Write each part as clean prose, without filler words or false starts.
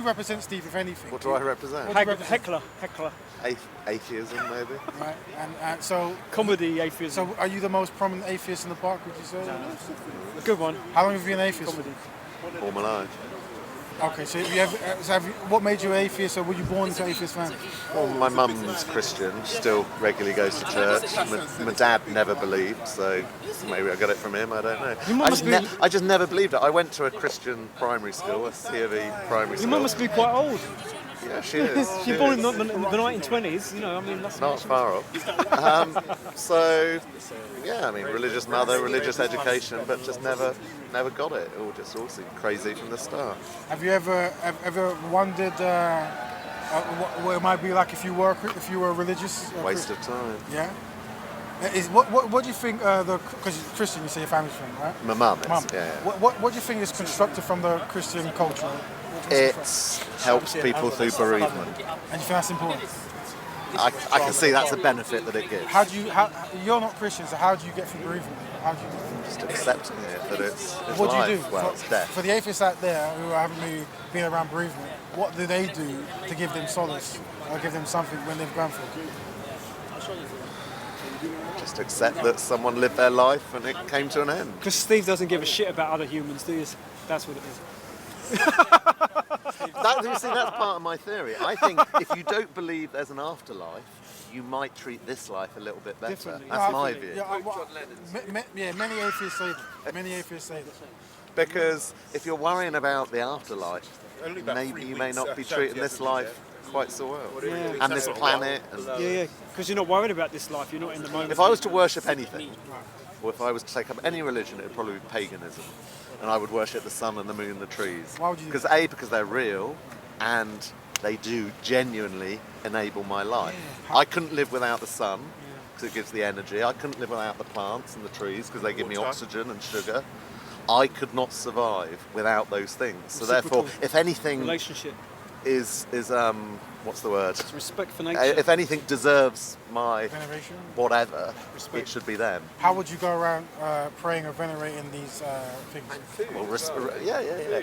represent, Steve, if anything? What do I represent? Heckler. Atheism, maybe. Right, and so... Comedy atheism. So are you the most prominent atheist in the park, would you say? A good one. How long have you been an atheist? Comedy. All my life. Okay, so what made you an atheist, or were you born into an atheist family? Well, my mum's Christian, still regularly goes to church. My dad never believed, so maybe I got it from him, I don't know. I just never believed it. I went to a Christian primary school, a C of E primary school. Your mum must be quite old. Yeah, she is. She was born in the 1920s, you know, I mean, that's... Not far off. So, yeah, I mean, religious mother, religious education, but just never got it. It all seemed crazy from the start. Have you ever wondered what it might be like if you were religious? Waste of time. Yeah. What do you think? Because you're Christian, you say your family's from, right? My mum is. Yeah. What do you think is constructed from the Christian culture? It helps people through bereavement. And you think that's important? I can see that's a benefit that it gives. You're not Christian, so how do you get through bereavement? How do you do it? Just accepting it, that it's what life. Do you do? Well, it's death. For the atheists out there who haven't really been around bereavement, what do they do to give them solace or give them something when they've gone through it? Just accept that someone lived their life and it came to an end. Because Steve doesn't give a shit about other humans, do you? That's what it is. You see, that's part of my theory. I think if you don't believe there's an afterlife, you might treat this life a little bit better. That's my view. Many atheists say that. Many atheists say that. Because if you're worrying about the afterlife, maybe you may not be treating this life quite so well. Yeah. And this planet. Yeah, because you're not worried about this life, you're not in the moment. If I was to worship anything, or if I was to take up any religion, it would probably be paganism. And I would worship the sun and the moon and the trees. Why would you? Because they're real, and they do genuinely enable my life. I couldn't live without the sun, because it gives the energy. I couldn't live without the plants and the trees, because they give me oxygen and sugar. I could not survive without those things. So therefore, if anything relationship is what's the word? It's respect for nature. If anything deserves my veneration, whatever, respect. it should be them. How would you go around praying or venerating these things? Well,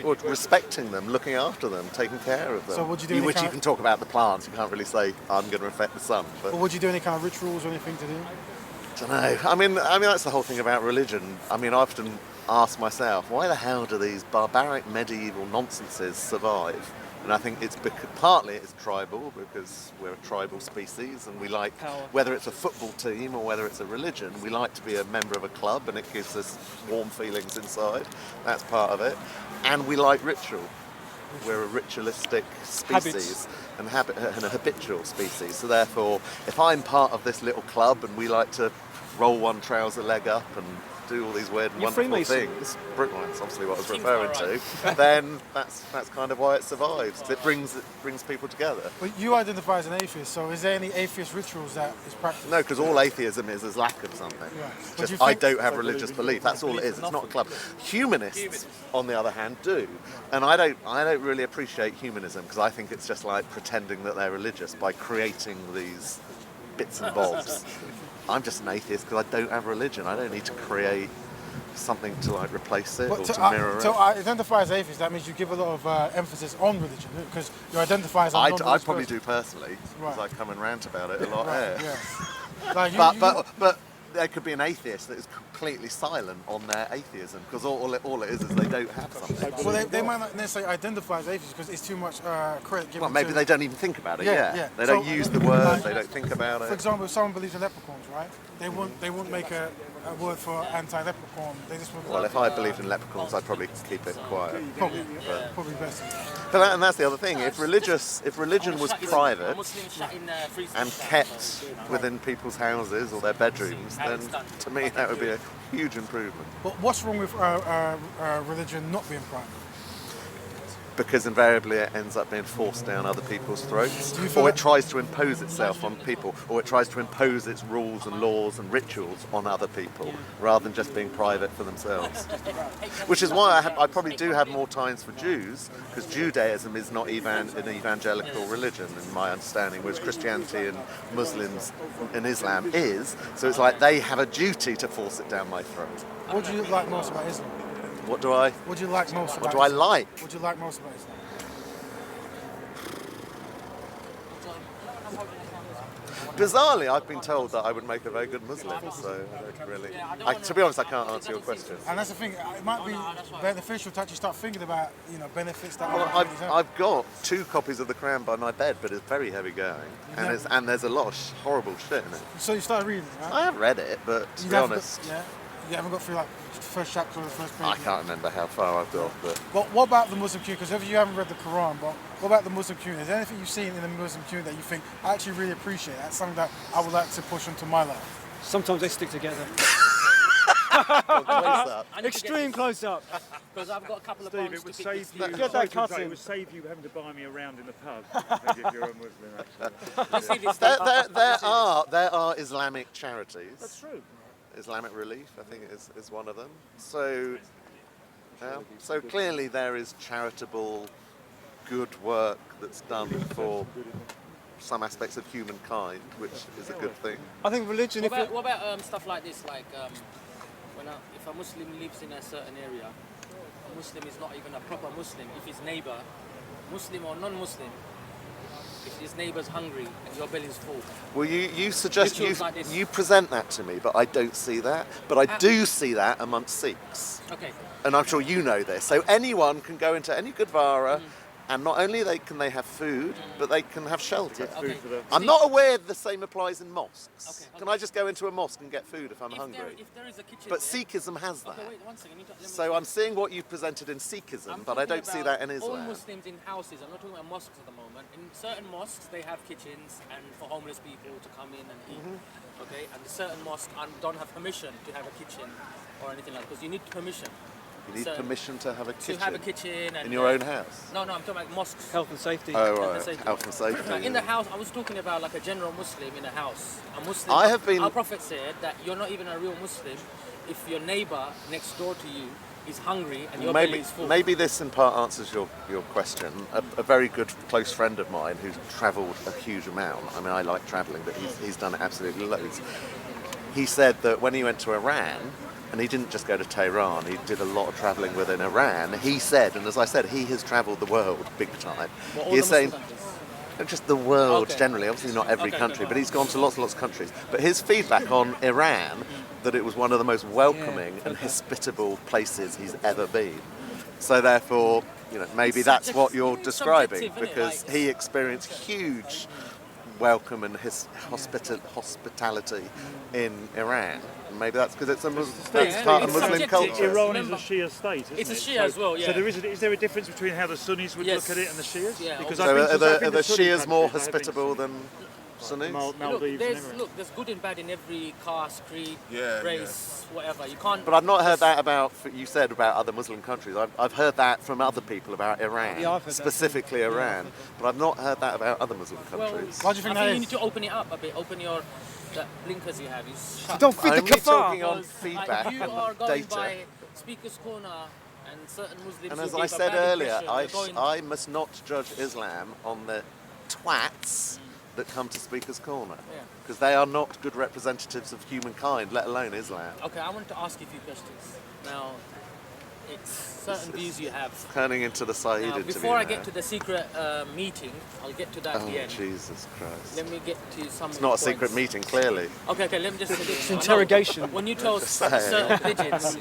Well, respecting them, looking after them, taking care of them. So would you do you can talk about the plants. You can't really say I'm going to affect the sun. But would you do any kind of rituals or anything to do? I don't know. I mean that's the whole thing about religion. I mean, I often ask myself, why the hell do these barbaric medieval nonsenses survive? And I think it's partly it's tribal, because we're a tribal species, and we like, power. Whether it's a football team or whether it's a religion, we like to be a member of a club, and it gives us warm feelings inside. That's part of it. And we like ritual. We're a ritualistic species and a habitual species. So therefore, if I'm part of this little club and we like to roll one trouser leg up and do all these weird and wonderful things, that's obviously what I was referring to, then that's kind of why it survives. It brings people together. Well, you identify as an atheist, so is there any atheist rituals that is practiced? No, because all atheism is lack of something. Yeah. Just I don't have religious belief. That's all it is. It's not a club. Humanists, on the other hand, do, and I don't really appreciate humanism, because I think it's just like pretending that they're religious by creating these bits and bobs. I'm just an atheist because I don't have religion. I don't need to create something to like replace it or to mirror it. So I identify as atheist, that means you give a lot of emphasis on religion, because you identify as a non-religious I probably person. do personally, because I come and rant about it a lot. Like but there could be an atheist that is completely silent on their atheism, because all it is they don't have something. Well, they might not necessarily identify as atheists because it's too much credit given. Well, maybe they don't even think about it. They don't use the word. They don't think about it. For example, if someone believes in leprechauns, right? They wouldn't make a word for anti-leprechaun. They just would. Well, if I believed in leprechauns, I'd probably keep it quiet. Probably best. And that's the other thing. If religion was private and kept within people's houses or their bedrooms, then to me that would be a huge improvement. But what's wrong with religion not being private? Because invariably it ends up being forced down other people's throats, or it tries to impose itself on people, or it tries to impose its rules and laws and rituals on other people, rather than just being private for themselves. Which is why I probably do have more times for Jews, because Judaism is not an evangelical religion in my understanding, whereas Christianity and Muslims and Islam is. So it's like they have a duty to force it down my throat. What do you like most about Islam? What do I? What do you like most about What do I like? What do you like most about Islam? Bizarrely, I've been told that I would make a very good Muslim, so I don't really. To be honest, I can't answer your question. And that's the thing. It might be beneficial to actually start thinking about, benefits that. Well, other things have. I've got 2 copies of the Quran by my bed, but it's very heavy going, and there's a lot of horrible shit in it. So you started reading, right? I have read it, but to be honest, You haven't got through like the first chapter or the first page. I can't remember how far I've got. But What about the Muslim community? Because if you haven't read the Quran, but what about the Muslim community? Is there anything you've seen in the Muslim community that you think I actually really appreciate? That's something that I would like to push into my life. Sometimes they stick together. close up. Extreme close up. Because I've got a couple of Steve, pounds it would to save pick you. this Get that cut It in. would save you having to buy me around in the pub. I think if you're a Muslim, actually. Let's see this. There are Islamic charities. That's true. Islamic Relief, I think, is one of them. So clearly there is charitable, good work that's done for some aspects of humankind, which is a good thing. I think religion. What about stuff like this? Like if a Muslim lives in a certain area, a Muslim is not even a proper Muslim. If his neighbor, Muslim or non-Muslim, if his neighbour's hungry and your belly's full. Well, you suggest Rituals like this. you present that to me, but I don't see that. But I do see that amongst Sikhs, Okay. and I'm sure you know this. So anyone can go into any Gurdwara, and not only can they have food, but they can have shelter. Okay. I'm not aware the same applies in mosques. Okay. Can I just go into a mosque and get food if I'm If hungry? there is a kitchen But there, Sikhism has that. Okay, wait one second. Let me So I'm seeing what you've presented in Sikhism, but I don't see that in All Islam. Muslims in houses. I'm not talking about mosques at the moment. In certain mosques, they have kitchens and for homeless people to come in and eat. Mm-hmm. Okay, and certain mosques don't have permission to have a kitchen or anything like that because you need permission. You need certain- permission to have a kitchen. To have a kitchen and in your own house. No, I'm talking about mosques. Health and safety. Oh Health and right, safety. health and safety. Now, in the house, I was talking about like a general Muslim in a house. A Muslim. I have been- Our Prophet said that you're not even a real Muslim if your neighbor next door to you is hungry and your belly is full. Maybe this in part answers your question. A very good close friend of mine who's travelled a huge amount. I mean, I like travelling, but he's done it absolutely loads. He said that when he went to Iran, and he didn't just go to Tehran, he did a lot of travelling within Iran. He said, and as I said, he has travelled the world big time. Well, all He's the Muslim saying, countries. just the world Okay. generally, obviously not every Okay, country, okay. but he's gone to lots and lots of countries. But his feedback on Iran, that it was one of the most welcoming and hospitable places he's ever been. So therefore, maybe that's what you're describing, subjective, innit? because Like- he experienced huge welcome and his hospitality in Iran. And maybe that's because it's that's part of it's Muslim subjective. culture. Iran is Remember- a Shia state, isn't It's a it? Shia as well, yeah. So is there a difference between how the Sunnis would Yes. look at it and the Shias? Yeah, Because So I've been to- I've are been the to Sunni Shias more countries, I've been to hospitable than Sunnis? Maldives and everything. There's good and bad in every caste, creed, Yeah, race, whatever. You can't. But I've not heard that about, you said about other Muslim countries. I've heard that from other people about Iran, Yeah, I've heard that specifically Iran. But I've not heard that about other Muslim Well, countries. Why do you think I that think is? you need to open it up a bit. Open your the blinkers you have. You shut. Don't feed the Only talking kafar. on Because, feedback like, you are and going data. by Speaker's Corner and certain Muslims. And who as give I a said bad earlier, impression, you're going- I must not judge Islam on the twats that come to Speaker's Corner. Yeah. Because they are not good representatives of humankind, let alone Islam. Okay, I want to ask you a few questions. Now, it's certain views you have. Turning into the Syed Now, interview before I now. get to the secret meeting, I'll get to that at Oh, the end. Jesus Christ. Let me get to some. It's not a secret meeting, clearly. Okay, let me just. It's interrogation. When you tell certain pigeons,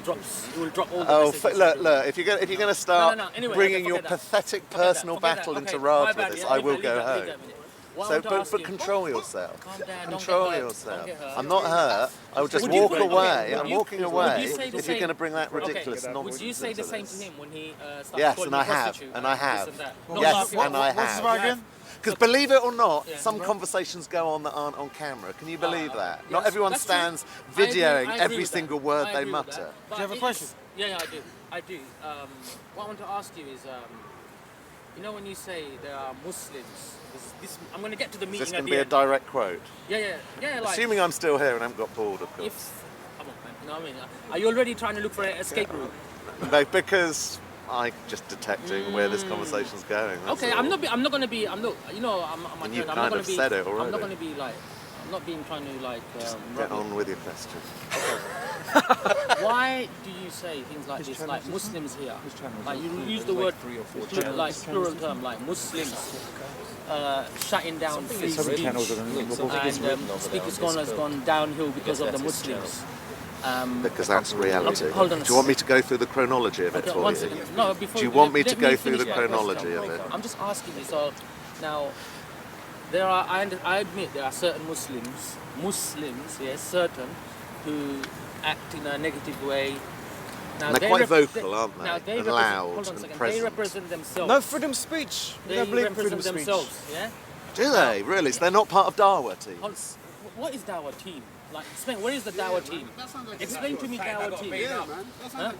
you will drop all the Oh, messages. look! If you're going to start No. Anyway, bringing okay, your forget that. pathetic Forget that, personal forget battle that. into Okay, Raj my with bad, this, yeah, I leave will that, go leave home. that a minute. What I So, want to ask but you- control yourself. Calm down, don't Control get hurt, yourself. don't get hurt. I'm not hurt. I will just Would you- walk okay, away. would I'm you- walking would away you say the if you're same- going to bring that Okay, ridiculous nonsense would you say into the same this. to him when he starts Yes, calling and you I a have, prostitute and I this have. and that? Yes, Not and I What's this have. about again? Because believe it or not, Yeah. some conversations go on that aren't on camera. Can you believe that? Yes, Not everyone that's true. stands I agree- videoing I agree every with that. single word I they agree with mutter. that. But Do you have a it's- question? Yeah, I do. What I want to ask you is, when you say there are Muslims, I'm going to get to the Is meeting this at going to the be a end. direct quote? Yeah. Like, Assuming I'm still here and haven't got bored, of course. if, come on, man, you know what I mean? Are you already trying to look for an escape route? No, because I'm just detecting where this conversation's going. that's Okay, all. I'm not going to be. I'm not And you I'm not kind going of to be. said it I'm already. not going to be like. I'm not being trying to like. Get on with your question. Why do you say things like this, like Muslims here? Like you use the word, like plural term, like Muslims shutting down free speech, and Speaker's Corner has gone downhill because of the Muslims. Because that's reality. Hold on a Do you want me to go through the chronology of it Okay, for one you? second. No, before Do you want me let to go through finish the my chronology question. of it? I'm just asking you. So now, there are. I admit there are certain Muslims, yes, certain, who act in a negative way. Now And they're quite vocal, they- aren't they? Now they And represent, loud hold on a and second. present. They represent themselves. No freedom of speech. We They don't believe in freedom represent of speech. themselves. Yeah. Do they? Really? So they're not part of Dawa teams? Hold- What is Dawa team? Like, explain. Where is the Dawa team? Explain to me Dawa team. Huh?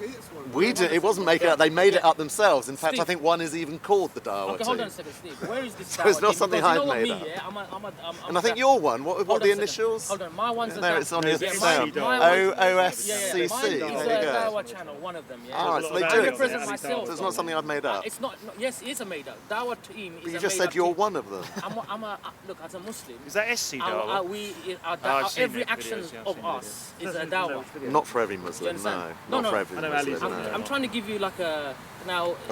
We did. It wasn't made it up. They made it up themselves. In fact, Steve. I think one is even called the Dawa Okay, team. hold on a second, Steve. Where is this So Dawa it's not team? something Because you I've know what made me, up. yeah? And I think you're one. What Hold are on the a second. initials? Hold on, my one's a There, it's on your yeah, sound. mine- mine- OSCC. Mine is There you a go. Dawa channel, one of them, yeah? All right, so they I do. represent So myself. it's not something I've made up. It's not, yes, it is a made up. Dawa team is But you a just made said up you're team. one of them. Look, as a Muslim, Is that SC Dawa? I've seen every the videos, action yeah, I've of seen the us is a Dawa. Not for every Do you Muslim, no. understand? Not No, for no. every I know Ali's Muslim, on no. it. I'm trying to give you like a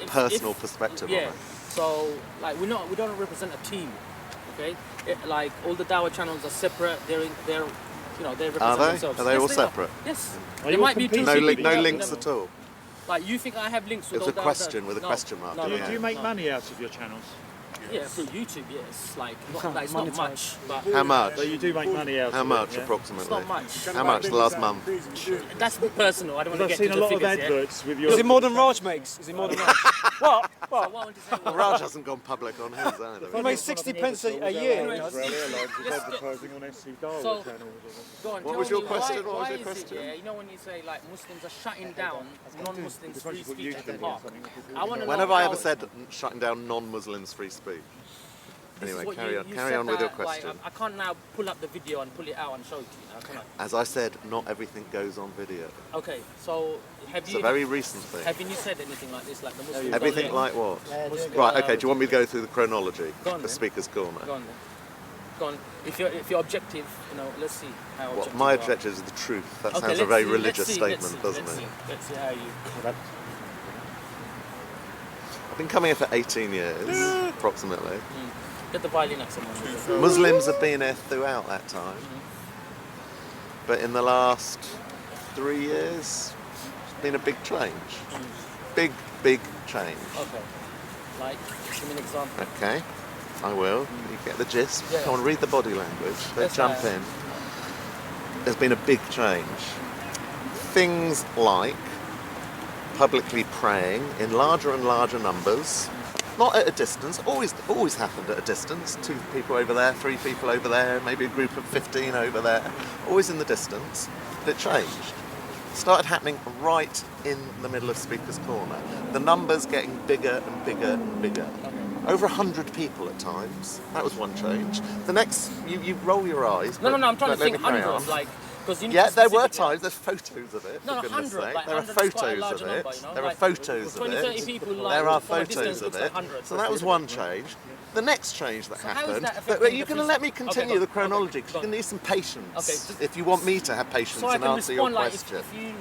personal perspective on yeah. it. So like we don't represent a team, okay? Like all the Dawa channels are separate. They represent Are they? themselves. Are they Yes, all are. separate? Yes. Are There you all might be two, competing? three people No in links them. at all. Like you think I have links with It was all a Dawa- question with a no, question mark no, at Do the you, end. do you make no. money out of your channels? Yeah, through YouTube, yes. Like it's not much, but How much? So you do make money out How of much it, yeah? approximately? it's not much. How much last month? That's personal. I don't want to I've get seen into a the lot of figures. adverts with your... Is it more than Raj makes? Is it more than Raj? What? Yeah? So what I want to say was, Raj hasn't gone public on his either. He makes 60 pence a year. Anyway, Israel Airlines is Let's get- advertising on SC Dawa So- channels. Go on, What tell was your me question? What was why your is question? It, yeah, you know when you say like Muslims are shutting down non-Muslims free put speech at the YouTube park. on something. I want to When know have I how- ever said shutting down non-Muslims free speech? this is Anyway, what carry you on. said Carry on with your that, like, question. I can't now pull up the video and pull it out and show it to you. Now, can As I said, not everything goes on video. I? Okay, so have It's you a very recent thing. haven't you said anything like this, like the Muslims? Everything don't like what? Muslim- Right, okay, do you want me to go through the chronology Go on for then. Speaker's Corner? Go on then. Go on. If you're objective, let's see how What, objective my you are. objective is the truth. That Okay, sounds a let's very see, religious let's see, let's statement, see, doesn't let's it? See. Let's see how you. I've been coming here for 18 years, approximately. Get the violin at someone. Muslims have been here throughout that time. But in the last 3 years, it's been a big change. Big change. Okay. Like, give me an example. Okay, I will. You get the gist. Yeah. Come on, read the body language. They Yes, jump I in. There's been a big change. Things like publicly praying in larger and larger numbers, not at a distance, always happened at a distance. 2 people over there, 3 people over there, maybe a group of 15 over there, always in the distance. But it changed. Started happening right in the middle of Speaker's Corner. The numbers getting bigger and bigger and bigger. Over 100 people at times. That was one change. The next, you roll your eyes. No, but I'm trying to let think me carry hundreds, on. like, because you need Yeah, to there were specifically- times, there's photos of it, No, for goodness 100, sake. like There are 100 is quite a photos large of number, it. you know? There are Like, photos of 20, it. 30 people, like, There are from a distance photos of looks it. like 100. So that was one change. The next change that So how is happened, that but affecting you're the going to free let me speech? continue Okay, the go on, chronology, go because you're on. going to need some patience Okay, just- if you want me to have patience So I and can answer your respond like question. if you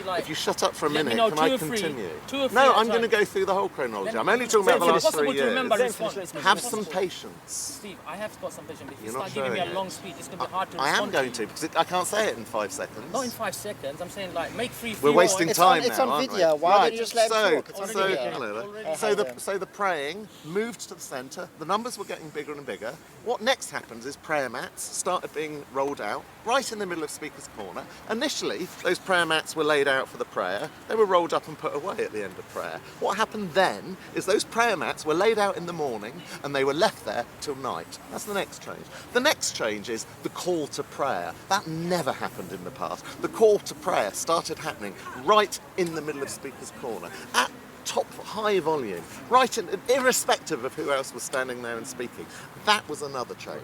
like. If you shut up for a Let me minute, know can 2 I or 3, continue? 2 or 3 No, at a I'm going to time. go through the whole chronology. Let I'm me- only talking So about the if last it's 3 possible to remember years. response. Have some patience. Steve, I have got some patience. If you You're not start giving me a showing long it. speech, it's going to be hard to I respond am going to. to, because I can't say it in 5 seconds. Not in 5 seconds. I'm saying like make 3 We're wasting It's time on- it's now, on aren't video. we? Why don't right. you just let him so, talk? It's on so, video. hello there. Already. So the praying moved to the centre. The numbers were getting bigger and bigger. What next happens is prayer mats started being rolled out right in the middle of Speaker's Corner. Initially, those prayer mats were laid out for the prayer. They were rolled up and put away at the end of prayer. What happened then is those prayer mats were laid out in the morning and they were left there till night. That's the next change. The next change is the call to prayer. That never happened in the past. The call to prayer started happening right in the middle of Speaker's Corner at top high volume, right in, irrespective of who else was standing there and speaking. That was another change.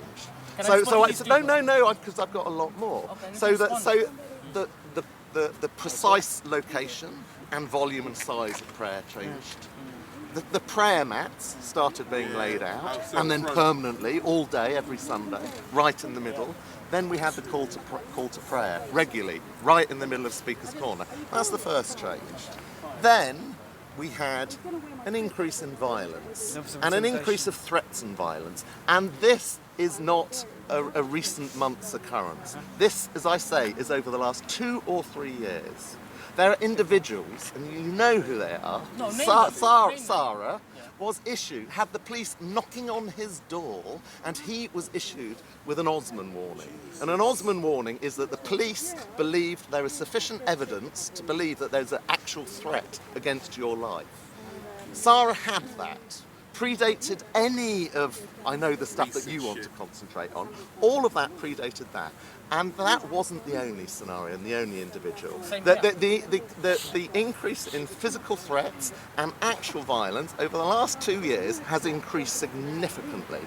Can I So respond to I these said people? no, because I've got a lot more. Okay, So that respond. the precise location and volume and size of prayer changed. the prayer mats started being laid out, and then permanently, all day, every Sunday, right in the middle. Then we had the call to prayer, regularly, right in the middle of Speaker's Corner. That's the first change. Then we had an increase in violence, and an increase of threats and violence. And this is not a recent month's occurrence. This, as I say, is over the last 2 or 3 years. There are individuals, and you know who they are. No, name Sarah was had the police knocking on his door, and he was issued with an Osman warning. And an Osman warning is that the police believed there is sufficient evidence to believe that there's an actual threat against your life. Sarah had that. Predated any of, I know, the stuff that you want to concentrate on. All of that predated that. And that wasn't the only scenario and the only individual. The increase in physical threats and actual violence over the last 2 years has increased significantly.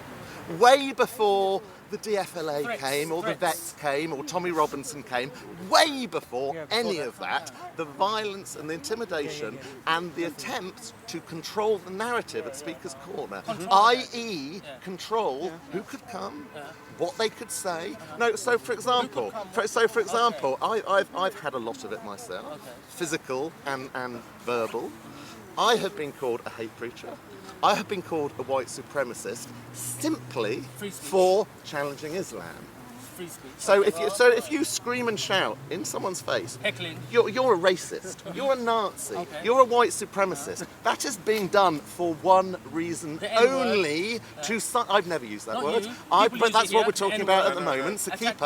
Way before the DFLA came, or the vets came, or Tommy Robinson came, way before any of that, the violence and the intimidation and the attempts to control the narrative at Speaker's Corner, i.e. control who could come, what they could say. No, so for example, I've had a lot of it myself, physical and verbal. I have been called a hate preacher. I have been called a white supremacist simply for challenging Islam. Free speech. So if you scream and shout in someoo's face, Heckling. you're a racist, you're a Nazi, you're a white supremacist. That is being done for one reason only, to I've never used that Not word. you. But People that's use it, what yeah. we're talking The about at N-word. the moment. So Attack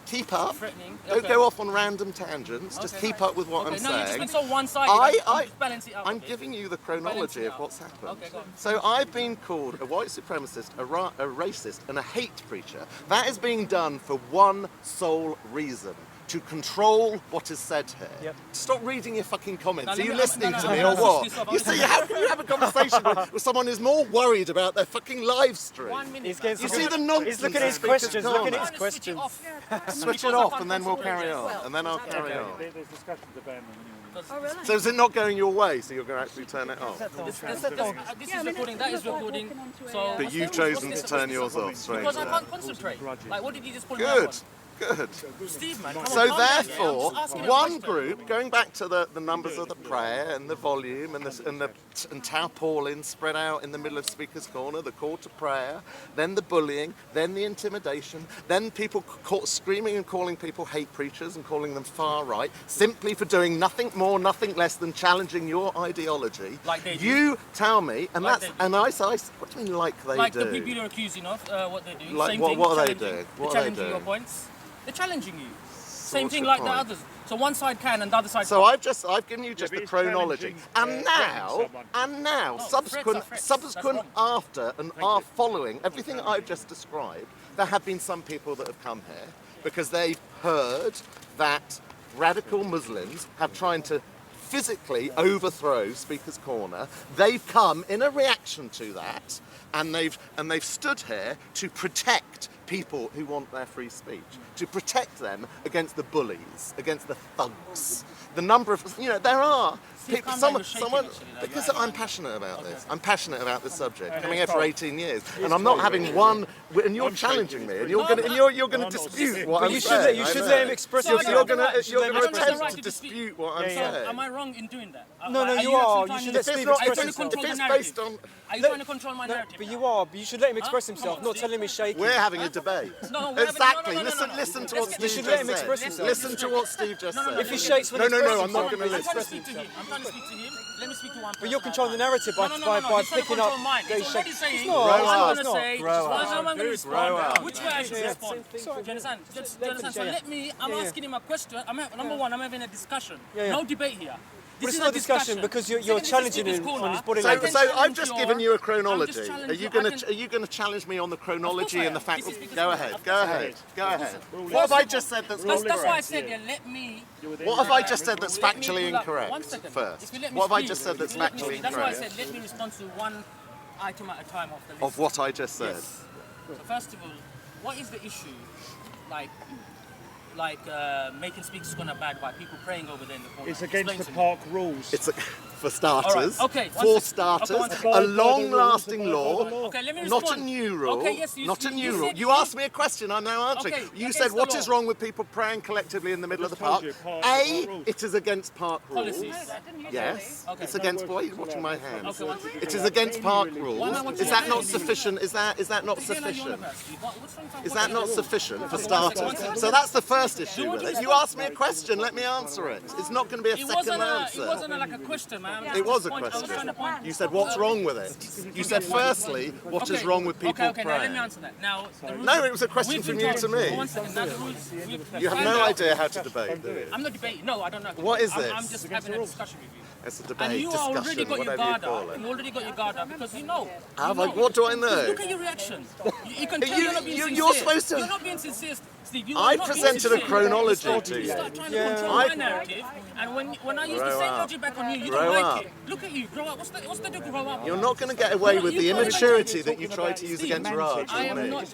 keep up. Threatening. Don't go off on random tangents. Just keep up with what I'm No, you've just saying. been so one-sided. I balance it out. I'm a bit. giving you the Balance chronology it of out. what's happened. Okay, go on. So I've been called a white supremacist, a racist, and a hate preacher. That is being done for one sole reason: to control what is said here. Yep. Stop reading your fucking comments. Now, Are let you me- listening no, to no, me no, or no, what? switch this off. You see, how can you have a conversation with someone who's more worried about their fucking live stream? 1 minute. He's getting You some- see the nonsense. He's looking at his in Speaker's questions. Corner. Looking at his I'm trying to switch it questions. off. Switch it off and then we'll carry on. And then I'll carry on. There's discussions about them. Oh, really? So is it not going your way, so you're going to actually turn it off? This is recording, that is recording. So But you've chosen to turn yours off, straight. because I can't concentrate. Like, what did you just put me Good. on? Good. Steve, man. Come So on, calm down, yeah? I'm therefore, just asking a one question. group, going back to the numbers of the prayer and the volume and tarpaulin spread out in the middle of Speaker's Corner, the call to prayer, then the bullying, then the intimidation, then people screaming and calling people hate preachers and calling them far right, simply for doing nothing more, nothing less than challenging your ideology. Like they do. You tell me, and Like that's they do. and I say, what do you mean like they Like do? the people you're accusing of, what they do. Like Same what- thing, what are they challenging. doing? They're What are they challenging your doing? points. They're challenging you. Same what's thing the like the point? others. So one side can and the other side So can't. I've given you just but the it's chronology, challenging, threatening and now, No, subsequent, threats. subsequent That's after and are following everything I've just described, there have been some people that have come here because they've heard that radical Muslims have tried to physically overthrow Speaker's Corner. They've come in a reaction to that, and they've stood here to protect people who want their free speech, to protect them against the bullies, against the thugs. The number of, there are people, calm down, you're shaking actually, though. because You're I'm passionate about this. I'm passionate about this subject. Coming here for 18 years, and I'm not having one. And you're challenging me, and you're going to dispute what I'm You saying. should let him express You're himself. going to You should let him express attempt himself. to dispute what I'm Yeah, yeah. saying. Am I wrong in doing that? No, Like, you are. actually You should trying let to- Steve are you express trying to himself. control If the it's narrative? based on, Are you trying to control my No, narrative? but now? you are. But you should let him express Come himself, on, not Steve. tell him he's shaking. we're having a debate. No, we're having- Exactly. no, no, no, no, no. Listen to Let's what get- Steve You should just let him said. express himself. Listen to what Steve just No, no, said. no, If he shakes when No, he no, expresses no, I'm not himself, going to I'm trying to listen. speak to him. I'm trying to speak to him. Let me speak to one person. But you're controlling the narrative by No, no, no, no, by he's trying to picking up. control mine. that He's he's already shaking. saying, It's not. what It's I'm not. going to say, Grow what up. I'm going to respond, which way I should Yeah, respond. same Do you understand? Do you understand? So yeah. let me, I'm Yeah, yeah. asking him a question. Number one, I'm having a discussion. Yeah, yeah. No debate here. But This it's is not a a discussion because you're Second, this is challenging Speaker's him Corner. on his body So, language. so I've just given you a I'm chronology. just Are challenging you you. going I to can- challenge me on the Of chronology course I and the am. fact? This is because Go of- ahead. of Go course ahead. Go ahead. First What have I of just said that's That's not why I correct? said, let me. What have I just said that's Let me factually pull up- incorrect? One second. First, If you let me what have I speak, just said that's if you let me factually speak. That's why I incorrect? said, let me respond to one item at a time off the list. Of what I just said. Yes. So first of all, what is the issue? Like making Speaker's Corner bad by people praying over there in the corner. It's against Explain the to me. park rules. It's a, for starters. All right, okay, one For sec. starters, Okay, one second. a long-lasting law. Okay, let me Not a respond. new rule. Okay, yes, not a new you rule. said- You asked me a question, I'm now answering. Okay, You against said, the what law. is wrong with people praying collectively in the middle of the park? told you, park rules. It is against park rules. Policies. Yes, Okay. it's against. Why are you watching my hands? Okay, one second. It is against park rules. Why am I watching Is that your not hands? sufficient? Is that not Again, like, you sufficient? wanna ask me, what's wrong with Is that not sufficient for one second, starters? So that's the first issue with it. You asked me a question, let me answer it. It's not going to be a It second wasn't answer. like a question, man. It was a I was trying question. to point. You said, what's wrong with it? You said, firstly, what is wrong with people Okay, now let me praying? answer that. Now, the rules, No, it was a question we've from been you to told- me. One second, now the rules, You have no idea how to debate, do you? I'm not debating. No, I don't know. What is I'm this? just having a discussion with you. It's a And debate, you already discussion, got your whatever you guard call up. it. You already got your guard up because you know. Have you I? know. What do I know? Look at your reaction. You can tell You- you're not being you- sincere. you're supposed to- You're not being sincere, Steve. You're I not being presented a sincere. chronology You to you. start trying to control I- my narrative, and when I use the Grow same up. logic back on you, you Grow don't like up. it. Look at you, grow up. What's the grow up? You're not going to get away with the You can't immaturity even- that you try to use Steve, against Raj I and am me. not.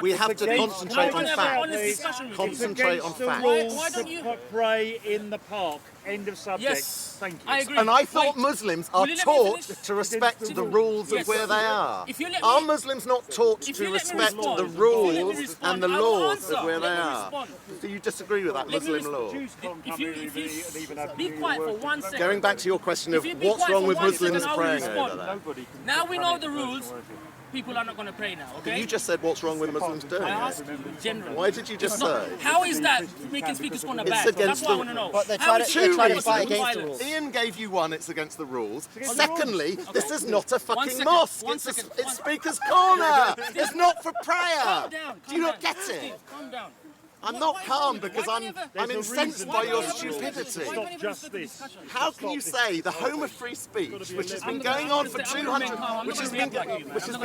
We have to concentrate Can I on have an honest facts. discussion with you? Concentrate on Against the facts. rules Why don't to you- pray in the park. End of subject. Yes, Thank you. I agree. And I thought Wait, Muslims will are you let me taught finish? to respect the rules Yes. of where they are. If you let Are me- Muslims not taught If to you let me respect respond, the if you let me rules respond, and the I will laws answer. of where Let they me are? respond. Do you disagree with that Let me Muslim law? Jews can't If come you, here if you and even have be New quiet Year for working. 1 second. Going back to your question of If you be what's quiet wrong for with 1 second, Muslims I will praying respond. over there? Nobody can Now we come know in the and rules. working. People are not going to pray now, okay? You just said what's wrong with Muslims doing I it. asked you generally. Why did you just It's not- say? How is that making speakers corner bad? against That's what I the- want to know. But they How try is to- it they try to against fight the against the violence? rules. Ian gave you one, it's against the rules. against the Secondly, rules. this is not a fucking second, mosque. one It's, second, it's one- Speaker's Corner. It's not for prayer. Calm down. Do you not calm get down. it? Steve, calm down. I'm Why- not why- calm why because don't I'm you ever- I'm There's a incensed reason by why your don't you ever- stupidity. Stop just this. How can you say the home of free speech, which has been going on for 200, which has been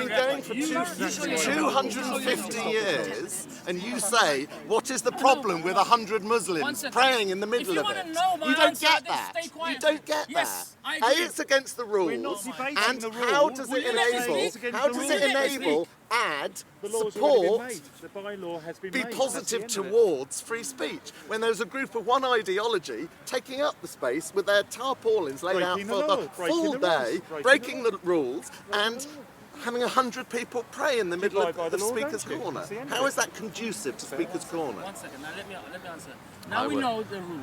going for 250 years, and you say what is the problem with 100 Muslims praying in the middle you of wanna it? know my You don't answer, get then that. stay quiet. You don't get Yes, that. I A, agree. it's against the rules, not debating and the how rules. does Will it you let me enable? speak? How does Will it you let me enable? Add The law's already support. been made. The bylaw has been Be made. positive That's the end of it. towards free speech when there's a group of one ideology taking up the space with their tarpaulins laid out Breaking the for the law, breaking full the day, rules, breaking the rules and having 100 people pray in the middle abide by of the law, Speaker's don't you? Corner. That's the end of How it. is that conducive to Speaker's Corner? 1 second. Now let me answer. Now I we will. know the rules.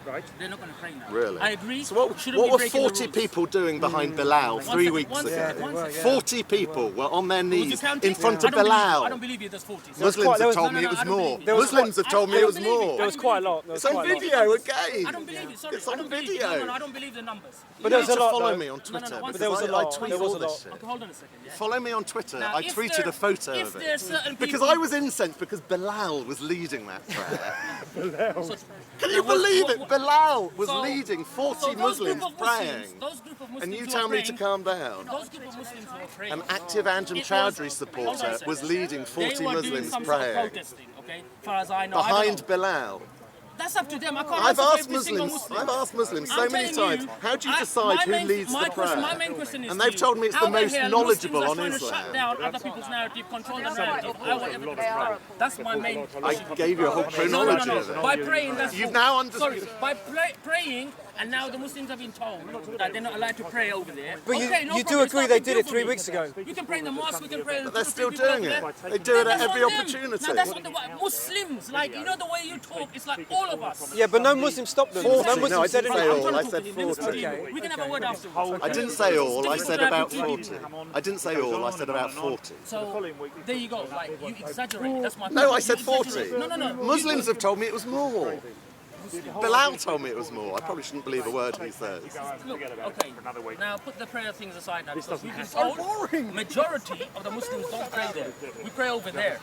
Right. They're not going to pray now. Really? I agree. So what Shouldn't be were breaking the 40 rules. people doing behind Bilal 3 second, weeks one ago? second, one second. 40 people were on their Was you knees counting? in front I of don't believe you. I Bilal. don't believe you. There's 40. Muslims there have was- told No, me no, it was I don't more. believe you. Muslims have told me it was believe you. more. There was quite a lot. There was It's on quite a lot. video again. I don't believe it. Sorry, It's I on don't believe video. it. No, I don't believe the numbers. You there was need a to lot, follow though. me on Twitter one because there was a I lot. tweet There was all a this lot. shit. Okay, hold on a second. Yeah? Follow me on Twitter. Now, I if tweeted there- a photo if of there's it. certain Because people- I was incensed because Bilal was leading that prayer. So- Can you Now, what- believe what- it? Bilal was so- leading 40 so those Muslims group of praying. Muslims, those group of Muslims And you who tell are me to praying, calm down. Those group of Muslims who are praying. An active Anjem It was- Chowdhury hold on a supporter second. was leading They 40 were doing Muslims some sort of praying protesting, okay? As far as I know. I don't behind know. Bilal. That's up to them. I can't I've answer for asked every single Muslims. Muslim. I've asked Muslims so I'm many telling times. you, How do you my decide who main- leads my the question- prayer? My main question is And to they've you, told me it's how the most hell knowledgeable Muslims on are trying to Islam. shut down other people's narrative, control the narrative. I want everything to pray. That's my main. I gave you a whole chronology of it. By praying, that's You've now understood. Sorry, by praying, and now the Muslims have been told that they're not allowed to pray over there. But you- Okay, no you do problem, it's agree not they a big did deal it for 3 me. weeks ago. You can pray in the mosque, we can pray in the But they're still people over doing there. it. They do it Then at that's every on them. opportunity. Now that's what the Muslims, like, you know the way you talk, it's like all of us. Yeah, but no Muslim stopped them. 40. No No, Muslim I said didn't say anything. all. I I'm said trying to talk to 40. you. We can have a word afterwards. I didn't say all. I said about Difficult 40. to I didn't say all. I said about 40. So there you go. Like you exaggerate. That's my No, point. I said You 40. exaggerate. No. Muslims have told me it was more. Bilal told me it was more. I probably shouldn't believe a word he says. Look, okay. Now put the prayer things aside now because we've been told majority of the Muslims don't pray there. We pray over there,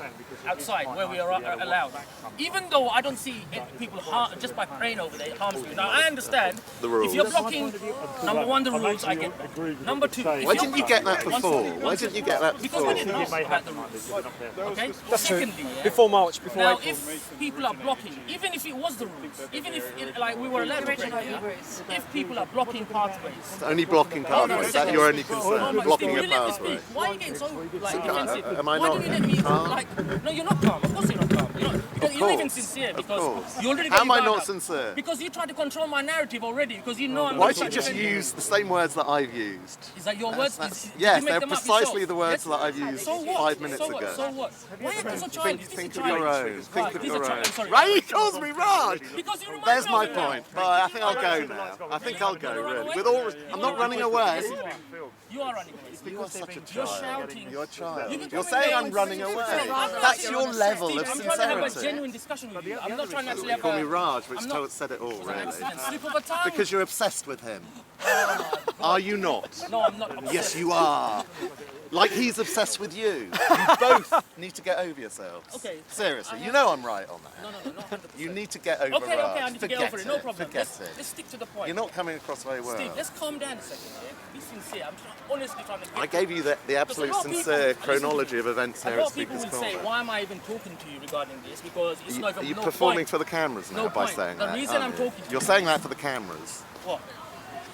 outside where we are allowed. Even though I don't see people harm, just by praying over there, it harms you. Now I understand The rules. if you're blocking number one the rules, I get that. Number two, if Why you're didn't you get that One before? second, Why one didn't you second. get that Because we before? didn't know about the rules. Okay. Secondly, yeah, Before March, before now, April. if people are blocking, even if it was the rules, even if like we were allowed to pray, if people are blocking pathways, Only blocking pathways. That your only concern. Blocking a Steve, will you let me pathway. speak? Why are you getting so like defensive? am I Why not don't you let me calm? like? No, you're not calm. Of course you're not calm. Because you're not even sincere. Of Because course. you already How got am your I guard not up. sincere? Because you try to control my narrative already. Because you know I'm Why not don't you just trying to defend use the same words that I've used? Is that your words? Did you Yes, make they're them up precisely yourself? the words Yes. that I've used So what? 5 minutes so what? ago. So what? Why are you so childish? Think This of is your childish. own. Right, Think of this is your a own. child- I'm sorry. Right, he calls me Raj. Because you remind There's me my of it. point. But I think I'll go now. I think I'll go, really. With all, I'm not running away. You are running away. You're such a You're child. shouting. You're a child. You can You're come saying in I'm there running and away. say, That's your level Steve, of I'm trying to have a sincerity. genuine discussion with you. I'm not trying to actually You have call me a... Raj, which I'm not- said it all, An really. accident. Slip of a tongue. Because you're obsessed with him. Are you not? No, I'm not. Yes, you are. Like he's obsessed with you. You both need to get over yourselves. Okay. Seriously, you know I'm right on that. No, not 100%. You need to get over Okay, Raj. I need to get Forget over it. No problem. Forget Let's, it. let's stick to the point. You're not coming across very well. Steve, let's calm down a second here. Be sincere. I'm honestly trying to get... I gave you the absolute Because a lot of sincere people- chronology of events A here lot at of people Speaker's will say, Corner. why am I even talking to you regarding this? Because it's not Are even you no performing point. for the cameras now No by point. saying The that? reason aren't I'm you? talking to You're you- saying that for the cameras. What?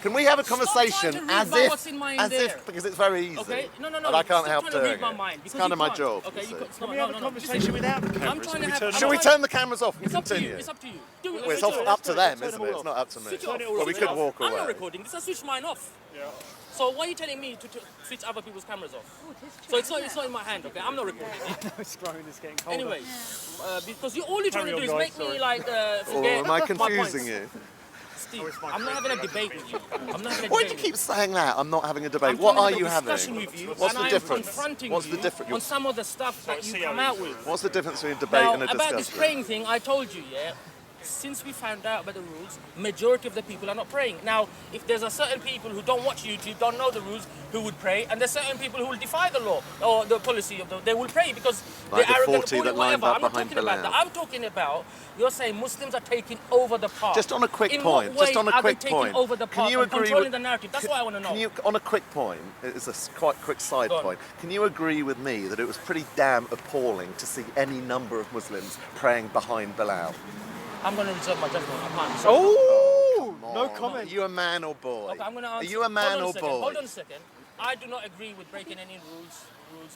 Can we have a Stop conversation trying to read as by if, what's in my there. because it's very easy. Okay? No. And I can't Stop help trying to doing read my it. mind. It's because kind you of my can't. job. Okay, you see. Can we have a conversation without the cameras? I'm trying to Can we have... turn I'm Should we trying- turn the cameras off and It's up to you. continue? It's up to you. Do it. Well, it's Switch it up off. to them, Turn isn't them it? all It's not up to me. Switch it off. But we could walk I'm not away. recording this. I switched mine off. So why are you telling me to switch other people's cameras off? So it's not in my hand, okay? I'm not recording it. It's growing, it's getting colder. Anyway, because all you're trying to do is on, make guys, me like Or forget am I my confusing points. you? Steve, I'm not having a debate with you. I'm not having a Why do you debate. keep saying that? I'm not having a debate. I'm What trying are to you have a having? discussion with you, What's and the I'm difference? confronting What's the you difference? on some of the stuff that you come out with. What's the difference between a debate Now, and a about discussion? this praying thing, I told you, yeah, since we found out about the rules, majority of the people are not praying. Now, if there's a certain people who don't watch YouTube, don't know the rules, who would pray, and there's certain people who will defy the law or the policy of they will pray because Like the they're arrogant, 40 that bully, lined whatever. up I'm not behind talking about Bilal. that. I'm talking about, you're saying Muslims are taking over the park. Just on a quick In point, what way just on a are quick they taking point. over the Can park you and agree controlling with- the narrative? That's what I want to know. Can you, on a quick point, it's a quite quick side Go on. point, can you agree with me that it was pretty damn appalling to see any number of Muslims praying behind Bilal? I'm going to reserve my judgment. I can't. Oh, Come no on. comment. Are you a man or boy? Okay, I'm going to Are answer. you a man or Hold on a second. boy? Hold on a second. I do not agree with breaking any rules,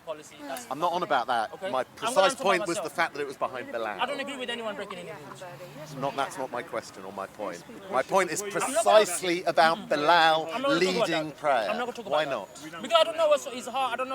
policy. That's, I'm not on about that. Okay. My I'm gonna precise answer point by was the myself. fact that it was behind Bilal. I don't agree with anyone breaking any rules. That's not my question or my point. My point is precisely about Bilal I'm not gonna talk about leading that. prayer. I'm not going to talk Why about not? that. Because I don't know what's his heart. I don't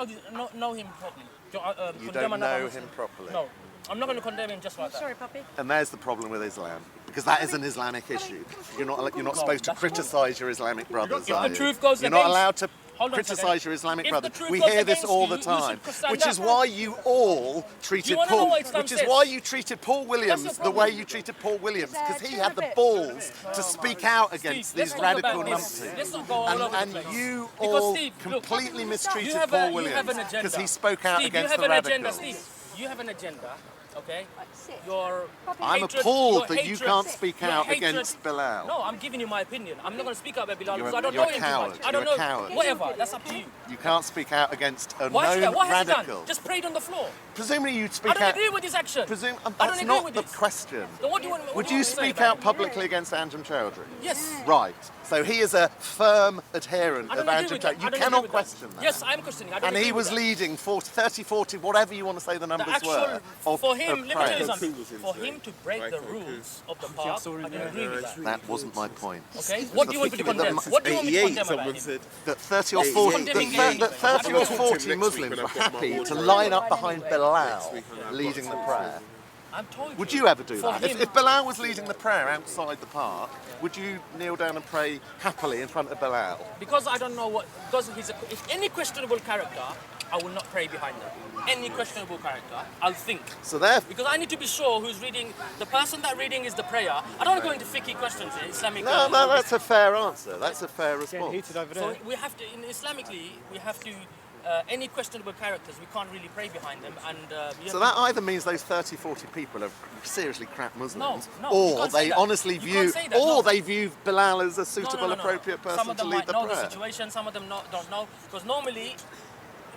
know him properly. You Condemn don't another know Muslim. him properly. No, I'm not going to condemn him just like that. Sorry, puppy. And there's the problem with Islam, because that is an Islamic issue. You're not supposed to that's criticise your Islamic brothers, If are the you? truth goes You're not against- allowed to Hold on a criticise second. your Islamic If the brothers. truth We goes hear this against all you, the you time, should stand which is up. why you all treated wanna know Paul. what Islam Which is says? why you treated Paul Williams your the problem. way you treated Paul Williams, because he had the balls to speak out against Steve, let's these talk radical about this. numpties. Let's not go all over the And place. you Because, all Steve, look, completely mistreated you have Paul an Williams agenda. because he spoke out Steve, against you have the an agenda, radicals. Steve. You have an agenda, okay? Sit. Your I'm hatred- appalled your that you hatred- can't speak your out hatred- against Bilal. No, I'm giving you my opinion. I'm not going to speak out about Bilal You're a- because I don't you're know a him coward. too much. I don't You're a know. coward. Whatever, that's up to you. You can't speak out against a Why should I? known What has he radical. done? Just prayed on the floor. Presumably you'd I speak don't out. agree with his action. I don't agree not with the this. question. Then what do you want? Would what you want me to say speak about out it? publicly against Anjem Chowdhury? Yes. Right. So he is a firm adherent I of don't agree Anjem with that. Chowdhury. I You don't agree cannot with question that. Yes, I'm questioning. I don't And agree he with was that. leading 30, 40, whatever you want to say the numbers The actual, were. Of, for him, of let me tell you prayer. something. For him to break the rules of the park, I can agree with that. That wasn't my point. Okay? What do you want me to condemn? What do you want me to condemn about him? That 30 or 40, condemning that 30 or him. 40 Muslims were happy to line up behind Bilal leading the prayer. I'm told Would you ever do For that? him- If Bilal was leading the prayer outside the park, would you kneel down and pray happily in front of Bilal? Because I don't know what, because if any questionable character, I will not pray behind them. Any questionable character, I'll think. So therefore, Because I need to be sure who's reading, the person that reading is the prayer. I don't want to go into fiqh questions here, Islamic. no, that's a fair answer. That's a fair Getting response. heated over So there. we have to, Islamically, we have to, any questionable characters, we can't really pray behind them. And So that either means those 30, 40 people are seriously crap Muslims, No, you or can't say they that. honestly You view, can't say that, or no. they view Bilal as a No, suitable, no. appropriate Some person of to them lead might the know prayer. the situation, some of them don't know. Because normally,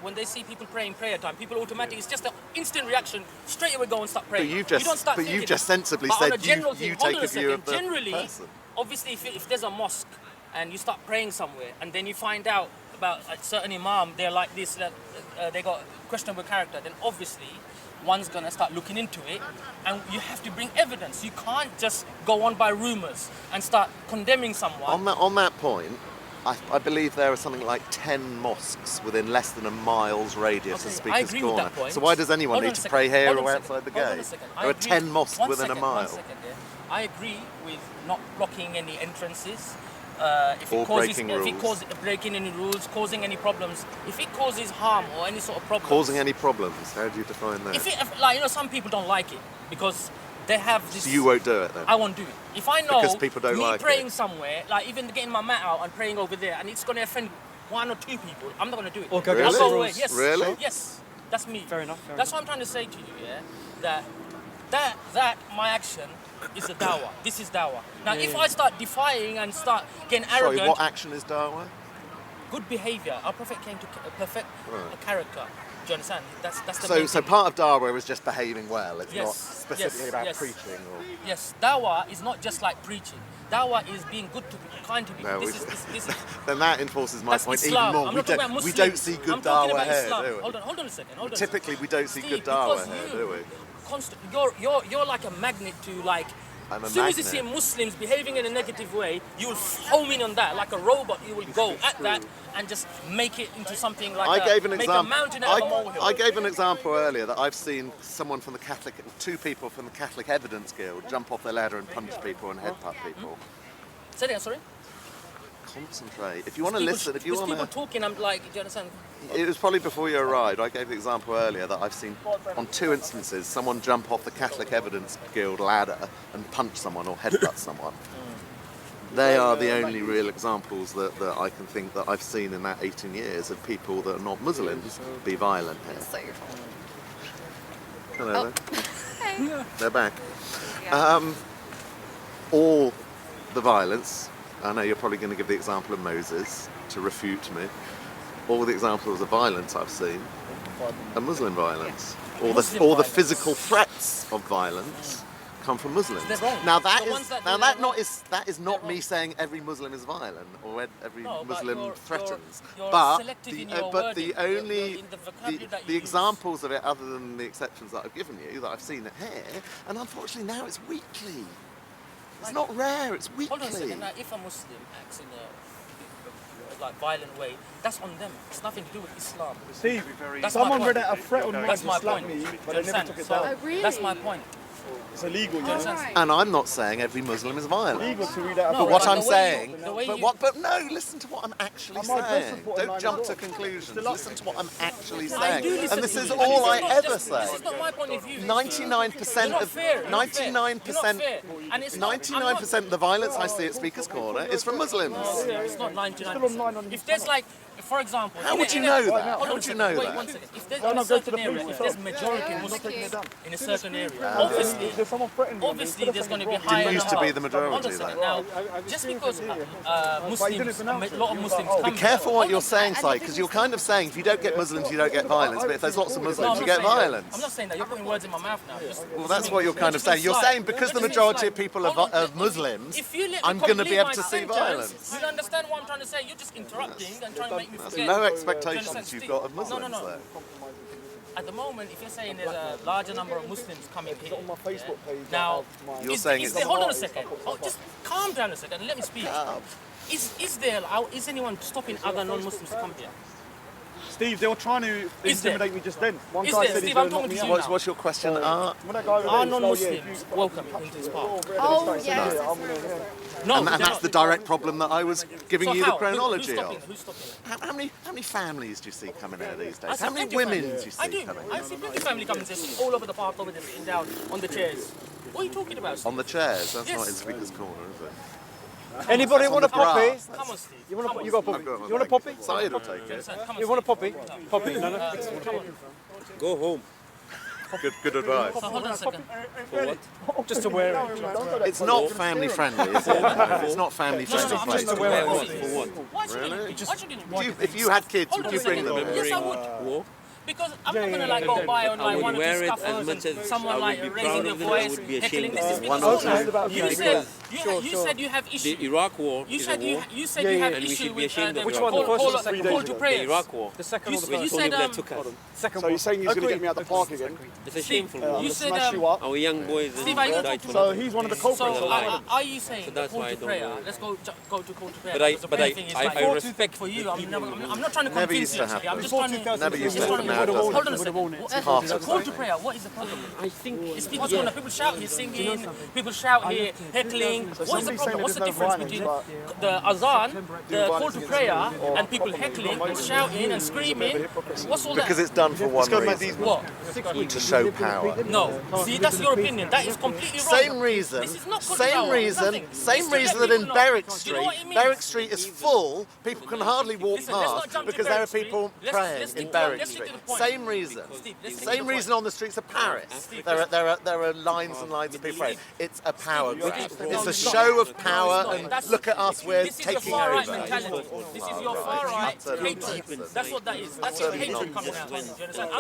when they see people praying prayer time, people automatically, it's just an instant reaction, straight away go and start praying. But you've You just- don't start but you've thinking. just sensibly But on said a general you thing, hold take on a view of the Generally, person. obviously, if there's a mosque and you start praying somewhere, and then you find out about a certain imam, they're like this, that they got questionable character, then obviously one's gonna start looking into it, and you have to bring evidence. You can't just go on by rumours and start condemning someone. On that point, I believe there are something like 10 mosques within less than a mile's radius of Okay, I Speaker's agree with Corner. that point. So why does anyone Hold on need a to second. pray here Hold on or a outside the second. Hold on gate? a second. There are 10 mosques One within second, a mile. 1 second, yeah. I agree with not blocking any entrances. If Or it causes, breaking if it rules. causes breaking any rules, causing any problems, if it causes harm or any sort of problem, Causing any problems? How do you define that? if like some people don't like it because they have this. So you won't do it then? I won't do it. If I know Because people don't me like praying it. somewhere, like even getting my mat out and praying over there, and it's going to offend 1 or 2 people, I'm not going to do it. Or go I'll against go the away. rules. Yes. Really? Yes. That's me. Fair enough. That's what I'm trying to say to you, yeah. That my action is a dawah. This is dawah. Now, if I start defying and start getting Sorry, arrogant, what action is Darwin? good behaviour. Our Prophet came to perfect a character. Do you understand? That's the So main so thing. part of Darwin is just behaving well. It's Yes, not specifically yes, about yes. preaching or... Yes, dawah is not just like preaching. Dawah is being good to people, kind to people. No, this is Then that enforces my that's point Islam. even more. I'm We not talking about don't, Muslims. we don't see good I'm talking Darwin about here, Islam. do we? Hold on a second. Hold on. Typically, we don't see Steve, good Darwin because here, you do we? You're like a magnet to like. I'm a As soon as you magnet. see Muslims behaving in a negative way, you will home in on that like a robot. You will go at that and just make it into something like I gave an make example. a mountain out of a molehill. I gave an example earlier that I've seen someone from the Catholic, 2 people from the Catholic Evidence Guild jump off their ladder and punch people and headbutt people. Say that, sorry. Concentrate. If you want to listen, if you There's want people to... talking, I'm like, do you understand? It was probably before you arrived. I gave the example earlier that I've seen on 2 instances someone jump off the Catholic Evidence Guild ladder and punch someone or headbutt someone. They are the only real examples that I can think that I've seen in that 18 years of people that are not Muslims be violent here. So your phone. Hello Hey. there. They're back. Yeah. All the violence, I know you're probably going to give the example of Moses to refute me. All the examples of violence I've seen are Muslim violence. All the violence. physical threats of violence come from Muslims. They're wrong. Now that The ones is that now do that that not wrong. is that is not They're me wrong. saying every Muslim is violent or every No, but Muslim you're threatens. you're selective in your but the wording. You're only in the vocabulary that the you use. examples of it, other than the exceptions that I've given you, that I've seen it here, and unfortunately now it's weekly. It's not rare. It's weekly. Hold on a second. Now, if a Muslim acts in a like violent way, that's on them. It's nothing to do with Islam. Steve, That's Someone my read point. out a threat on mine That's to my slap point. me, Do but you they never understand? took it So, down. Oh, really? That's my point. It's illegal, you All know. right. And I'm not saying every Muslim is violent. Illegal to read out a No, But what but I'm the way saying, you- the way you- but no, listen to what I'm actually I'm not saying. aggressive, but Don't I'm jump not. to conclusions. Listen to what I'm actually I saying. do listen And this to is you. all This I is not ever just- say. This is not my point of view. 99% You're not of fair. You're not fair. 99% You're not fair. And it's not- I'm not- 99% of the violence I see at Speaker's Corner is from Muslims. It's not 99%. If there's like, for example, How in would a- you in a- know that? hold How on a would you second, know wait that? 1 second. If there's No, in no, a go to certain the police area, if yourself. there's majority Yeah, Muslims okay. in a certain area, There's someone threatening me. obviously there's going to be higher Didn't used to number. be the majority, Hold on a second. Now, just because Muslims, a lot of Muslims come Be careful here. what you're saying, Syed, because you're kind of saying if you don't get Muslims, you don't get violence. But if there's lots of No, Muslims, I'm you not get saying that. violence. I'm not saying that. You're putting words in my mouth now. Well, that's what you're kind of saying. You're saying because the majority of people are Muslims, if you let me I'm going to be complete able my to see sentence, violence. You understand what I'm trying to say? You're just interrupting and trying to make me That's forget. low Do you expectations understand? you've got of No, Muslims no, no. there. At the moment, if you're saying there's a larger number of Muslims coming here, On my Facebook page, now, You're saying it's hold on a second. Oh, just calm down a second and let me speak. Is anyone stopping other non-Muslims to come here? Steve, they were trying to Is there? intimidate me just then. One Is guy there? said he's Steve, going I'm to knock talking me to out. you now. What's your question? When that guy over Are there, oh, yeah, if non-Muslims you- welcome into this park? Oh, yes. No, And they're that's not. the direct problem that I was giving So you how? the chronology Who's stopping? of. Who's stopping? How many families do you see coming here these I days? see How many plenty women family. do you I see do. coming I here? see plenty of family coming to sit all over the park, over there, sitting down on the chairs. What are you talking about? On the chairs? That's Yes. not in Speaker's Corner, is it? Anybody That's want on a the poppy? grass. Come on, Steve. You want Come a, on, you got a Steve. poppy? I've got my You want a bag. poppy? Syed will take it. Come on, You want a Steve. poppy? Poppy? No, no. Come on. Go home. Good advice. So hold on a second. Just to wear it. It's not family friendly, is it? It's not family friendly I'm place just to aware wear. Why should Really? you? Why should you? If you had kids, Hold would on you a bring second. them? Yes, I would. Because I'm not gonna like go by on I like would one or two wear it as scuffles much and as someone I would like be raising proud their of it, I voice, would be heckling. ashamed This is of it. One or because two. you said you said you have The issue. Iraq war You is said a war. you said you have and we issue should be with ashamed of Which it. one? The first or the 3 days call to ago? The prayers. Iraq war. The second You or the said- first? you Tony said, Blair took us. Second So you're saying he's going to Agreed. get me out the park again? It's a shameful I'm war. You going to said, smash you up. Our young boys Steve, are you died talking for So nothing. he's one of the So culprits. are you saying So the that's call why I to don't prayer? know. Let's go to call to prayer. But I- because the but prayer I- thing is I- like, I respect for you. I'm not trying to Never convince used you. to Actually. I'm happen. just trying to. Never used to just happen. trying Now it does. Hold on a second. Half the Call to time. prayer. What is the problem? I think It's people's corner. People shout here, singing. People shout here, heckling. What is the somebody's problem? saying What's the there's no difference violence, between but the azan, the call violence to against prayer, women or and people properly heckling and promoting shouting and screaming? What's all that? Because it's done for one reason. What? To show power. No. See, that's your opinion. That is completely wrong. Same reason, This is not called same power. reason, Nothing. same It's to reason let that in people know. Berwick Do you know Street, what it means? Berwick Street is full, people can hardly walk Listen, let's not past jump to because there are Berwick Street. people Let's praying stick in to- Berwick let's stick Street. to the point. Same reason. Steve, let's stick to Same the reason point. on the streets of Paris. Steve, There are lines and lines of people praying. It's a power grab. It's a it's not. show of power No, and that's- look at us, we're This is your taking far right over. mentality. This is your far right hatred. That's what that is. That's your hatred coming out. Do you understand?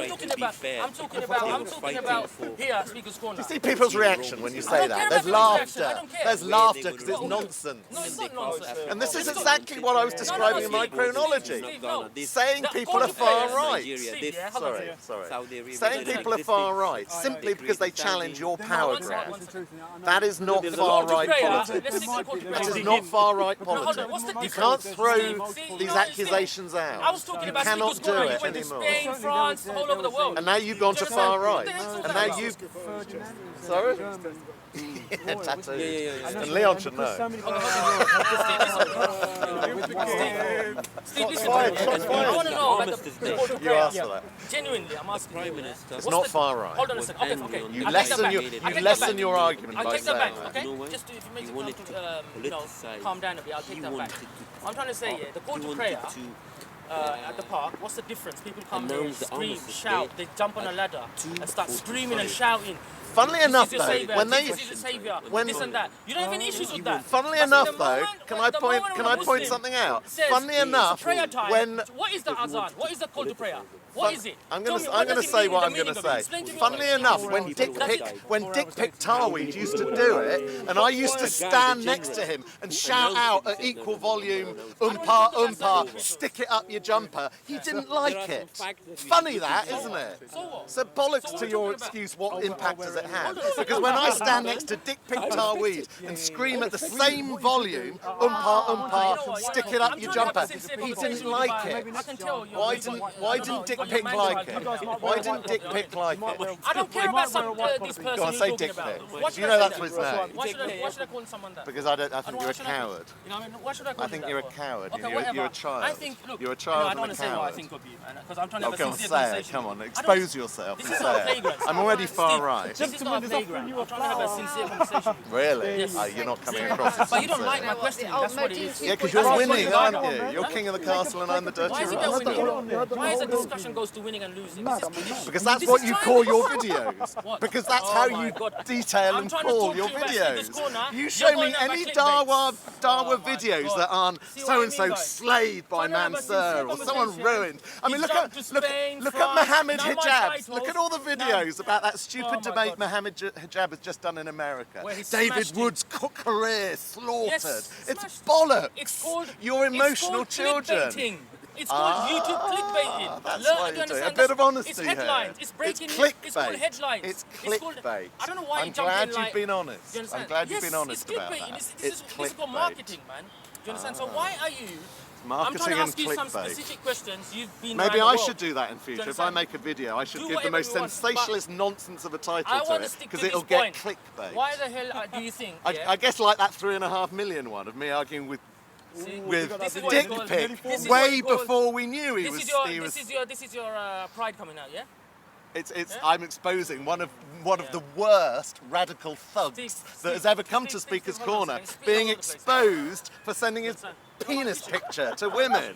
I'm talking about here, Speaker's Corner. You see people's reaction when you I say don't that. care There's about people's reaction. I laughter. don't care. There's laughter because it's nonsense. No, it's not nonsense. And this is exactly what I was describing in my Steve, chronology. Steve, no. Saying That people call are to far prayer, right. Steve, yeah, hold on. Sorry. Saying people are far right simply because they challenge your power grab. That is not far right politics. Let's stick to the call to prayer. That is not far right hold on, politics. what's the You difference? can't throw Steve, these no, accusations I out. was talking You about cannot Speaker's do Corner. You it went to anymore. Spain, France, all over the world. And now you've gone to Do you far understand? right. What the hell's all And that now about? you've... Sorry? Tattoos. Yeah. And Leon should know. Steve, listen. I want to know about the call to You prayer. asked for that. Genuinely, I'm asking Prime you. Minister. It's What's not the- far right. Hold on a second. Okay. You I'll take that lessen back. your I'll take you that lessen back. your argument I'll by take that saying back, that. okay? You know why? Just to, if it makes He it wanted come to to, politicize. calm down a bit, I'll take He that back. wanted I'm trying to say, yeah, the call He to wanted prayer to at the park, what's the difference? People come there, announce the scream, armistice shout, day they jump on a ladder and start screaming and shouting. Funnily enough, This is your though, saviour, when they this is your saviour, when- this and that. You don't have any issues with that. Funnily But enough, the though, moment- can the I point moment can when I a point Muslim something out? says Funnily it's enough, prayer time, when what is the azan? What is the call to prayer? What is it? I'm Tell going me, to what does it say mean, what the I'm going meaning to of it? say. Explain to me Funnily what it enough, is. when Dick Pick Tarweed used to do it, and I used to stand next to him and shout out at equal volume, umpah, stick it up your jumper, he didn't like it. Funny that, isn't it? So what? So bollocks So what to are you your talking about? excuse, what impact does it have? Hold on a second. Because when I stand next to Dick Pick Tarweed and scream at the same volume, umpah, stick it up your jumper, he didn't like it. I can tell you're Why didn't Dick Pick like it? Why didn't Dick Pick like it? I don't care about this person Go on, you're say talking Dick about. Pick. Why should You I know say that's that? his name. Why should I call someone that? Because I think you're a coward. You know, I mean, why should I call I think you you're that a for? coward. Okay, You're whatever. a child. I think, look, You're a I child don't and want a to say what I coward. think of you, because I'm trying to Oh, have come a on, sincere say it. conversation. Come on, I don't- expose yourself This and is not a say it. playground. I'm already far Steve, right. This is not a playground. I'm trying to have a sincere conversation. Really? Yes. Oh, you're not coming across as But you don't like sincere. my question. That's what it is. Yeah, because That's you're what winning, it is. aren't you? You're king of the castle and I'm the dirty Why is it rascal. winning? Why is the discussion goes to winning and losing? This is bullshit. Because that's This what is you trying call to- your videos. What? Because that's Oh how my you God. detail I'm and trying to call talk your to you about Speaker's videos. Corner. You You're show me going about any clickbait. Darwa Oh my videos God. that aren't See what I so-and-so mean, guys? slayed by Trying to have a Mansur sincere or someone conversation. ruined. I mean, He's look jumped at to look, Spain, look at France, Mohammed now my Hijab. titles. Look at all the videos about that stupid Oh my debate God. Mohammed Hijab has just done in America. Where he David smashed him. Wood's career slaughtered. Yes, It's smashed. bollocks. It's called You're emotional it's called children. clickbaiting. It's called YouTube clickbaiting. That's Learn- why do you're doing understand? a bit of honesty It's headlines. here. It's breaking It's news. It's called clickbait. headlines. It's called- clickbait. I don't know why I'm you jump glad in you've like. been Do you honest. understand? I'm glad yes, you've been honest it's about clickbaiting. that. This It's is called clickbait. marketing, man. Do you understand? So why are you? I'm Marketing trying to and ask you some clickbait. specific questions. You've been Maybe around the I world. should do that in future. If I understand? make a video, I should Do give the whatever most you want, sensationalist nonsense of a I title to want to it, stick because to it'll this get point. clickbait. Why the hell do you think? I guess like that 3.5 million one of me arguing with See, with this is what Dick it's called. Pick This is what way it's called. before we knew he This was. is your, he was. this is your pride coming out, yeah? It's. Yeah? I'm exposing one of the worst radical thugs that has ever come to Speaker's Corner, being exposed for sending his penis picture to women.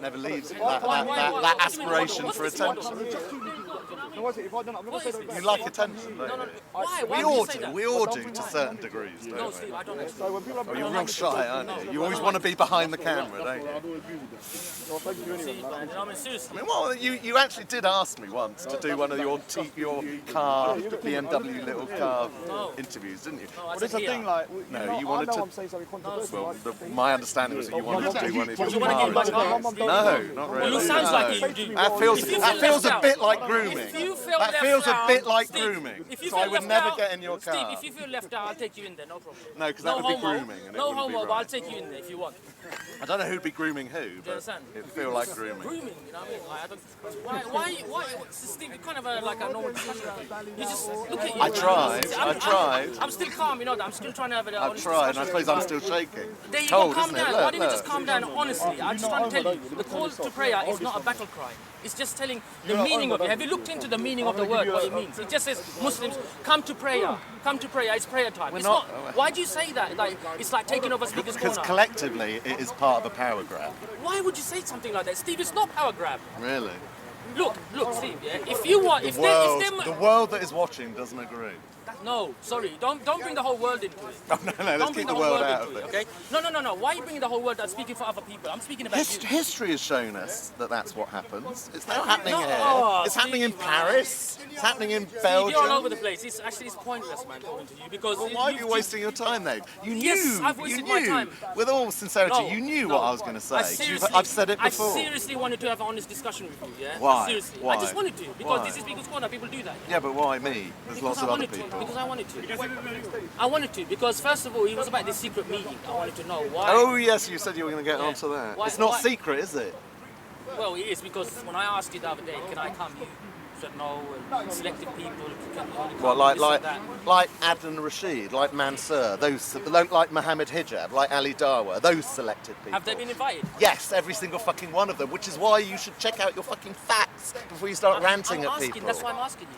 never leaves that aspiration for attention. No, what's it? If I don't, I'm not What saying is I'm this? You like attention, don't No, no, you? why? We Why would all you say do. that? We all do to certain degrees, don't No, we? Steve, I don't actually. So when people Oh, you're real shy, aren't you? You always want to be behind the camera, don't you? well, thank you anyway. See, man, I mean, seriously. I mean, well, you actually did ask me once to do one of your car, BMW little car interviews, didn't you? No, I But said it's a here. thing like, No, you I wanted know to- I'm saying something controversial. Well, my understanding was that you wanted to do one of your You want to car get back interviews. up? No, not Well, really. it sounds No. like you do. That feels If you that feel feels left a bit out- like grooming. If you feel That left feels a out, bit like Steve, grooming. if you So feel I would left never out- get in your Steve, car. if you feel left out, I'll take you in there, no problem. No, because that would be grooming, and it No wouldn't be homo, but I'll right. take you in there if you want. I don't know who'd be grooming who, Do you but understand? it'd feel like grooming. Grooming, you know what I mean? Like, I don't, why, Steve, you're kind of like a normal discussion. You just look at you. I tried, See, I tried. I'm still calm, you know that. I'm still trying to have an I've honest tried, and I discussion. suppose I'm still shaking. There you Cold, go, calm isn't it? down. Look, Why didn't you look. just calm down? Honestly, I'm just trying to tell you, the call to prayer is not a battle cry. It's just telling the meaning of it. Have you looked into the meaning of the word, what it means? It just says, Muslims, come to prayer. Come to prayer. It's prayer time. It's not. Why do you say that? Like, it's like taking over speaker's Because corner. collectively, it is part of a power grab. Why would you say something like that? Steve, it's not power grab. Really. Look, Steve, yeah? If you want, if they, The world that is watching doesn't agree. no, sorry, don't bring the whole world into it. No, let's Don't keep bring the whole world out of into it. it, okay? No. Why are you bringing the whole world out speaking for other people? I'm speaking about you. History has shown us that that's what happens. It's now happening No, here. oh, It's happening in Steve, Paris. It's happening in Steve, Belgium. you're all over the place. It's pointless, man, talking to you because. Well, why are you wasting your time, though? You knew. Yes, I've wasted my time. With all sincerity, No, you knew no. what I was going to say. I 'cause seriously- I've said it before. I seriously wanted to have an honest discussion with you, yeah? Why? Seriously. Why? I just wanted to because Why? this is Speaker's Corner. People do that. Yeah, but why me? There's Because lots I of other wanted to. people. Because I wanted to. I wanted to because first of all, it was about this secret meeting. I wanted to know why. Oh yes, you said you were going to get Yeah. onto that. Why- It's not why- secret, is it? Well, it is because when I asked you the other day, can I come? You said no. And selected people can only come. Well, like this and that. Adnan Rashid, like Mansour, those like Mohammed Hijab, like Ali Dawa, those selected people. Have they been invited? Yes, every single fucking one of them, which is why you should check out your fucking facts before you start ranting I'm at asking, people. That's why I'm asking you.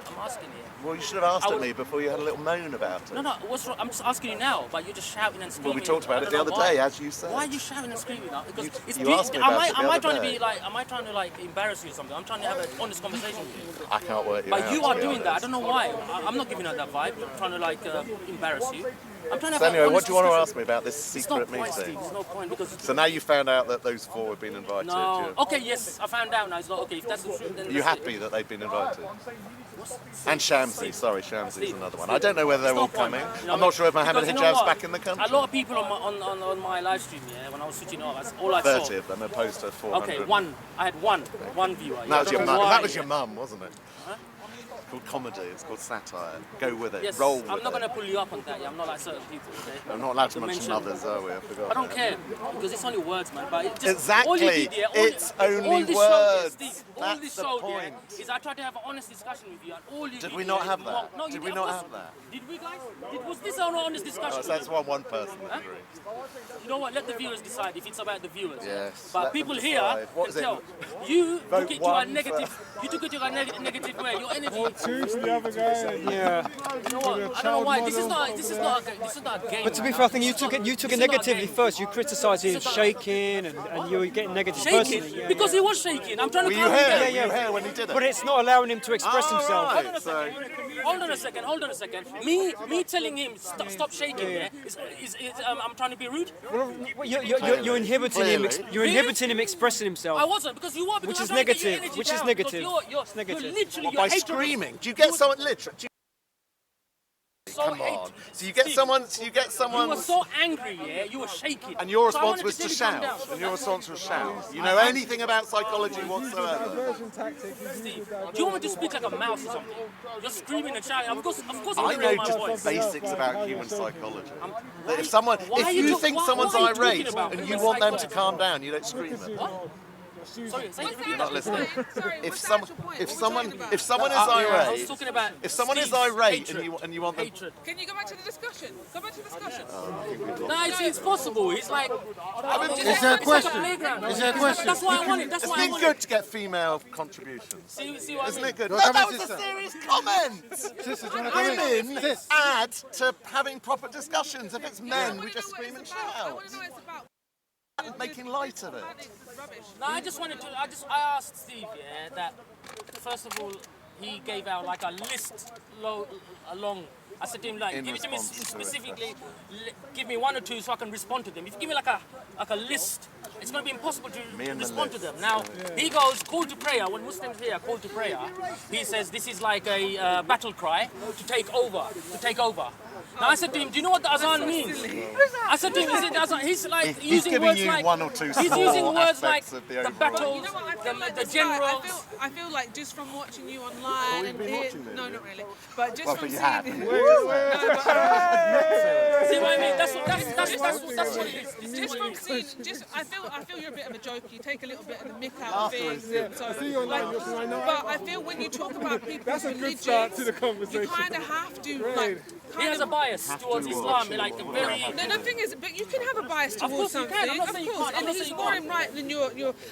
I'm asking you. Well, you should have asked I at would- me before you had a little moan about it. No, what's wrong? I'm just asking you now, but you're just shouting and screaming. Well, we talked about I it don't the know other why. day, as you said. Why are you shouting and screaming now? Because it's you asked me about it the am I other trying to day. be like? Am I trying to like embarrass you or something? I'm trying to have an honest conversation with you. I can't work you But out, you to are be doing that. I honest. don't know why. I'm not giving out that vibe. I'm trying to like embarrass you. I'm trying to So have anyway, an what honest do you want to discussion. ask me about this It's no secret point, meeting? Steve. There's no point because. So now you found out that those four have been invited. No. You're- Okay. Yes, I found out now. It's not okay. If that's the truth, then Are you that's it. happy that they've been invited? And Shamsi, sorry, Shamsi's Steve, another one. Steve, I don't know whether they're there's all no point. coming. You know I'm what? not sure if Mohammed Because you know Hijab's what? back in the country. A lot of people on my live stream, yeah, when I was switching off, that's all I 30 saw. of them opposed to 400. Okay, one. I had one viewer. That was your I don't know mum. why. That was your mum, wasn't it? It's called comedy. It's called satire. Go with it. Yes, Roll with I'm not it. going to pull you up on that. Yeah, I'm not like certain people. Okay? I'm not allowed to To mention mention- others, are we? I forgot. I don't care because it's only words, man. But it just, Exactly. All you did, yeah, It's only all this words. Showed, Steve, all That's this the showed, point. yeah, is I tried to have an honest discussion with you, and all you Did did. we not yeah, have you that? mocked- No, you Did did. we Of not course- have that? Did we, guys? Was this an honest discussion? Oh, so that's one person that Huh? agrees. You know what? Let the viewers decide if it's about the viewers. Yes, But let them people here decide. What can is it? tell. You Vote took it to a one negative. You took it to a negative way. Your energy. Two to the other guy. Yeah. You know what? I don't know why. This is not a game. But to be fair, I think you took it This is not a negatively game. first. You criticised him This is not- shaking and you were getting negative Shaking personally. Yeah, because yeah. he was shaking. I'm trying to Were you calm him here? down. Were you here when he did it? But it's not allowing him to express Oh, himself. right. Hold on a So- second. Hold on a second. Me telling him stop shaking. Yeah. I'm trying to be rude. Well, you're inhibiting him. Clearly. You're inhibiting him expressing himself. I wasn't because you were. Because Which I'm is trying to get your negative, energy which is down, negative. because You're It's negative. literally. What, your by hatred screaming? Do you was get someone literally? so Come on. hatred. So you get Steve, someone. You were so angry, yeah. You were shaking. And your So I response wanted was to tell you calm shout. down. And your response was shout. You know anything about psychology whatsoever? Diversion tactic. Steve, do you want me to speak like a mouse or something? Just screaming and shouting. Of course, I'm I going to know raise my just voice. basics about human psychology. That if why are you you think what- someone's what are you talking irate about? and you Human want them to psychology. calm down, you don't scream at them. Sorry, say it You're not listening. Sorry, If what's the someone, actual point? if What someone, are we talking if someone is I was irate, talking about if someone is Steve's irate hatred. and you want them, Hatred. Can you go back to the discussion? Go back to the discussion. No, it's possible. It's like. Is there a question? Is there a question? That's why I want it. That's why I isn't it want good to get female contributions? See what I Isn't mean? it good? Well, No, come that on, was a sister. serious comment. Sisters, do you want to come in? Women Sis. add to having proper discussions. If it's men, we just I scream and want shout, to know what it's about. making light of it. This is rubbish. No, I just wanted to. I asked Steve, yeah, that first of all, he gave out like a list along. I said to him, like, In give it to me response to it. specifically, give me 1 or 2 so I can respond to them. If you give me like a list, it's going to be impossible to Me and the respond to list. them. Now, he goes, call to prayer. When Muslims hear call to prayer, he says this is like a battle cry to take over, Now I said to him, do you know what the azan means? I said to him, is it azan? He's like He's using giving words you like, 1 or 2 he's small using words like aspects of the the overall. battles, You know what, I feel like the it's generals. like, I feel like just from watching you online you've been watching me, no, have you? not really, but just Well, from but you seeing have. See what I mean? That's what it is. just from seeing, I feel you're a bit of a joke. You take a little bit of the mick out of things. So, but I feel when you talk about people's religions, you kind of have to like. He has a bias towards Islam, like a very. The thing is, but you can have a bias towards course you something, can. I'm not of saying you course, can't. I'm and not he's saying you got can't. him right.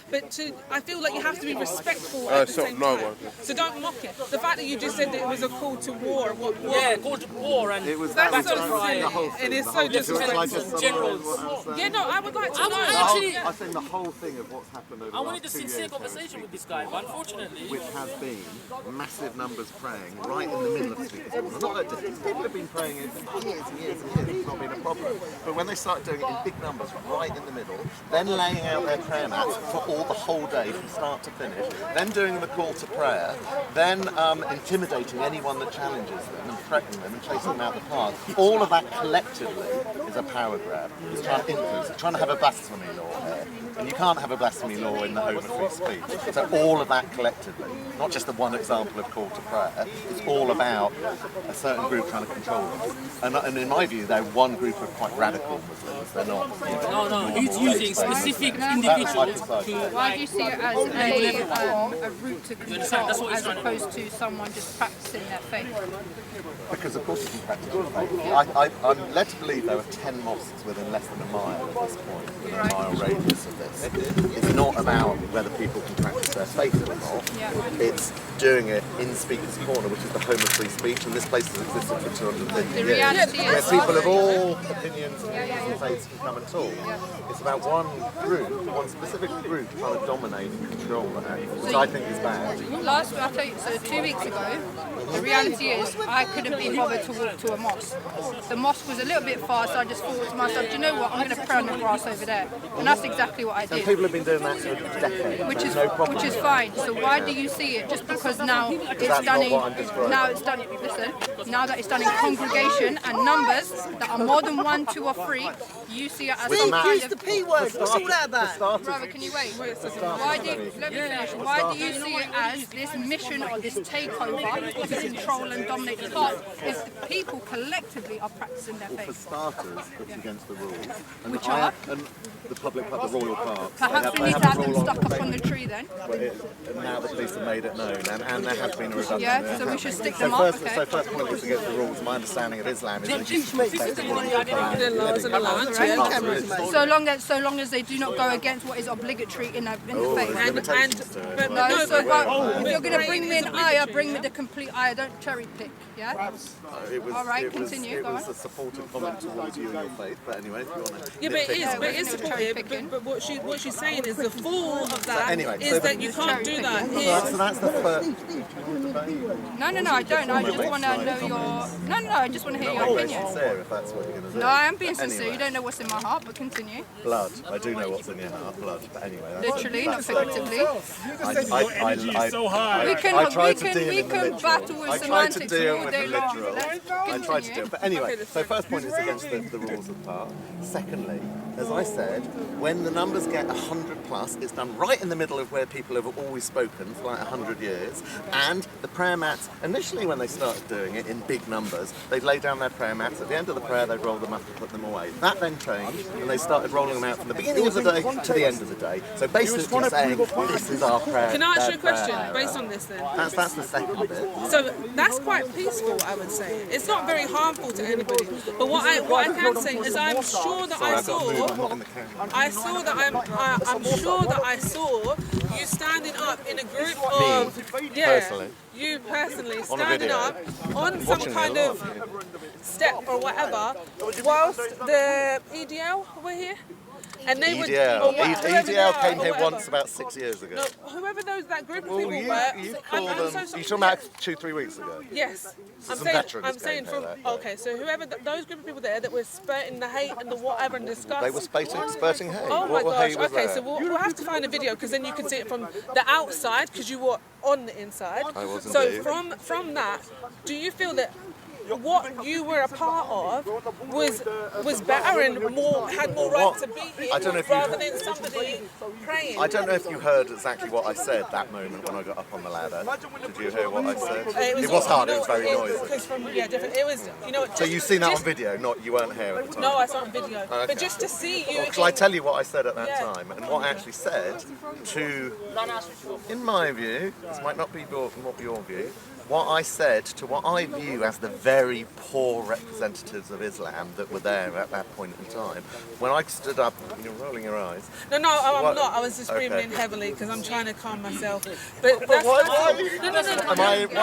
Then I feel like you have to be respectful at the same time. So don't mock it. The fact that you just said that it was a call to war, Yeah, call to war and It was that's that so was silly, the whole thing. and it's the so whole thing. disrespectful. Should I just Generals. summarise what I was saying? Yeah, no, I would like to I know. would actually- I think the whole thing of what's happened over I the wanted a last 2 sincere years, conversation with this guy, but unfortunately, which has been massive numbers praying right in the middle of the speaker's corner. Not at a distance. People have been praying it for years and years and years. It's not been a problem. But when they started doing it in big numbers right in the middle, then laying out their prayer mats for the whole day from start to finish, then doing the call to prayer, then intimidating anyone that challenges them and threatening them and chasing them out the park, all of that collectively is a power grab. It's trying to influence, it's trying to have a blasphemy law here. And you can't have a blasphemy law in the home of free speech. So all of that collectively, not just the one example of call to prayer, it's all about a certain group trying to control them. And in my view, they're one group of quite radical Muslims. They're not. no, he's using specific That's individuals like to. Why do you see it as a route to understand? That's control what he's as trying to do. opposed to someone just practicing their faith? Because of course you can practice your faith. I'm led to believe there are 10 mosques within less than a mile at this point, within a mile radius of this. It's not about whether people can practice their faith or not. Yeah. It's doing it in Speaker's Corner, which is the home of free speech, and this place has existed for 250 The years. reality Where is, people of all opinions and faiths can come and talk. It's about one group, one specific group trying to dominate and control that, which I think is bad. I'll tell you, so 2 weeks ago, the reality is I couldn't be bothered to walk to a mosque. The mosque was a little bit far, so I just thought to myself, do you know what, I'm going to pray on the grass over there. And that's exactly what I And did. people have been doing that for decades. Which There's is no problem which is with fine. So why do you see it just because now it's that's done not in what I'm describing. now it's done now that it's done in congregation and numbers that are more than 1, 2 or 3, you see it as With some mass. kind Use of the P word. What's all that about? Brother, can you wait? Why do let me finish. Why do you see it as this mission or this takeover to control and dominate the park if the people collectively are practicing their For faith? starters, it's against the rules. And Which I- are? And the public park, the royal parks. Perhaps we they need have to a have them rule stuck up they- on the tree then. And now the police have made it known, and there has been a reduction. Yeah, so we should stick them so up, first, okay. So first point is against the rules. My understanding of Islam is that you So long as they do not go against what is obligatory in the faith. limitations to it. No, no, so but if you're going to bring me an ayah, bring me the complete ayah. Don't cherry pick. Yeah. It was, All right, it was, continue, It go was on. a supportive comment towards you and your faith, but anyway, if you want to. Yeah, but it is, Yeah, but it is we're supportive. cherry-picking. But what she's saying is the fall of that anyway, is so that you can't do that So here. that's the first. No, I don't. I just want to know your. No, I just want to hear your Very opinion. sincere if that's what you're going to do. No, I am being sincere. Anyway. You don't know what's in my heart, but continue. Blood. I do know what's in your heart, blood. But anyway, that's Literally, not figuratively. I tried to deal in the literal. battle with I tried to semantics deal all with day the long. literal. Let's I tried to continue. do it. But anyway, so first point is against the rules of the park. Secondly, as I said, when the numbers get 100 plus, it's done right in the middle of where people have always spoken for like 100 years. And the prayer mats, initially when they started doing it in big numbers, they'd lay down their prayer mats. At the end of the prayer, they'd roll them up and put them away. That then changed, and they started rolling them out from the beginning of the day to the end of the day. So basically saying, this is our prayer. Can I ask you a their question prayer. based on this then? That's the second bit. So that's quite peaceful, I would say. It's not very harmful to anybody. But what I can say is I'm sure that I I've got to move, I'm saw. not in the camera. I'm sure that I saw you standing up in a group of personally. you personally On a standing video. up on some Watching kind it a of step or whatever, whilst the PDL were here. and they would. EDL. or whatever EDL they are, came or here whatever. once about 6 years ago. No, whoever that group of Well, people you were. call I'm them. so sorry. You talking about 2-3 weeks ago? Yes, I'm some saying. veterans I'm saying came from. here that Okay, so whoever those group of people there that were spurting the hate and the whatever and disgust. They were spurting hate. Oh What my gosh! hate was Okay, that? so we'll have to find a video because then you can see it from the outside because you were on the inside. I was So indeed. from that, do you feel that what you were a part of was better and had more right to be here I don't know if you- rather than somebody praying? I don't know if you heard exactly what I said that moment when I got up on the ladder. Did you hear what I said? It was hard. It was very noisy. Because different. It was, So you've seen that on video? Not you weren't here at the time. No, I saw it on video. Okay. But just to see you. Shall I tell you what I said at that Yeah. time and what I actually said to, in my view, this might not be your view, what I said to what I view as the very poor representatives of Islam that were there at that point in time. When I stood up, you're rolling your eyes. No, I'm What? not. I was just breathing Okay. in heavily because I'm trying to calm myself. But that's Why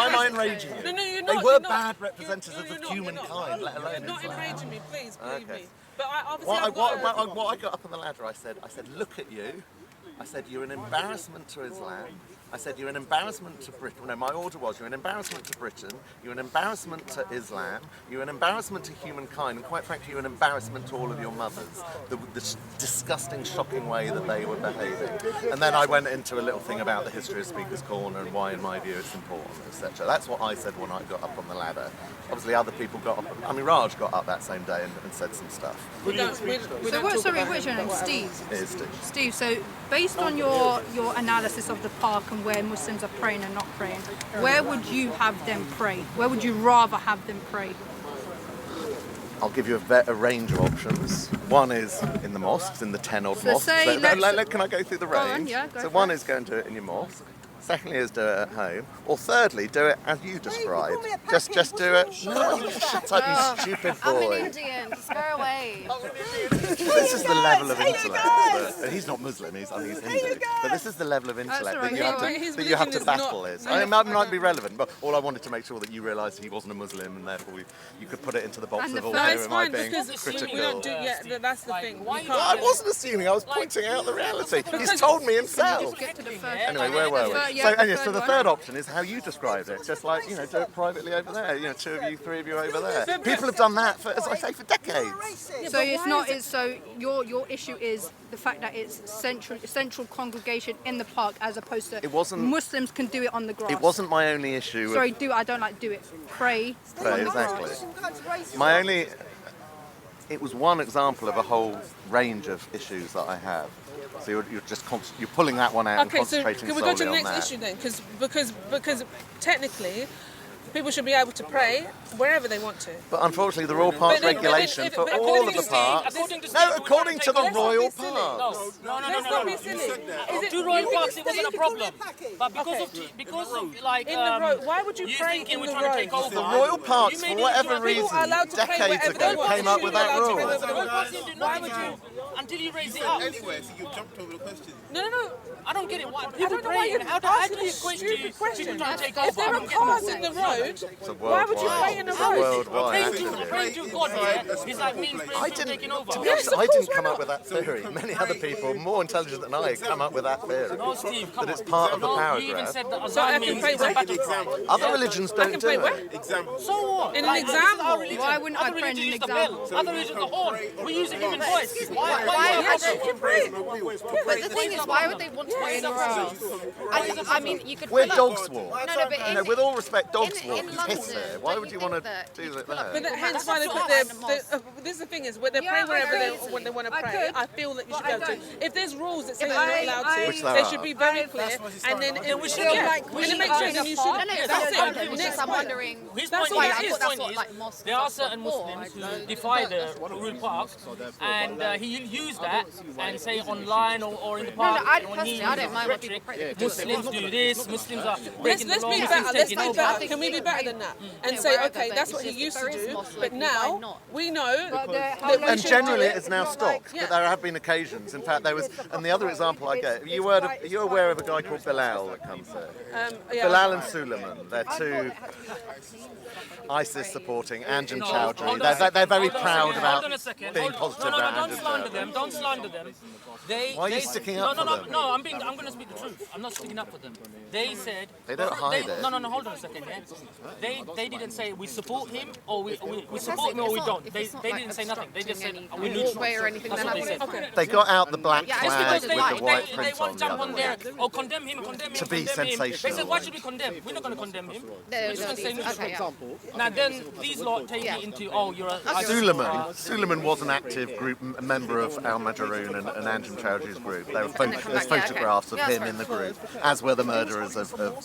am I enraging you? No, you're They not. were you're not. bad representatives You're of not, you're humankind, not. let alone You're not Islam. enraging me, please, believe Okay. me. But I obviously What I've got I got up on the ladder, I said, look at you. I said, you're an embarrassment to Islam. I said, you're an embarrassment to Britain. No, my order was, you're an embarrassment to Britain. You're an embarrassment to Islam. You're an embarrassment to humankind. And quite frankly, you're an embarrassment to all of your mothers. The disgusting, shocking way that they were behaving. And then I went into a little thing about the history of Speaker's Corner and why, in my view, it's important, etc. That's what I said when I got up on the ladder. Obviously, other people got up. I mean, Raj got up that same day and said some stuff. we don't So talk what's about what's your name? whatever. Steve. It is Steve. Steve, so based on your analysis of the park and where Muslims are praying and not praying, where would you have them pray? Where would you rather have them pray? I'll give you a range of options. One is in the mosques, in the 10 odd So mosques. say Can I go through the Go on, range? yeah, go So for one it. is go and do it in your mosque. Secondly is do it at home. Or thirdly, do it as you described. Just do it. No, you shut up, you stupid I'm an boy. Indian, just go away. This is the level of intellect. And he's not Muslim, he's Hindu. But this is the level of intellect alright. that you have to battle not- is. I mean, that might be relevant, but all I wanted to make sure that you realised he wasn't a Muslim and therefore you could put it into the box And of the all first No, who it's am I fine being because critical. we don't do. Yeah, that's the thing. why We you- No, I can't. wasn't assuming, I was pointing out the reality. He's told me himself. Get to the first. Anyway, where were we? Yeah, So, the anyway, third so the one. third option is how you described it. Just like, do it privately over there. 2 of you, 3 of you over there. People have done that for, as I say, for decades. So it's not. It's so your issue is the fact that it's central congregation in the park as opposed to It wasn't- Muslims can do it on the grass. It wasn't my only issue. Sorry, I don't like do it. Pray. Right, exactly. My only. It was one example of a whole range of issues that I have. So you're just you're pulling that one out Okay, and so concentrating can we go to the solely on next that. issue then? Because technically, people should be able to pray wherever they want to. But unfortunately, the Royal Parks But then- regulation but for then- all of the Steve, parks. according to Steve, No, we according wanna to the take Royal Let's not be silly. Parks. Let's not be silly. Is it To Royal you Parks, think it wasn't a that- problem. But Okay. because of like In the road, why would you pray thinking in we're the trying to take road? over. The Royal Parks, You for made it whatever into a- reason, People are allowed to pray decades wherever they ago, want. came up with that People are allowed to pray rule. wherever they Royal want. Parks didn't do Why nothing would you? until you raise it up. Anyway, so you jumped over the question. No. I don't get it. Why I people don't know why praying? you're How do asking you a equate stupid to people question. trying to take If over? there I are don't get cars that. in the road, It's a why would you pray in the It's a road? worldwide. Praying to God here is like me I taking didn't, over. to be honest, I didn't come up with that theory. Many other people, more intelligent than I, come up with that theory. No, Steve, come That it's on. part of the No, power you even grab. said that So I Azan can means pray it's a where? battle cry. Other religions don't can do pray it. where? Example. So what? In an Like, this is our example. religion. Why wouldn't I Other pray in religions an use the bell. example? Other religions the horn. We use a human voice. Why? Yes, you can pray. But the thing is, why would they want to pray in the road? I mean, you could Where pull up- dogs walk. No, but No, with all respect, dogs in walk and piss London, there. Why don't would you think want to that do you that could pull up But there? hence why they put this is the thing is when they pray Yeah, wherever I they agree. when they want to I pray. could. I feel that you should be I able to. don't. If there's rules that say If you're not I- allowed I- to, Which there they are. should be very That's clear. what he's And then starting and with. we should- should like, and we it makes are sense. in And a you park. No, no, should. it's That's not it. open. It's Next just I'm point. wondering His That's point all why it that's is. what that's what like mosques. There are are certain for. Muslims who defy the Royal Park, and he'll use that and say online or in the park. I when personally, he I don't uses mind what people rhetoric, pray. They can do what they Muslims want. do this. Muslims are Let's breaking the be law. better. Muslims Let's taking be over. better. Can we be better than that? And say, wherever, okay, but that's it's what he just used if to there is do, mosque but locally, why now not? we know But that how we long And should generally do it it. is now stopped, Yeah. but there have been occasions. In fact, there was, and the other example I get, are you aware of a guy called Bilal that comes here? Yeah. Bilal and Suleiman, they're two ISIS supporting Anjan Chowdhury. They're very proud Hold about on a second. being Hold on. positive No, about don't Anjan slander Chowdhury. them. Don't don't slander them. They, Why are you they, sticking no, up no, for no, them? no, I'm going to speak the truth. I'm not sticking up for them. They said... They don't hide it. No, hold on a second, yeah? They didn't say we support him or we support him or we don't. They didn't say nothing. They just said we need walkway or anything. That's Then what they said. okay. They got out the black Yeah, flag just with because the white they print want on to the jump other on there. one. Oh, condemn him, condemn him, To be condemn him. They sensational. said, why should we condemn? We're not going to condemn him. We're just going to say no. Okay, yeah. Now then, these lot take it into, oh, you're a... Suleiman was an active group, a member of Al Majroon and Anjem Chowdhury's group. There's photographs of him in the group, as were the murderers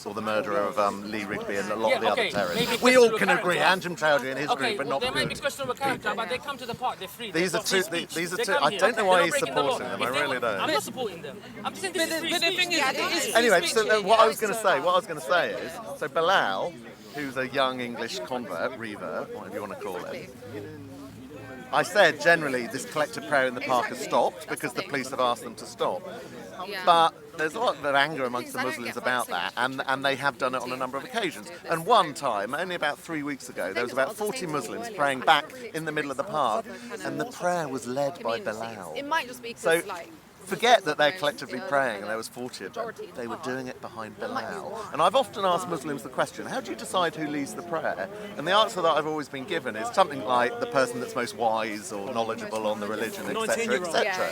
or the murderer of Lee Rigby and a lot of the other terrorists. We all can agree, Anjem Chowdhury and his group are not they might be good. questionable character, but they come to the park, they're free. These are two. I don't know why he's supporting them. I really don't. I'm not supporting them. I'm just saying this is free But the thing is, Anyway, so what I was going to say is, so Bilal, who's a young English convert, revert, whatever you want to call it. I said generally this collective prayer in the park has stopped because the police have asked them to stop. But there's a lot of anger amongst the Muslims about that, and they have done it on a number of occasions. And one time, only about 3 weeks ago, there was about 40 Muslims praying back in the middle of the park, and the prayer was led by Bilal. It might just be So because, like, forget that they're collectively praying and there was 40 of them. They were doing it behind Bilal. And I've often asked Muslims the question, how do you decide who leads the prayer? And the answer that I've always been given is something like the person that's most wise or knowledgeable on the religion, etc., etc.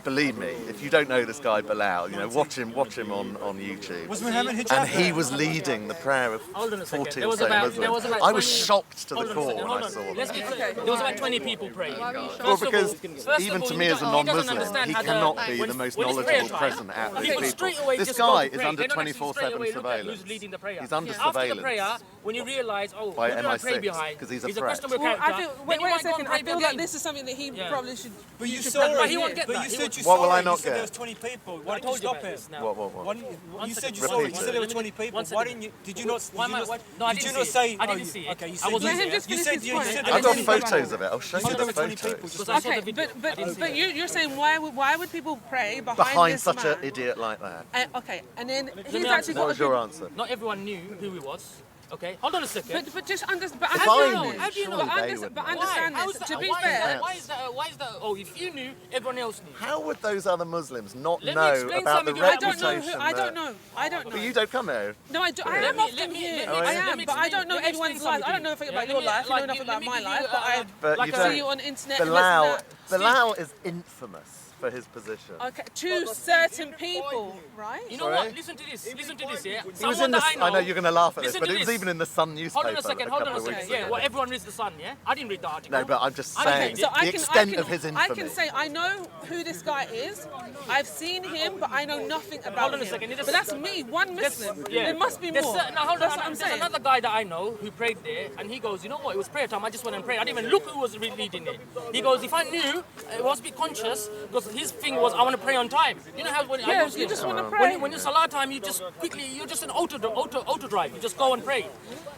Believe me, if you don't know this guy Bilal, watch him on YouTube. Was Muhammad hijab And he there? was leading the prayer of Hold on a second. 40 There or was so about Muslims. 20 I was shocked to the Hold on a core second, when I hold saw on. that. There was about 20 people praying. Well, because even to me as a non-Muslim, he cannot be the most knowledgeable present at these people. This guy is under 24/7 surveillance. He's under After the surveillance prayer, when you realise, oh, by who do I MI6 pray behind? because he's a He's a threat. questionable well, character. I feel, Then wait you a might go second. and I pray feel again. like this is something that he probably should. But you should saw practice. But he won't get that. But you said you What saw will I it. not You said there get? was 20 people. I Why did you told you stop about it? this now. What? You said you Repeat saw it. You it. said there were 20 people. One Why second. didn't you? Did you not? Why am I? No, I Did you didn't not see say? it. I didn't see it. Okay, you I said. wasn't Let him there. just You finish said his you point. said I've got there were 20 photos of it. I'll show You you said the there were 20 people. photos. Just I saw Okay, the video. but you're saying why would people pray behind Behind this such man? an idiot like that. Okay, and then he's me actually answer What got was a your answer? Not everyone knew who he was. Okay, hold on a second. But just understand. But If how do I you know? knew, How do you know? surely But they would know. understand How this. is that? To be Why is fair, that? Why is that? Oh, if you knew, everyone else knew. How would those other Muslims not Let me know explain about the something. I don't know. reputation? I don't know. I don't But know. you don't come here. No, I am Let me- often let me- here. let me- I let am, me but I explain- don't know let me everyone's explain life. I don't know something. anything about Yeah, your let me- life. You know like, nothing let about me my give life. you, But I But like you I see don't. you on internet. Bilal is infamous for his position. Okay, to certain people, right? You know Sorry? what? Listen to this. Listen to this. Yeah. It was Someone in the, that I know you're going to laugh at this, Listen but to it was this. even in the Sun newspaper Hold on a second. Hold on couple a of second. weeks Yeah. ago. Well, everyone reads the Sun. Yeah. I didn't read the article. No, but I'm just I saying did. So the extent of his infamy. I can say I know who this guy is. I've seen him, but I know nothing about Hold on a him. second. But that's me, one Muslim. There must be more. Now, hold That's on. what I'm There's saying. another guy that I know who prayed there, and he goes, you know what? It was prayer time. I just went and prayed. I didn't even look who was leading it. He goes, if I knew, I was a bit conscious because his thing was, I want to pray on time. You know how when I Yeah, Muslim, you just want to pray. when it's Salah time, you just quickly, you're just an auto drive. You just go and pray.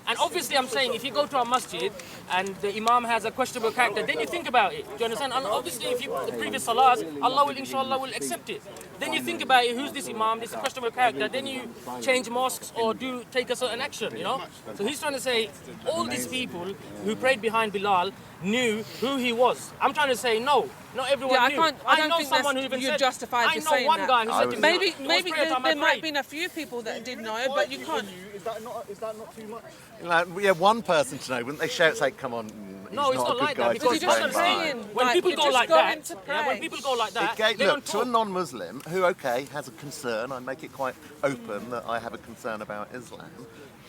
And obviously, I'm saying if you go to a masjid and the imam has a questionable character, then you think about it. Do you understand? And obviously, if you the previous salahs, Allah will inshallah will accept it. Then you think about it. Who's this imam? This is a questionable character. Then you change mosques or take a certain action. You know. So he's trying to say all these people who prayed behind Bilal knew who he was. I'm trying to say no. Not everyone Yeah, knew. I don't know think someone that's, who even you're said, justified I for know saying one that. guy who said to me, Maybe "It was maybe prayer time, I there might have prayed." been a few people that did know, but you can't. Is that not too much? Like, yeah, one person to know. Wouldn't they shout, say, come on, No, he's it's not a not good like guy that to because be you're just praying praying. behind. When Like, people you're go just like going that, to yeah, when pray. people go like that, It they look, don't to a talk. non-Muslim who, okay, has a concern, I make it quite open that I have a concern about Islam,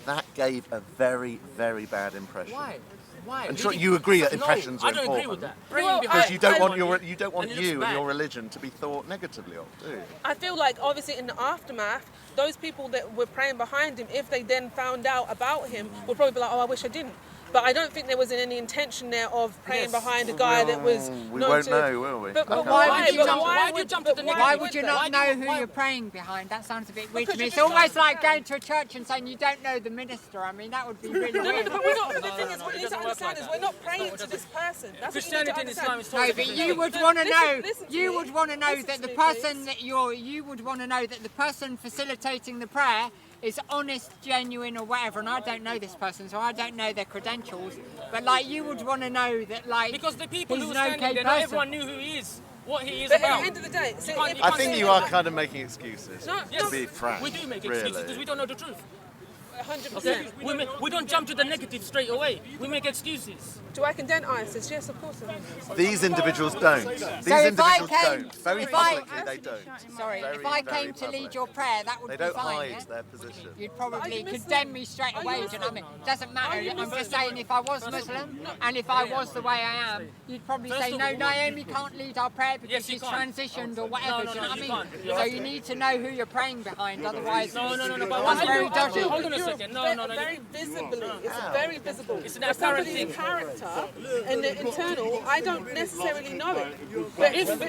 that gave a very, very bad impression. Why? Why? I'm sure you agree that impressions no, are I don't important. agree with that. Praying Well, behind Because you don't want someone, your you and it looks you and bad. your religion to be thought negatively of, do you? I feel like obviously in the aftermath, those people that were praying behind him, if they then found out about him, would probably be like, oh, I wish I didn't. But I don't think there was any intention there of praying behind a guy that was. We known won't to, know, will we? But Okay. why? Why would you But jump- why would you jump to the but negative? Why would you not Why know do- who why- you're praying behind? That sounds a bit weird to Because me. you It's just almost don't like know. going to a church and saying you don't know the minister. I mean, that would be really No, no, weird. but we're not. But the thing is, no, what it you need to doesn't work understand like is that. we're not praying to this person. That's Christianity what and you need to Islam understand. is No, totally but different. you would want to know. listen to You me. would want to know Listen that to the me, person please. that you would want to know that the person facilitating the prayer is honest, genuine, or whatever, and I don't know this person, so I don't know their credentials. But like, you would want to know that, like, Because the people he's who an were standing okay there, person. not everyone knew who he is, what he is But about. at the end of the day, so if I think you are kind of making excuses, No, to be frank. We do make excuses because really. we don't know the truth. 100%. Okay? We don't jump to the negative straight away. We make excuses. Do I condemn ISIS? Yes, of course I do. These individuals don't. These if I individuals came- don't. Very if I- publicly, they don't. Sorry, Very, if I very came to public. lead your prayer, that would They be don't fine. hide Yeah? their position. You'd Are probably you Muslim? condemn me straight Are you away. Do you know what I mean? Muslim? Doesn't matter. Are you I'm just Muslim? saying, if I was Muslim and if I was the way I am, you'd probably First say, of no, all- Naomi can't lead our prayer because Yes, you she's can't. transitioned or whatever. No, do you know what I you mean? can't. So you need to know who you're praying behind, otherwise No, but that's why very you- dodgy. Hold on a second. No. Very visibly. It's very visible. It's an For apparent somebody's thing. character and the internal, I don't necessarily know it. But Listen,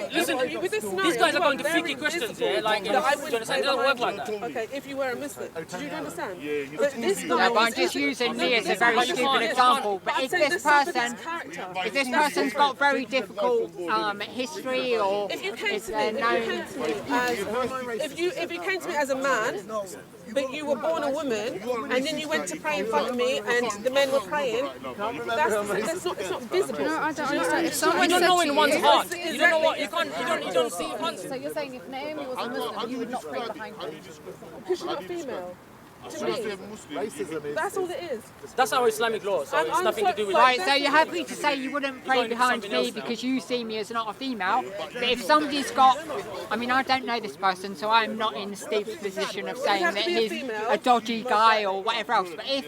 with this scenario, these guys are you going to very freaky questions visible here. Like, that I do wouldn't you understand? It doesn't work like that. Okay, if you were a Muslim, do you understand? But this guy No, but I'm is- just using me as a this very guy- stupid example. But I'm if saying this there's somebody's person, character. if this person's got very difficult history or If you came if to me, they're if you known, came to me as if you came to me as a man, but you were born a woman, and then you went to pray in front of me, and the men were praying, that's not, it's not visible. No, I don't understand. If someone You don't said know to in one's you, heart. You don't know what you can't. You don't see it once. So you're saying if Naomi was a Muslim, you would not pray behind her? Because she's not female. To me, that's all it is. That's our Islamic law. So it's I'm nothing to do with. right, so you're happy to say you wouldn't pray behind me because you see me as not a female. But if somebody's got, I mean, I don't know this person, so I'm not in Steve's position of saying have that to be a he's female. a dodgy guy or whatever else. But if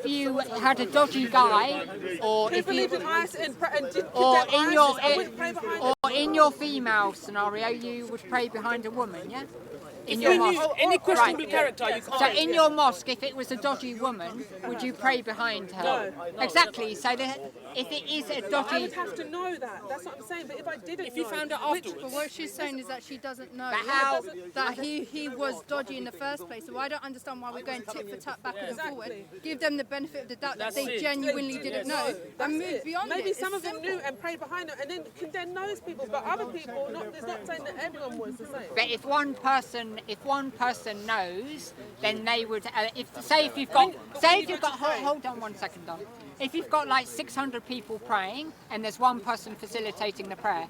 you had a dodgy guy, or Who if you, believed in ISIS and did or condemn in your, ISIS, I wouldn't pray behind her. or in your female scenario, you would pray behind a woman, yeah? In You your knew mosque. any questionable Right. character, you So can't. in your mosque, if it was a dodgy woman, would you pray behind her? No. Exactly. So if it is a I dodgy, would have to know that. That's what I'm saying. But if I didn't, If you know, found out But afterwards, what she's saying is that she doesn't know But how- that he was dodgy in the first place. So I don't understand why we're going tit for tat back and Exactly. forward. Give them the benefit of the doubt that That's they it. genuinely didn't know That's and move it. beyond Maybe it. some It's of them simple. knew and prayed behind her, and then condemned those people. But other people, it's not saying that everyone was the same. but if one person knows, then they would. If you've got hold on 1 second, Don. If you've got like 600 people praying and there's one person facilitating the prayer,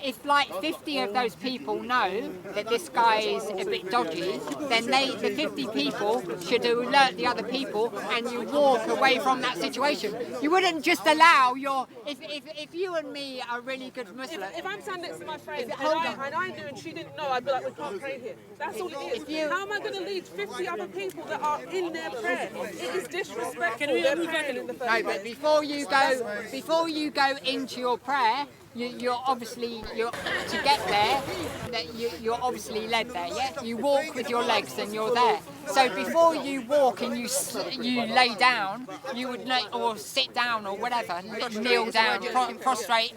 if like 50 of those people know that this guy is a bit dodgy, then the 50 people should alert the other people and you walk away from that situation. You wouldn't just allow if you and me are really good Muslims. If I'm standing next to my friend hold on. and I knew and she didn't know, I'd be like, we can't pray here. That's all it is. How am I going to lead 50 other people that are in their prayer? It is disrespectful. Can we They're move praying on? in the first No, place. but before you go into your prayer, you're to get there. That you're obviously led there. Yeah, you walk with your legs and you're there. So before you walk and you lay down, you would or sit down or whatever, kneel down, prostrate.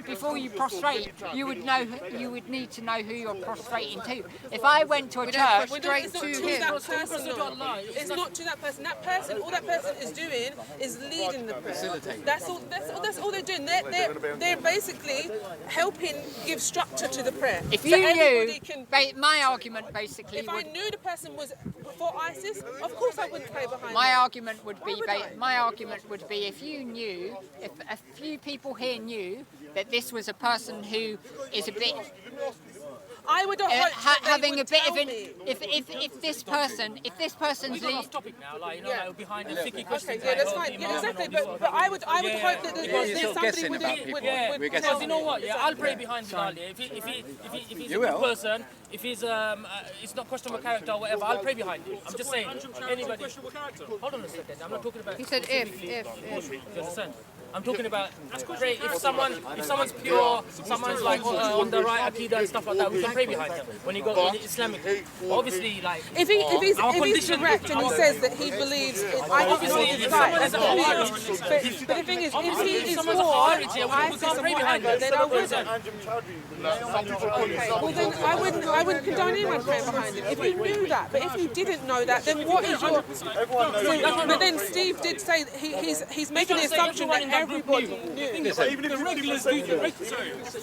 Before you prostrate, you would need to know who you're prostrating to. If I went to a church, It's not to that person. though. It's not to that person. That person, all that person is doing is leading the prayer. That's all they're doing. They're basically helping give structure to the prayer. if So you everybody knew, my argument basically If I would. knew the person was for ISIS, of course I wouldn't pray behind My them. argument would be, if you knew, if a few people here knew that this was a person who is a bit I would have hoped that they having a would bit tell of an me. if this person's we got off topic now, like behind the sticky Okay, questions. yeah, that's fine. Yeah, exactly. But I would hope that there's somebody would. Yeah, because you know what? Yeah, I'll pray behind Bilal. Yeah. If he's a good person, if he's it's not questionable character or whatever, I'll pray behind him. I'm just saying. Anybody? Hold on a second. I'm not talking about. He said if. You understand? I'm talking about pray if someone's pure, someone's like on the right Aqidah and stuff like that, we can pray behind him when he goes Islamic. Obviously, like If he's correct and he says that he believes, I think he's if right. someone That's is a what Khawarij, he is. But the thing is, if he is someone's a for Khawarij, yeah, we ISIS can't and pray behind whatever, him. then I wouldn't. Well, then I wouldn't condone anyone praying behind him. If you knew that, but if you didn't know that, then what is your? But then Steve did say that he's making the assumption that everybody knew. The regulars do.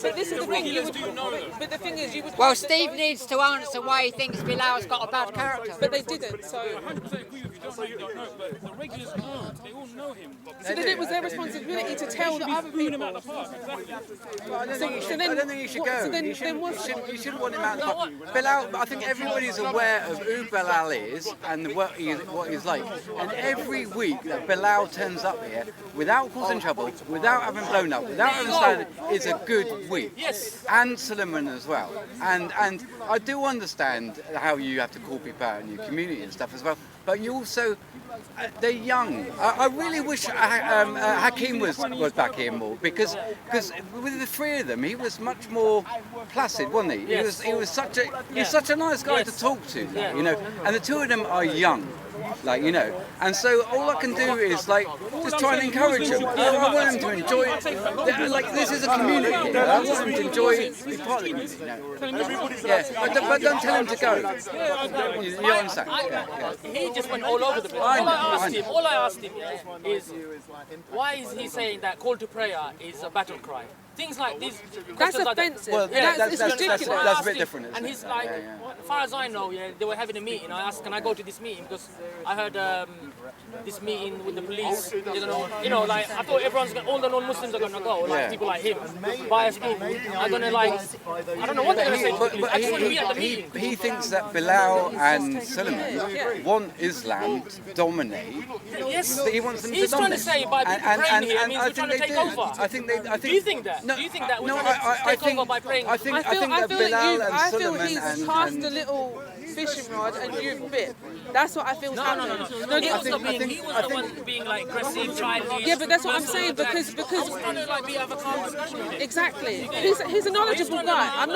But this is the thing. But the thing is, you would. Well, Steve needs to answer why he thinks Bilal's got a bad character. But they didn't. So. 100% agree with you. Don't say you don't know, but the regulars know. They all know him. So then it was their responsibility to tell the other Booing him people. out the park. Exactly. I don't think you should go. You shouldn't want him out of the park. Bilal, I think everybody's aware of who Bilal is and what he's like. And every week that Bilal turns up here without causing trouble, without having blown up, without having started, is a good week. Yes. And Suleiman as well. And I do understand how you have to call people out in your community and stuff as well. But you also, they're young. I really wish Hakeem was back here more because with the three of them, he was much more placid, wasn't he? Yes. He was such a nice guy to talk to, you know. And the two of them are young. Like, you know, and so all I can do is like just try and encourage them. I want them to enjoy it. Like, this is a community. I want them to enjoy be part of the community. Yeah, but don't tell him to go. You understand? He just went all over the place. All I asked him is why is he saying that call to prayer is a battle cry? Things like these. That's like offensive. Well, It's ridiculous. that's a bit different, isn't And it? he's like, as far as I know, they were having a meeting. I asked, can I go to this meeting? Because I heard this meeting with the police. They're gonna, like, I thought all the non-Muslims are gonna go, like people like him, biased people are gonna like, I don't know what they're gonna say to the police. I just want to be at the meeting. He thinks that Bilal and Suleiman want Islam to dominate. Yes, He wants them to he's trying to dominate. say by praying here means we're trying to take over. I think they. Do you think that? No, do you think that we're no, trying to take over by praying? I think I feel that Bilal and I feel Suleiman he's cast a little fishing rod and you've bit. That's what I feel. No. He was the one being like aggressive, childish. Yeah, but that's what I'm saying because I was trying to like have a calm discussion with him. exactly. He's a knowledgeable guy. I'm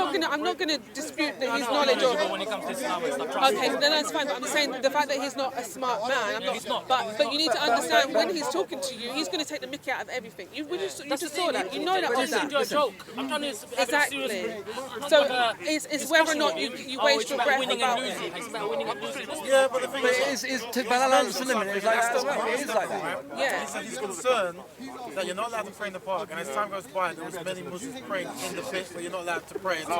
not gonna dispute that his knowledge of. When it comes to Islam and stuff, trust Okay, me. then that's fine. But I'm saying the fact that he's not a smart man. I'm not. He's not. But you need to understand when he's talking to you, he's going to take the mickey out of everything. You just saw that. You know that I'm on trying to do a that. joke. I'm trying to have a Exactly. serious So it's whether or not you waste your breath winning about and it. losing. It's about winning and losing. Yeah, but the thing But is, it is to Bilal and Suleiman. It's like that as well. It is like that. Yeah. he said he's concerned that you're not allowed to pray in the park, and as time goes by, there was many Muslims praying in the pit, but you're not allowed to pray. Yeah,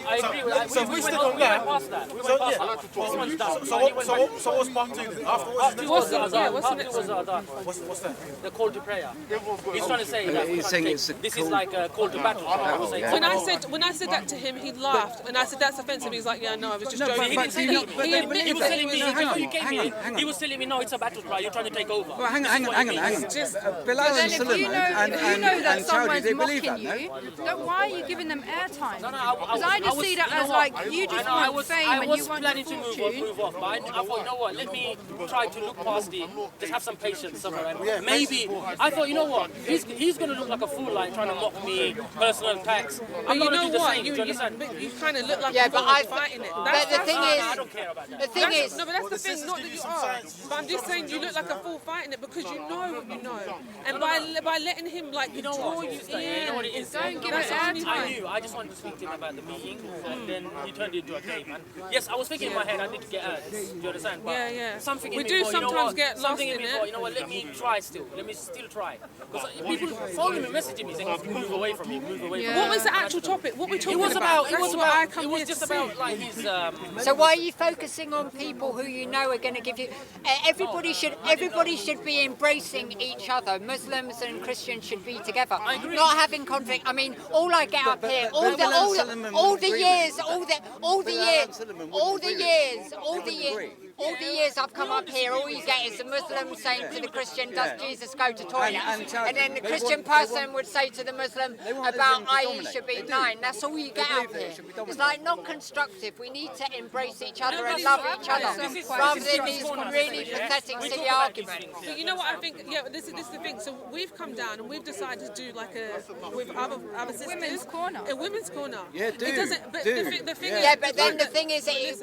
I agree with that. So we we went stick on that. past that. We So went past yeah. that. This one's done. So what's part two then? Afterwards, What's the next Part one? two was done. what's that? The call to prayer. He's trying to say that He's saying it's a this call- is like a call to battle. When I said that to him, he laughed, and I said that's offensive. He's like, yeah, no, I was just No, joking. He didn't say that. He admitted He was that telling me hang before on, you came hang on, here. hang on. He was telling me, no, it's a battle cry. You're trying to take over. Well, hang on. Bilal and If you Suleiman know, and if you know that Saudi, someone's they believe mocking that, you, no? then why are you giving them airtime? Because I I just was- see that you know as what? like you just I want was fame and you want planning your to fortune. move off, but I thought, you know what? Let me try to look past it. Just have some patience somewhere. And maybe I thought, you know what? He's going to look like a fool, like trying to mock me, personal attacks. I'm you going to know do the what? same. Do you understand? You kind of look like Yeah, you're but fighting it. But the thing I is, don't care about that. the thing is, No, but that's the thing, not that you are. But I'm just saying you look like a fool fighting it because you know what you know. And by letting him like draw you You know in, what it is? Don't give that's it the only airtime. I knew. I just wanted to speak to him about the meeting, and then he turned it into a game. And yes, I was thinking in my head, I need to get out. Do you understand? But Yeah. Something in We me do thought, you know sometimes what? get Something lost in me in thought, it. you know what? Let me try still. Let me still try. Because people phoning me, messaging me, saying, "Move away from me. Move away from me." What was the actual topic? What were we talking It was about. It That's was what I about. come It was here just to about see. like his. so why are you focusing on people who you know are going to give you? Everybody should be embracing each other. Muslims and Christians should be together, not having conflict. I mean, all I get up here, all the years I've come up here, all you get is the Muslim saying to the Christian, "Does Jesus go to toilet?" And then the Christian person would say to the Muslim about IE should be 9. That's all you get up here. It's like not constructive. We need to embrace each other and love each other rather than these really pathetic, silly arguments. But you know what I think? Yeah, this is the thing. So we've come down and we've decided to do like with other sisters. Women's corner. A women's corner. Yeah, do. It doesn't. But Do. the thing Yeah, is. but then the thing is, it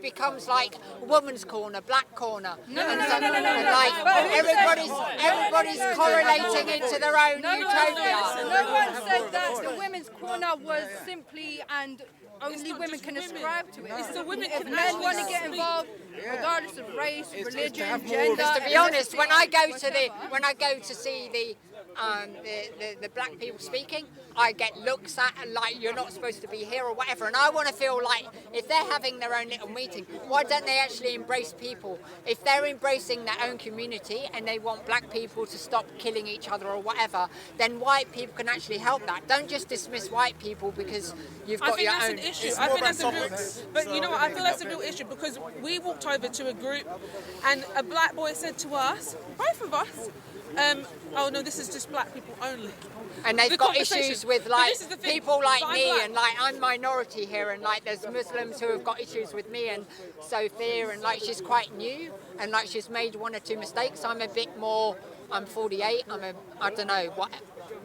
becomes like woman's corner, black corner. No. Like everybody's correlating into their own utopia. No one said that. The women's women's corner was simply and only women can ascribe to it. It's the women If can men want to actually get speak. involved, regardless of race, to religion, have more gender. To be honest, when I go to whatever. see the black people speaking, I get looks at like you're not supposed to be here or whatever, and I want to feel like if they're having their own little meeting, why don't they actually embrace people? If they're embracing their own community and they want black people to stop killing each other or whatever, then white people can actually help that. Don't just dismiss white people because you've got your own. I think that's an issue. I think that's a real, but you know what? I feel that's a real issue because we walked over to a group, and a black boy said to us, both of us, "Oh no, this is just black people only." And they've The got conversation. issues with But like this is the thing, people like but I'm me, black. and like I'm minority here, and like there's Muslims who have got issues with me and Sophia, and like she's quite new, and like she's made one or two mistakes. I'm a bit more. I'm 48. I don't know what.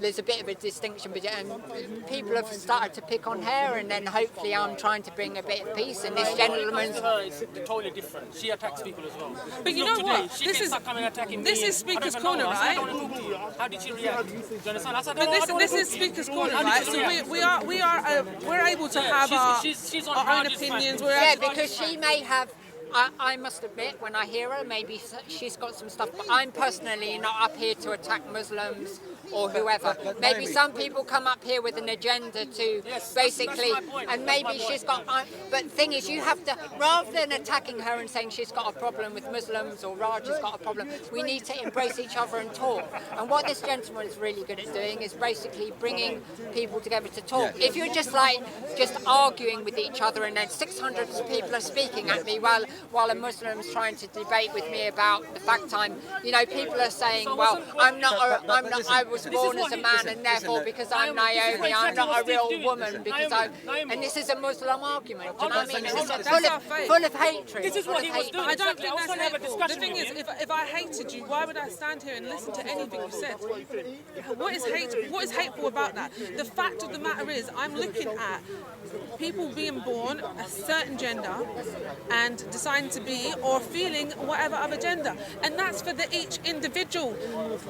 There's a bit of a distinction, but and people have started to pick on her, and then hopefully I'm trying to bring a bit of peace. And this gentleman's. It's totally different. She attacks people as well. But you Look, know what? Today, she This can is start coming attacking this me is and I don't Speaker's even know Corner, her. I said, I right? don't want to talk to you. How did she react? Do you understand? I said, But no, I don't this want is to talk to you. Speaker's Corner, How did right? she So react? we're able to have she's on our own Raj's opinions. side. We're Yeah, able, because she may have. I must admit, when I hear her, maybe she's got some stuff, but I'm personally not up here to attack Muslims or whoever. Maybe some people come up here with an agenda to basically, that's my point. and maybe she's got. But the thing is, you have to, rather than attacking her and saying she's got a problem with Muslims or Raj has got a problem, we need to embrace each other and talk. And what this gentleman is really good at doing is basically bringing people together to talk. If you're just arguing with each other and then 600 people are speaking at me while a Muslim's trying to debate with me about the fact people are saying, well, I was born as a man and therefore because I'm Naomi, I'm not a real woman because and this is a Muslim argument. Do you know what I mean? It's full of hatred. This is what he was doing. I don't think I was that's trying to have a hateful. The discussion thing with is, him. if I hated you, why would I stand here and listen to anything you said? What is hateful about that? The fact of the matter is, I'm looking at people being born a certain gender and deciding to be or feeling whatever other gender, and that's for each individual.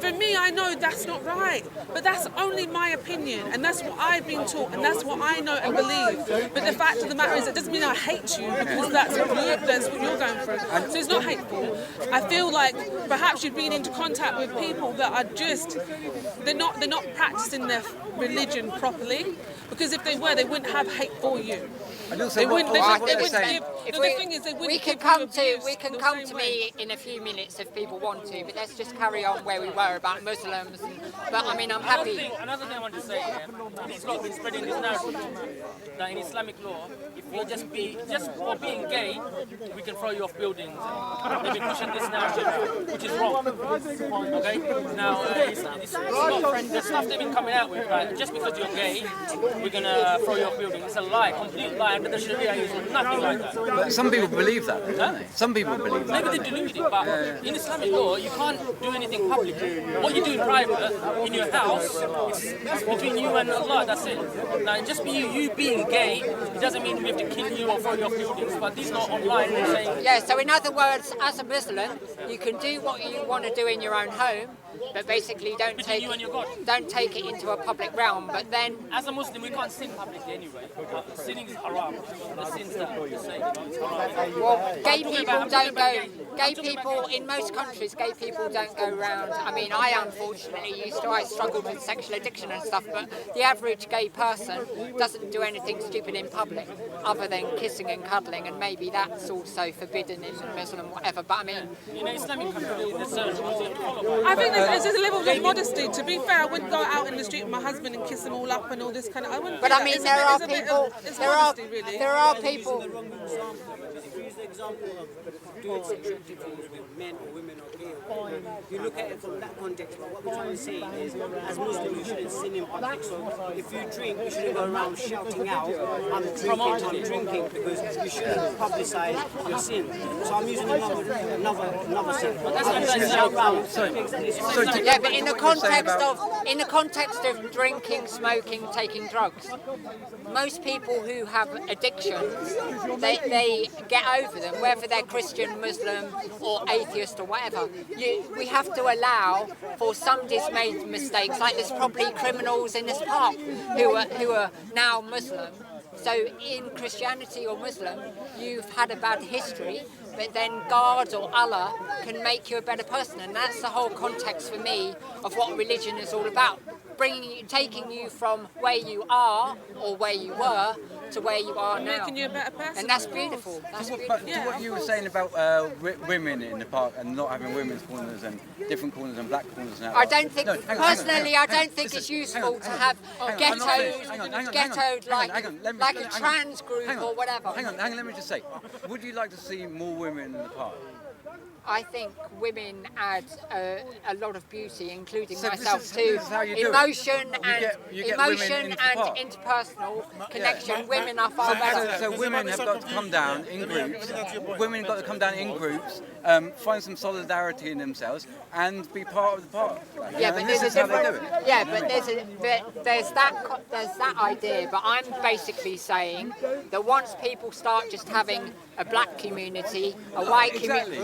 For me, I know that's not right, but that's only my opinion, and that's what I've been taught, and that's what I know and believe. But the fact of the matter is, it doesn't mean I hate you because that's what you're going through. So it's not hateful. I feel like perhaps you've been into contact with people that are just they're not practicing their religion properly, because if they were, they wouldn't have hate for you. And also, They wouldn't give. If The thing is, they wouldn't we can give come you to abuse we can the come same to way. me in a few minutes if people want to, but let's just carry on where we were about Muslims. But I mean, I'm happy. Another thing I want to say here, these lot have been spreading this narrative that in Islamic law, if you're just for being gay, we can throw you off buildings. And they've been pushing this narrative, which is wrong. Okay? Now, the stuff they've been coming out with, like, just because you're gay, we're going to throw you off buildings. It's a lie, complete lie. Under the Sharia, it's nothing like that. But some people believe that, don't they? Some people believe that. Maybe they deluded it, but in Islamic law, you can't do anything publicly. What you do in private, in your house, it's between you and Allah, that's it. Now, just you being gay, it doesn't mean we have to kill you or throw you off buildings, but these not online saying... Yeah, so in other words, as a Muslim, you can do what you want to do in your own home, but basically don't take it into a public realm. But then, as a Muslim, we can't sin publicly anyway. Sinning is haram. The sins that you're saying, it's haram. well, gay people don't go. Gay people in most countries, gay people don't go around. I mean, I unfortunately I struggled with sexual addiction and stuff, but the average gay person doesn't do anything stupid in public other than kissing and cuddling, and maybe that's also forbidden in Muslim whatever. But I mean, in an Islamic country, there's certain rules you have to follow. I think there's a level of modesty. To be fair, I wouldn't go out in the street with my husband and kiss them all up and all this kind of. I wouldn't. But do I that. mean, It's there a are bit- it's a bit people. of- it's There modesty, really. There are people. If you use the example of doing sexual activities with men or women or gay or whatever, you look at it from that context, but what we're trying to say is, as Muslims, you shouldn't sin in public. So if you drink, you shouldn't go around shouting out, I'm drinking, because you shouldn't publicise your sin. So I'm using another sin. Yeah, but in the context of drinking, smoking, taking drugs, most people who have addictions, they get over them, whether they're Christian, Muslim, or atheist, or whatever. we have to allow for somebody's made mistakes. Like there's probably criminals in this park who are now Muslim. So in Christianity or Muslim, you've had a bad history, but then God or Allah can make you a better person, and that's the whole context for me of what religion is all about. Taking you from where you are or where you were to where you are now. Making you a better person. And that's beautiful. That's beautiful. But to what you were saying about women in the park and not having women's corners and different corners and black corners now. I don't think, personally, I don't think it's useful to have ghettoed like a trans group or whatever. Hang on, let me just say, would you like to see more women in the park? I think women add a lot of beauty, including So myself this too. is how you do it. Emotion You get women emotion into and park. interpersonal connection. Women are far better. So women have got to come down in groups. Women have got to come down in groups, find some solidarity in themselves, and be part of the park. Yeah, but this there's is a how they do different. it. Yeah, but there's that idea. But I'm basically saying that once people start just having a black community, a white community,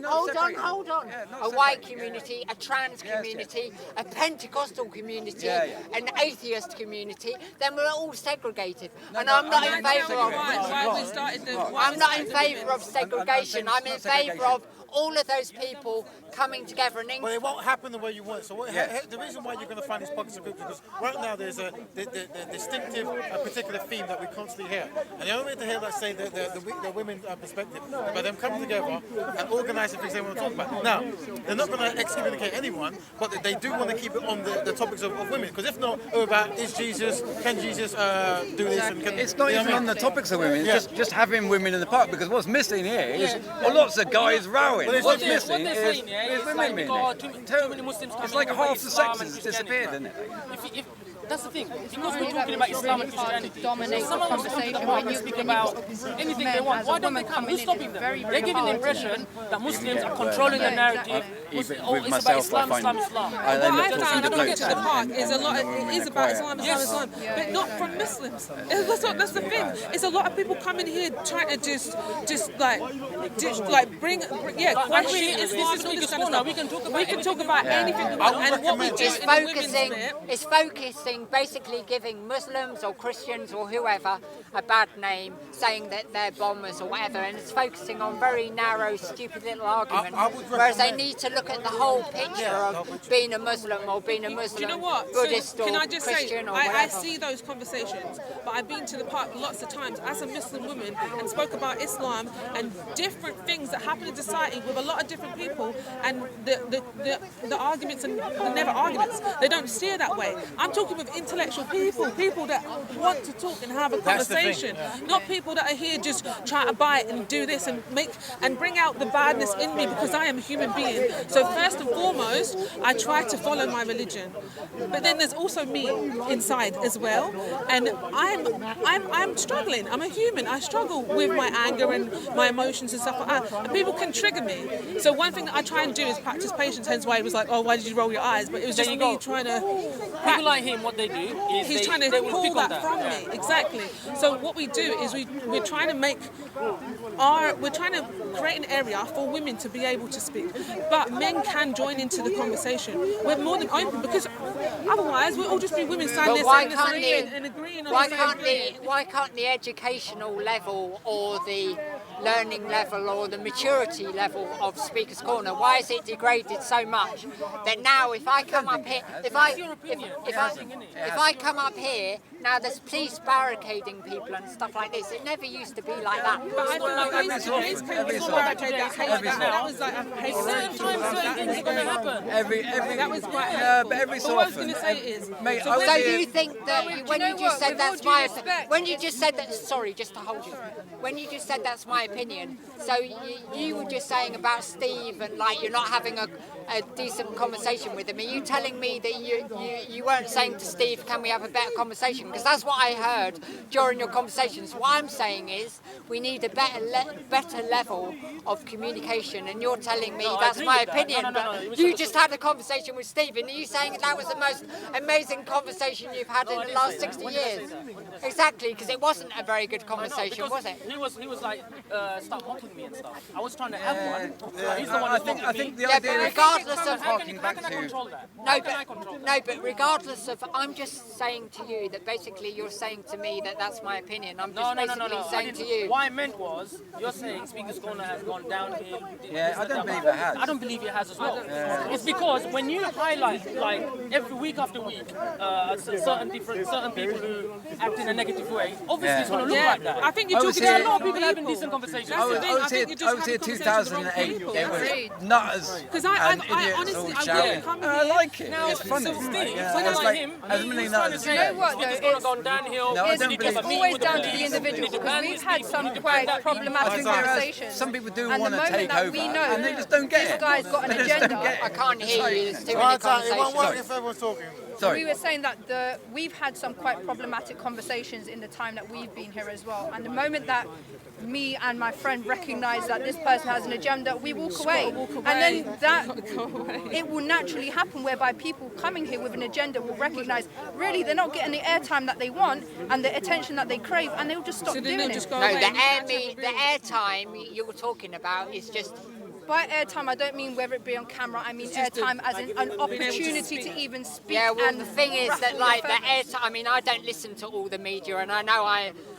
hold on, a white community, a trans community, a Pentecostal community, an atheist community, then we're all segregated. And I'm not in favour of. I'm not in favour of segregation. I'm in favour of all of those people coming together and Well, it won't happen the way you want. So the reason why you're going to find these pockets of groups is because right now there's a distinctive particular theme that we constantly hear. And the only way to hear, let's say, the women's perspective is by them coming together and organising things they want to talk about. Now, they're not going to excommunicate anyone, but they do want to keep it on the topics of women. Because if not, about can Jesus do this? And can, it's not even on the topics of women, it's just having women in the park, because what's missing here is lots of guys rowing. What's missing is women in it. It's like half the sex has disappeared, isn't it? That's the thing. Because we're talking about Islam and Christianity, dominate someone the wants to talk conversation about when and you speak when about you anything men they want. as Why a don't they woman come? coming Who's in, stopping it's them? very, They're very giving the hard. impression that Muslims are controlling the narrative. Even Oh, with it's myself, about I Islam, find Islam. I What end I up talking found to when I get blokes to the park and is a lot. It is about Islam, Islam, but not from Muslims. That's the thing. It's a lot of people coming here trying to just bring question Islam and all this kind of stuff. We can talk about anything we want, and what we do in the women's bit. It's focusing, basically giving Muslims or Christians or whoever a bad name, saying that they're bombers or whatever, and it's focusing on very narrow, stupid little arguments. Whereas they need to look at the whole picture of being a Muslim or being a Muslim, Do you know what? Buddhist Can or I just Christian say, or whatever. I see those conversations, but I've been to the park lots of times as a Muslim woman and spoke about Islam and different things that happen in society with a lot of different people, and the arguments and they're never arguments. They don't steer that way. I'm talking with intellectual people that want to talk and have a conversation, not people that are here just trying to bite and do this and bring out the badness in me, because I am a human being. So first and foremost, I try to follow my religion, but then there's also me inside as well, and I'm struggling. I'm a human. I struggle with my anger and my emotions and stuff like that, and people can trigger me. So one thing that I try and do is practice patience. Hence why it was like, oh, why did you roll your eyes? But it was just me trying to. People like him, what they do is he's trying to pull that from me. Exactly. So what we do is we're trying to create an area for women to be able to speak, but men can join into the conversation. We're more than open, because otherwise we'll all just be women standing there saying the same and agreeing on the same thing. Why can't the educational level or the learning level or the maturity level of Speaker's Corner, why is it degraded so much that now if I come up here, if I come up here, now there's police barricading people and stuff like this. It never used to be like that. But I feel like police came with some barricade that was like a hate. Certain times, certain things are going to happen. That was quite. But every so what I was often. going to say is, Mate, So do you think that when you just said that's my when you just said that, sorry, just to hold you, when you just said that's my opinion, so you were just saying about Steve and like you're not having a decent conversation with him. Are you telling me that you weren't saying to Steve, can we have a better conversation? Because that's what I heard during your conversations. What I'm saying is we need a better level of communication, and you're telling me that's my opinion. But you just had a conversation with Stephen. Are you saying that was the most amazing conversation you've had in the last 60 years? Exactly, because it wasn't a very good conversation, was it? He was like start mocking me and stuff. I was trying to have one. He's the one I who's think mocking me. the idea is regardless of harking How back can I to. control that? No, but regardless of, I'm just saying to you that basically you're saying to me that that's my opinion. I'm just basically saying to you. What I meant was, you're saying Speaker's Corner has gone downhill. Yeah, I don't believe it has. I don't believe it has as well. It's because when you highlight, like, every week after week, certain people who act in a negative way, obviously it's going to look like that. I think you're talking There are to a lot of people people. having decent conversations. I was here 2008. It was not as Because I idiots honestly, all I wouldn't shouting. come I here. like it. Now, It's funny. so Steve, Yeah, someone it's like like him, as he's many trying to nuts. say, You know what, Speaker's though, Corner gone downhill. No, I It's don't believe always down to the individual, because we've had some quite problematic conversations. Some people do and want the to moment take that over, we know and they just don't get this it. guy's got an They just don't agenda. get it. I can't hear you. There's too many Right, it won't work conversations. if everyone's talking. We were saying that we've had some quite problematic conversations in the time that we've been here as well. And the moment that me and my friend recognise that this person has an agenda, we walk away. And then it will naturally happen whereby people coming here with an agenda will recognise really they're not getting the airtime that they want and the attention that they crave, and they'll just stop doing it. No, the airtime you're talking about is just. By airtime, I don't mean whether it be on camera. I mean airtime as an opportunity to even speak. Yeah, well, and the thing is that, ruffle like, your the feathers. airtime. I mean, I don't listen to all the media, and I know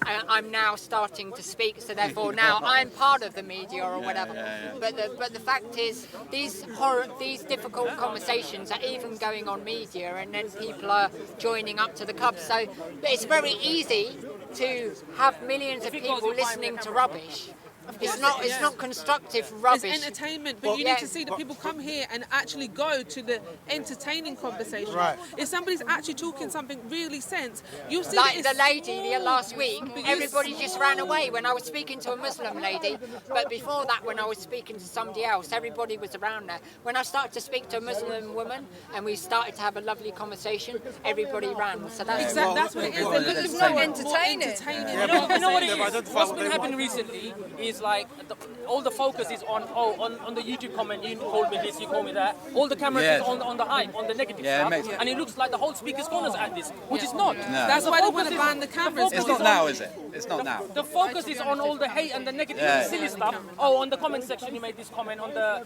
I'm now starting to speak, so therefore now I'm part of the media or whatever. But the fact is, these difficult conversations are even going on media, and then people are joining up to the club. So it's very easy to have millions of people listening to rubbish. It's not constructive rubbish. It's entertainment, but you need to see that people come here and actually go to the entertaining conversation. Right. If somebody's actually talking something really sense, you'll see Like that the lady the last week, everybody just ran away when I was speaking to a Muslim lady. But before that, when I was speaking to somebody else, everybody was around there. When I started to speak to a Muslim woman and we started to have a lovely conversation, everybody ran. So that's exactly that's what it is. They're looking It's for not more entertaining. You know what it is? What's been happening recently is like all the focus is on on the YouTube comment. You called me this, you called me that. All the cameras is on the hype, on the negative stuff, and it looks like the whole Speaker's Corner's at this, which is not. That's why they want to ban the cameras. It's not now, is it? It's not now. The focus is on all the hate and the negative, the silly stuff. Oh, on the comment section, you made this comment. On the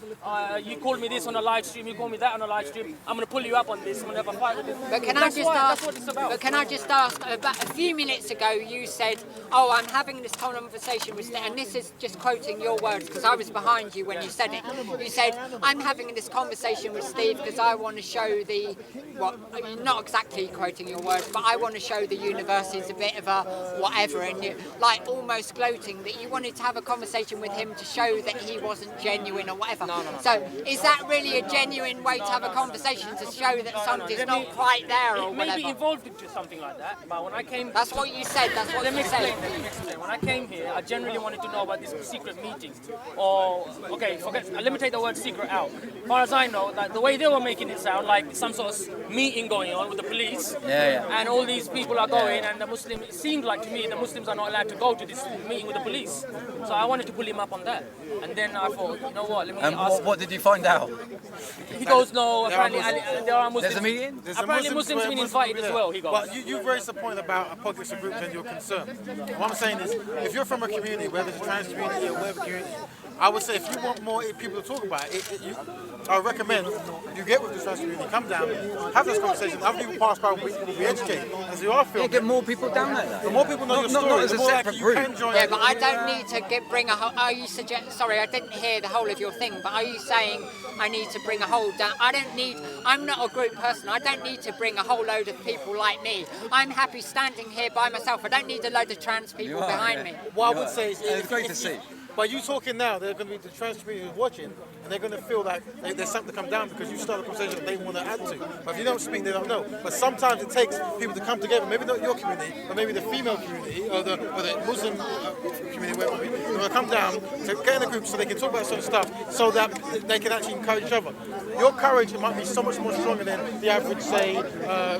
you called me this on a live stream. You called me that on a live stream. I'm gonna pull you up on this. I'm gonna have a fight with this. But can I just ask? But can I just ask? About a few minutes ago, you said, "Oh, I'm having this conversation with," and this is just quoting your words because I was behind you when you said it. You said, "I'm having this conversation with Steve because I want to show the what." I mean, not exactly quoting your words, but I want to show the universities a bit of a whatever, and you like almost gloating that you wanted to have a conversation with him to show that he wasn't genuine or whatever. So, is that really a genuine way to have a conversation to show that something's not quite there or It whatever? may be evolved into something like that, but when I came... That's what you said, that's what you said. Let me explain. When I came here, I generally wanted to know about these secret meetings. Or, okay, let me take the word secret out. As far as I know, like, the way they were making it sound like some sort of meeting going on with the police, and all these people are going, and the Muslim, it seemed like to me the Muslims are not allowed to go to this meeting with the police. So I wanted to pull him up on that. And then I thought, you know what, let me ask. What did you find out? He goes, no, apparently there are Muslims. There's a meeting? Apparently Muslims have been invited as well, he goes. But you raised the point about pockets of groups and your concern. What I'm saying is, if you're from a community, whether it's a trans community or whatever community, I would say if you want more people to talk about it, I recommend you get with the trans community, come down, have this conversation, have people pass by, we educate. As you are filming, get more people down there. The more people know your story, not as the a more separate likely you group. can join. Yeah, but I don't need to bring a whole... Are you sorry, I didn't hear the whole of your thing, but are you saying I need to bring a whole... I'm not a group person. I don't need to bring a whole load of people like me. I'm happy standing here by myself. I don't need a load of trans people behind me. What I would say is... It's great to see. By you talking now, they're going to be the trans community who's watching, and they're going to feel like there's something to come down because you start a conversation that they want to add to. But if you don't speak, they don't know. But sometimes it takes people to come together, maybe not your community, but maybe the female community or the Muslim community, whatever it be. They're going to come down to get in a group so they can talk about certain stuff so that they can actually encourage each other. Your courage might be so much more stronger than the average, say,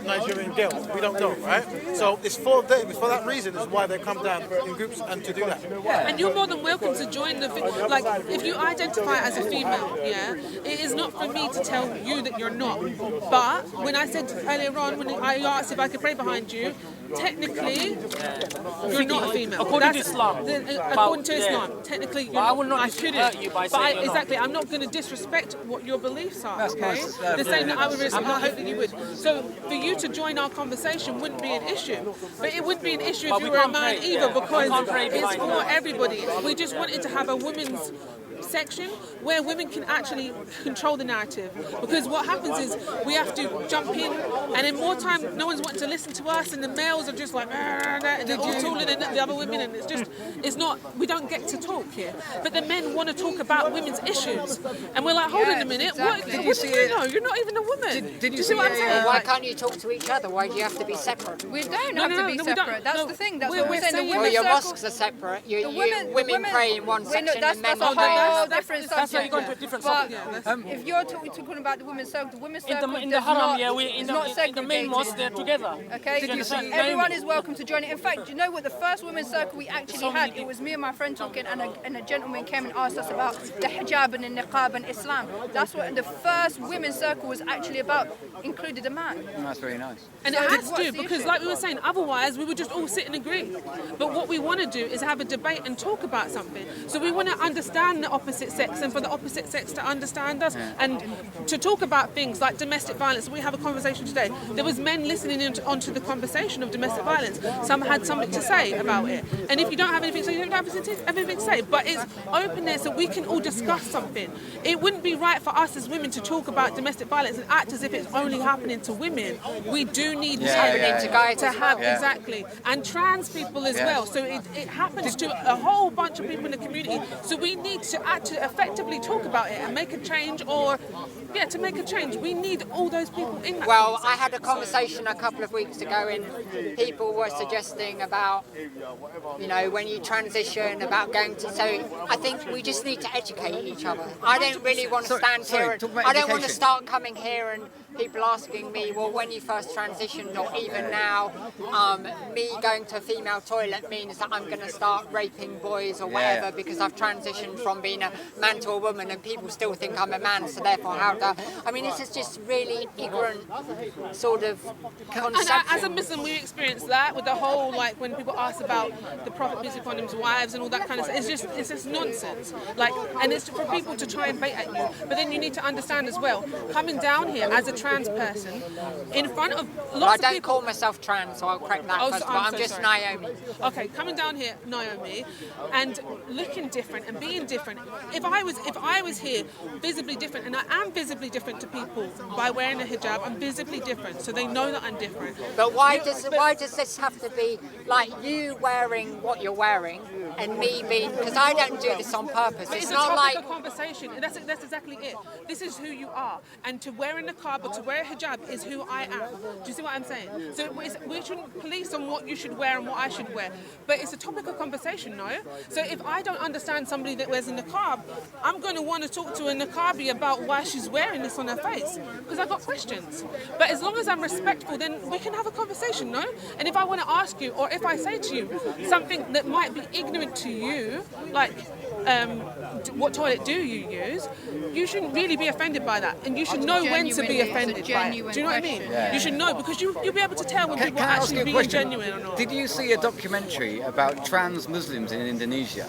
Nigerian girl. We don't know, right? So it's for that reason is why they come down in groups and to do that. And you're more than welcome to join the... Like, if you identify as a female, it is not for me to tell you that you're not. But when I said earlier on, when I asked if I could pray behind you, technically, you're not a female. According to Islam. According to Islam, technically, you're I will not I dispute shouldn't. you by But saying you're exactly, I'm not going to disrespect what your beliefs are. That's Okay, nice. the same that I would respect. I hope that you would. So for you to join our conversation wouldn't be an issue, but it wouldn't be an issue But if we you were a can't man pray, either, yeah. We because can't pray it's behind for that. everybody. We just wanted to have a women's section where women can actually control the narrative, because what happens is we have to jump in, and in more time no one's wanting to listen to us, and the males are just like and they're all taller than the other women, and it's not, we don't get to talk here, but the men want to talk about women's issues, and we're like, hold on a minute, exactly. what do you know? You're not even a woman. Did you see what I'm saying? Why can't you talk to each other? Why do you have to be separate? We don't No, have no, to no, be no, we don't. separate. That's No, the thing. That's we're what we're saying. The saying- Well, women's your circle, mosques are separate. the Women pray in one section that's and men a in another. whole different That's why subject. you're going to a different But subject. if you're talking about the women's circle, the women's circle In the does haram, not, yeah, is not in the main segregated. mosque, they're together. Okay, Did you see- everyone is welcome to join it. In fact, you know what? The first women's circle we actually had, it was me and my friend talking, and a gentleman came and asked us about the hijab and the niqab and Islam. That's what the first women's circle was actually about, included a man. That's very nice. And So it has what's to, the because issue? like we were saying, otherwise we would just all sit and agree. But what we want to do is have a debate and talk about something. So we want to understand the opposite sex, and for the opposite sex to understand us, and to talk about things like domestic violence. We have a conversation today. There was men listening onto the conversation of domestic violence. Some had something to say about it. And if you don't have anything to say, you don't have anything to say. But it's openness, so we can all discuss something. It wouldn't be right for us as women to talk about domestic violence and act as if it's only happening to women. We do need to have exactly, and trans people as well. So it happens to a whole bunch of people in the community. So we need to actually effectively talk about it and make a change, or to make a change, we need all those people in that. Well, I had a conversation a couple of weeks ago, and people were suggesting about, when you transition, about going to. So I think we just need to educate each other. I don't really want to stand here, and I don't want to start coming here and people asking me, well, when you first transitioned, or even now, me going to a female toilet means that I'm going to start raping boys or whatever because I've transitioned from being a man to a woman, and people still think I'm a man, so therefore how do I mean, this is just really ignorant sort of conception. And as a Muslim, we experience that with the whole, like, when people ask about the Prophet, peace be upon him's wives and all that kind of stuff. It's just nonsense. Like, and it's for people to try and bait at you. But then you need to understand as well, coming down here as a trans person, in front of lots of people. I don't call myself trans, so I'll correct that first of all. I'm just Naomi. Okay, coming down here, Naomi, and looking different and being different. If I was here, visibly different, and I am visibly different to people by wearing a hijab, I'm visibly different, so they know that I'm different. But why does this have to be like you wearing what you're wearing and me being? Because I don't do this on purpose. But It's it's not a topic like of conversation. And that's exactly it. This is who you are, and to wear a niqab or to wear a hijab is who I am. Do you see what I'm saying? So we shouldn't police on what you should wear and what I should wear, but it's a topic of conversation, no? So if I don't understand somebody that wears a niqab, I'm going to want to talk to a niqabi about why she's wearing this on her face, because I've got questions. But as long as I'm respectful, then we can have a conversation, no? And if I want to ask you, or if I say to you something that might be ignorant to you, like what toilet do you use, you shouldn't really be offended by that, and you should know when to be offended by it. Do you know what I mean? Yeah. You should know, because you'll be able to tell when people are Can I ask actually you a being question? genuine or not. Did you see a documentary about trans Muslims in Indonesia?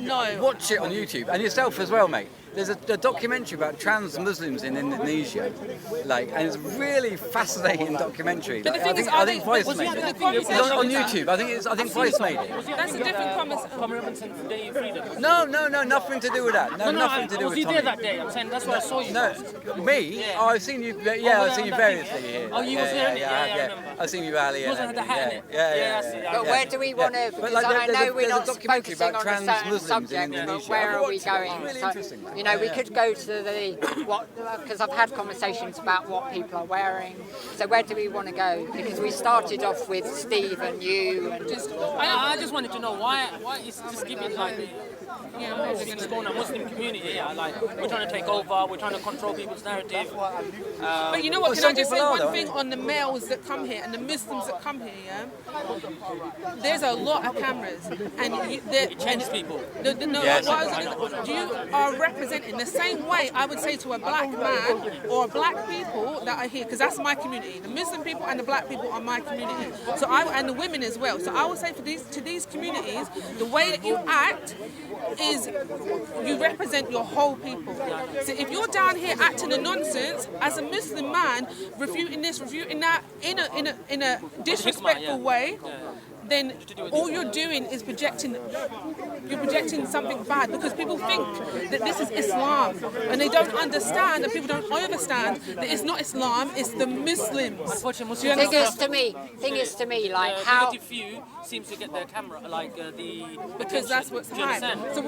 No. Watch it on YouTube, and yourself as well, mate. There's a documentary about trans Muslims in Indonesia, and it's a really fascinating documentary. But the I thing think, is, I think Vice made it. It's on YouTube. YouTube. I think Vice made it. That's a different conversation. No, nothing to do with that. Nothing to do with Was you Tommy. there that day? I'm saying that's why I saw you. No, me? Yeah. Oh, I've seen you. Yeah, I've seen you variously here. Oh, you was there? Yeah, I remember. I've seen you earlier. You wasn't had the hat in it. Yeah. But where do we want to? Because I know we're not focusing on a certain subject, but where are we going? Really So, interesting. we could go to because I've had conversations about what people are wearing. So where do we want to go? Because we started off with Steve and you, and I just wanted to know why is just giving like Yeah, It's going on Muslim community. Yeah, like we're trying to take over. We're trying to control people's narrative. But you know what? Can I just say one thing on the males that come here and the Muslims that come here? Yeah, there's a lot of cameras, and It changes people. You are representing the same way I would say to a black man or black people that are here, because that's my community. The Muslim people and the black people are my community. So and the women as well. So I would say to these communities, the way that you act is you represent your whole people. So if you're down here acting a nonsense as a Muslim man, refuting this, refuting that in a disrespectful way, then all you're doing is projecting something bad, because people think that this is Islam and they don't understand, and people don't understand that it's not Islam, it's the Muslims. Thing is to me, like how few seems to get their camera, like because that's what's right. So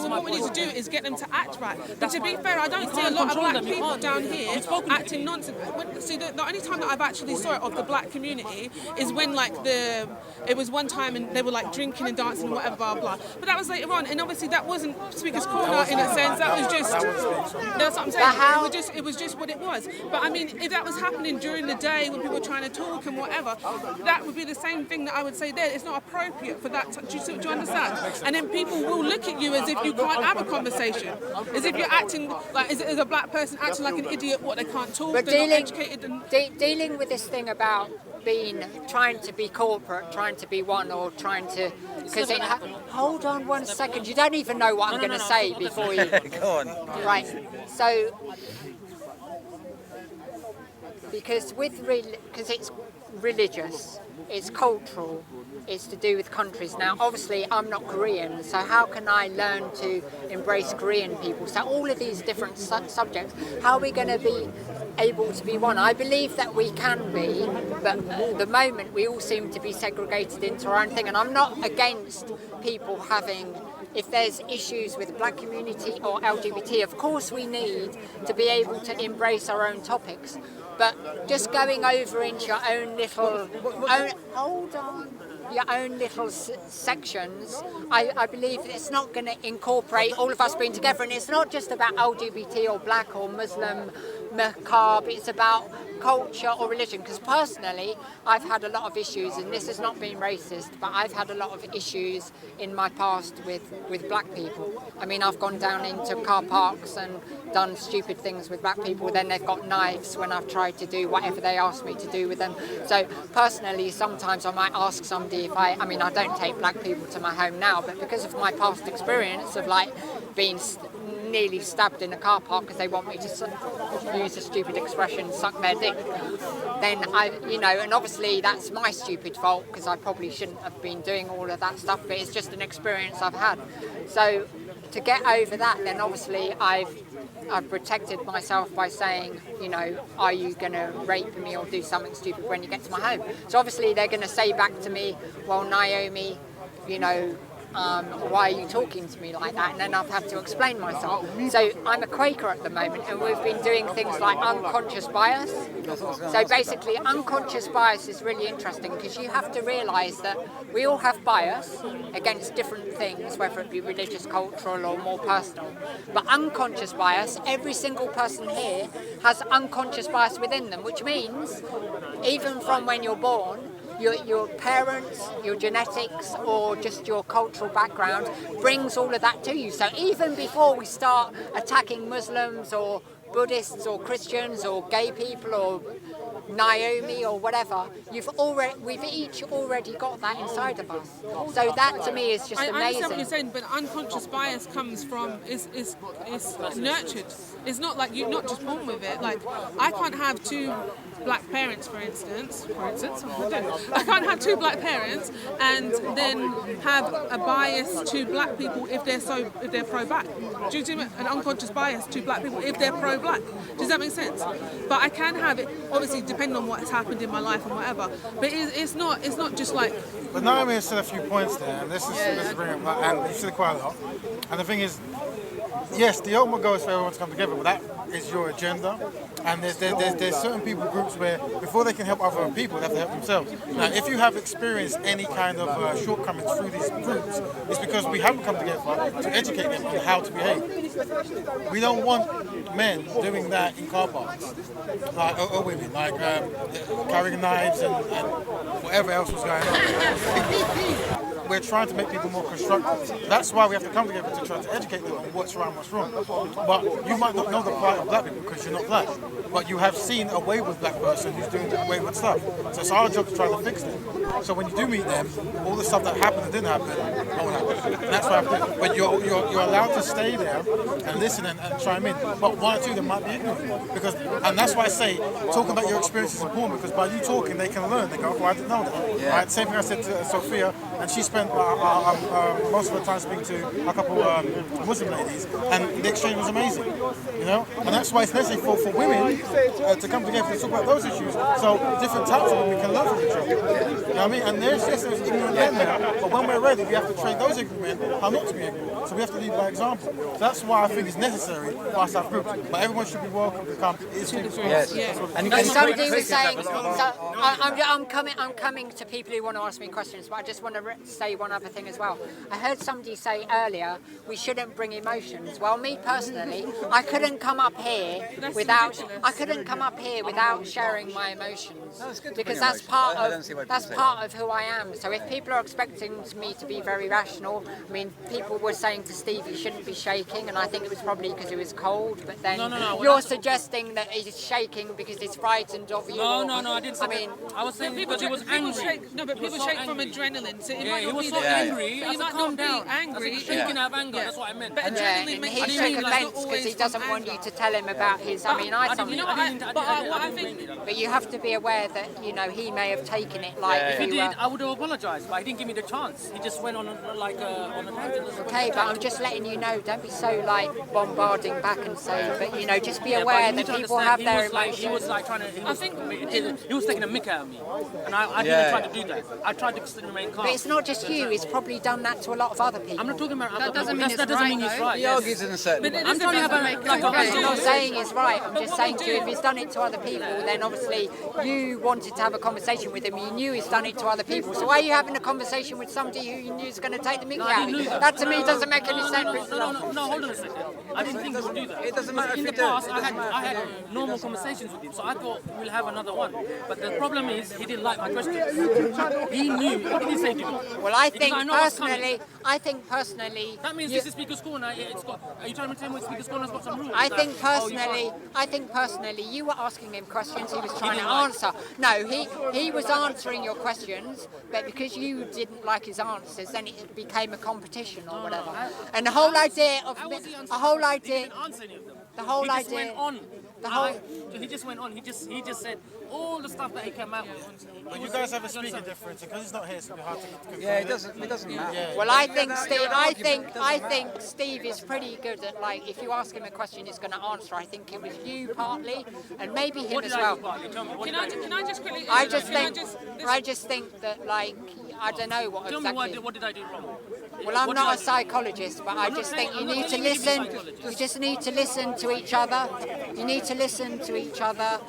what we need to do is get them to act right. But to be fair, I don't see a lot of black people down here acting nonsense. See, the only time that I've actually saw it of the black community is when it was one time and they were like drinking and dancing and whatever, blah blah. But that was later on, and obviously that wasn't Speaker's Corner in a sense. That was just that's what I'm saying. It was just what it was. But I mean, if that was happening during the day when people were trying to talk and whatever, that would be the same thing that I would say there. It's not appropriate for that. Do you understand? And then people will look at you as if you can't have a conversation, as if you're acting like as a black person acting like an idiot. What, they can't talk? But they're not educated. Dealing with this thing about trying to be corporate, trying to be one, or trying to, because hold on one second, you don't even know what I'm going to say before you go on. Right, so because it's religious, it's cultural, it's to do with countries. Now obviously I'm not Korean, so how can I learn to embrace Korean people? So all of these different subjects, how are we going to be able to be one? I believe that we can be, but at the moment we all seem to be segregated into our own thing, and I'm not against people having, if there's issues with the black community or LGBT, of course we need to be able to embrace our own topics, but just going over into your own little your own little sections, I believe it's not going to incorporate all of us being together. And it's not just about LGBT or black or Muslim, macabre, it's about culture or religion. Because personally, I've had a lot of issues, and this has not been racist, but I've had a lot of issues in my past with black people. I mean, I've gone down into car parks and done stupid things with black people, then they've got knives when I've tried to do whatever they asked me to do with them. So personally, sometimes I might ask somebody if I mean, I don't take black people to my home now, but because of my past experience of like being nearly stabbed in a car park because they want me to use a stupid expression, suck their dick, then and obviously that's my stupid fault because I probably shouldn't have been doing all of that stuff, but it's just an experience I've had. So to get over that, then obviously I've protected myself by saying, are you going to rape me or do something stupid when you get to my home? So obviously they're going to say back to me, well, Naomi, why are you talking to me like that? And then I've had to explain myself. So I'm a Quaker at the moment, and we've been doing things like unconscious bias. So basically unconscious bias is really interesting because you have to realise that we all have bias against different things, whether it be religious, cultural or more personal. But unconscious bias, every single person here has unconscious bias within them, which means even from when you're born, your parents, your genetics, or just your cultural background brings all of that to you. So even before we start attacking Muslims or Buddhists or Christians or gay people or Naomi or whatever, we've each already got that inside of us. So that to me is just amazing. I understand what you're saying, but unconscious bias comes from is nurtured. It's not like you're not just born with it. Like I can't have two black parents, for instance, I can't have two black parents and then have a bias to black people if they're pro-black. Do you see an unconscious bias to black people if they're pro-black? Does that make sense? But I can have it, obviously, depending on what's happened in my life and whatever. But it's not just like. But Naomi has said a few points there, and this is bringing up, and you've said quite a lot. And the thing is, yes, the ultimate goal is for everyone to come together, but is your agenda, and there's certain people groups where before they can help other people, they have to help themselves. Now, if you have experienced any kind of shortcomings through these groups, it's because we haven't come together to educate them on how to behave. We don't want men doing that in car parks, or women, like carrying knives and whatever else was going on. We're trying to make people more constructive. That's why we have to come together to try to educate them on what's right and what's wrong. But you might not know the plight of black people because you're not black. But you have seen a wayward black person who's doing wayward stuff. So it's our job to try to fix them. So when you do meet them, all the stuff that happened and didn't happen won't happen. And that's why but you're allowed to stay there and listen and chime in. But one or two of them might be ignorant. And that's why I say talking about your experience is important, because by you talking, they can learn. They go, oh, I didn't know that. Yeah. Right? Same thing I said to Sophia, and she spent most of the time speaking to a couple Muslim ladies, and the exchange was amazing, you know. And that's why it's necessary for women to come together to talk about those issues, so different types of women can learn from each other. You know what I mean? And there's ignorant men there, but when we're ready, we have to train those ignorant men how not to be ignorant. So we have to lead by example. That's why I think it's necessary for us to have groups. But everyone should be welcome to come. Yes. And somebody was saying, I'm coming to people who want to ask me questions, but I just want to say one other thing as well. I heard somebody say earlier we shouldn't bring emotions. Well, me personally, I couldn't come up here without sharing my emotions, because that's part of who I am. So if people are expecting me to be very rational, I mean, people were saying to Steve he shouldn't be shaking, and I think it was probably because it was cold. But then you're suggesting that he's shaking because he's frightened of you. No, I didn't say that. I was saying because he was angry. People shake from adrenaline. So he was so angry. But you might not be angry. Shaking out of anger. That's what I meant. But adrenaline makes he took offence because he doesn't want you to tell him about his. I think. But you have to be aware that he may have taken it like. If he did, I would have apologised. But he didn't give me the chance. He just went on on a tangent. Okay, but I'm just letting you know. Don't be so bombarding back and say. But just be aware that people have their emotions. He was trying to. He was taking a mick out of me, and I didn't try to do that. I tried to remain calm. But it's not just you. He's probably done that to a lot of other people. I'm not talking about that. Doesn't mean that doesn't mean he's right. He argues in a certain way. I'm not saying he's right. I'm just saying to you, if he's done it to other people, then obviously you wanted to have a conversation with him. You knew he's done it to other people. So why are you having a conversation with somebody who you knew is going to take the mickey out of you? That to me doesn't make any sense. No, hold on a second. I didn't think he would do that. It doesn't matter if in you the do. past, I had normal conversations with him, so I thought we'll have another one. But the problem is, he didn't like my questions. He knew. He didn't say to me. Well, I think personally. That means this is Speaker's Corner. Are you trying to tell me Speaker's Corner's got some rules? I think personally, you were asking him questions he was trying to answer. No, he was answering your questions, but because you didn't like his answers, then it became a competition or whatever. And the whole idea of He just went on. He just said all the stuff that he came out with. But you guys have a speaking difference, because he's not here, so it'll be hard to confirm. Yeah, it doesn't matter. Well, I think Steve is pretty good at, if you ask him a question, he's going to answer. I think it was you partly, and maybe him as well. Can I just quickly? I just think that, I don't know what exactly. Tell me what did I do wrong? Well, I'm not a psychologist, but I just think you need to listen. You just need to listen to each other. You need to listen to each other.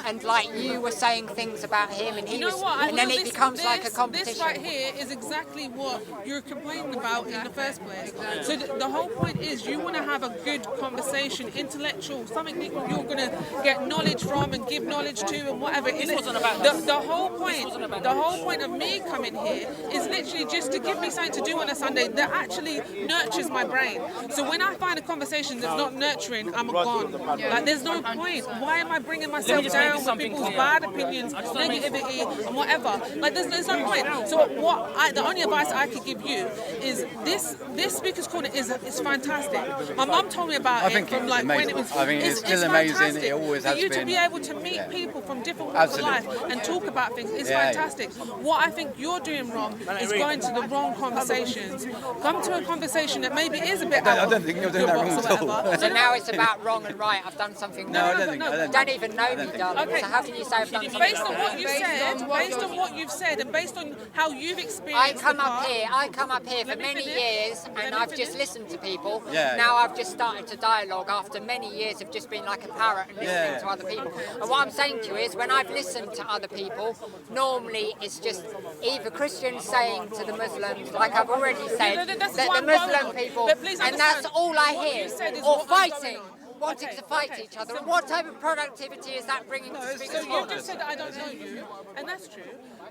And like you were saying things about him, and he was, and then it becomes like a competition. This right here is exactly what you're complaining about in the first place. So the whole point is you want to have a good conversation, intellectual, something that you're going to get knowledge from and give knowledge to and whatever. This wasn't about this. The whole point of me coming here is literally just to give me something to do on a Sunday that actually nurtures my brain. So when I find a conversation that's not nurturing, I'm gone. There's no point. Why am I bringing myself down with people's bad opinions, negativity, and whatever? There's no point. So the only advice I could give you is this Speaker's Corner is fantastic. My mum told me about it from when it was. I think it's still amazing. It always has been. For you to be able to meet people from different walks of life and talk about things is fantastic. What I think you're you're doing wrong is going to the wrong conversations. Come to a conversation that maybe is a bit I don't think you're doing that wrong at all. So now it's about wrong and right. I've done something No, wrong. I don't think. I Don't even know me, darling. Okay. So how can you say I've done something Based on wrong? what you said, based on what you've said, and based on how you've experienced I come the part, up here for many years, and I've just listened to people. Yeah. Now I've just started to dialogue after many years of just being like a parrot and listening to other people. And what I'm saying to you is, when I've listened to other people, normally it's just either Christians saying to the Muslims, like I've already said, that's that what the I'm going Muslim on. people, But please and that's understand, all I what hear, you said is or what I'm going fighting. on. Wanting to fight each other, and what type of productivity is that bringing to speak So to you've just said that I don't know you, and that's true.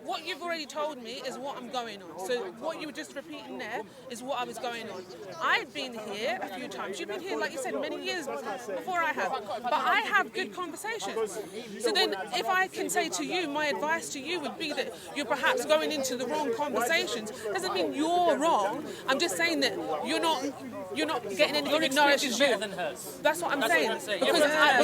What you've already told me is what I'm going on. So what you were just repeating there is what I was going on. I've been here a few times. You've been here, like you said, many years before I have. But I have good conversations. So then if I can say to you, my advice to you would be that you're perhaps going into the wrong conversations. Doesn't mean you're wrong. I'm just saying that you're not getting anything Your experience is acknowledged better you. than hers. That's what I'm That's saying. what I'm saying. Because,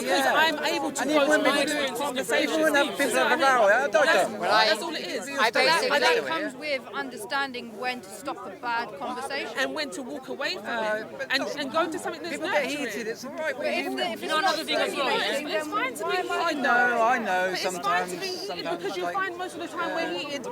Yeah. I'm able to And go even to my when experience conversations. even when people have a row, I don't know. That's all it is. I basically- But that comes with understanding when to stop a bad conversation. And when to walk away from it and go to something that's People get nurturing. heated. It's all right. But if it's You know not another thing as well, stimulating, It's then fine to be why am I- heated. I know. But Sometimes, it's fine to be heated sometimes because you'll like, find most of the time we're heated,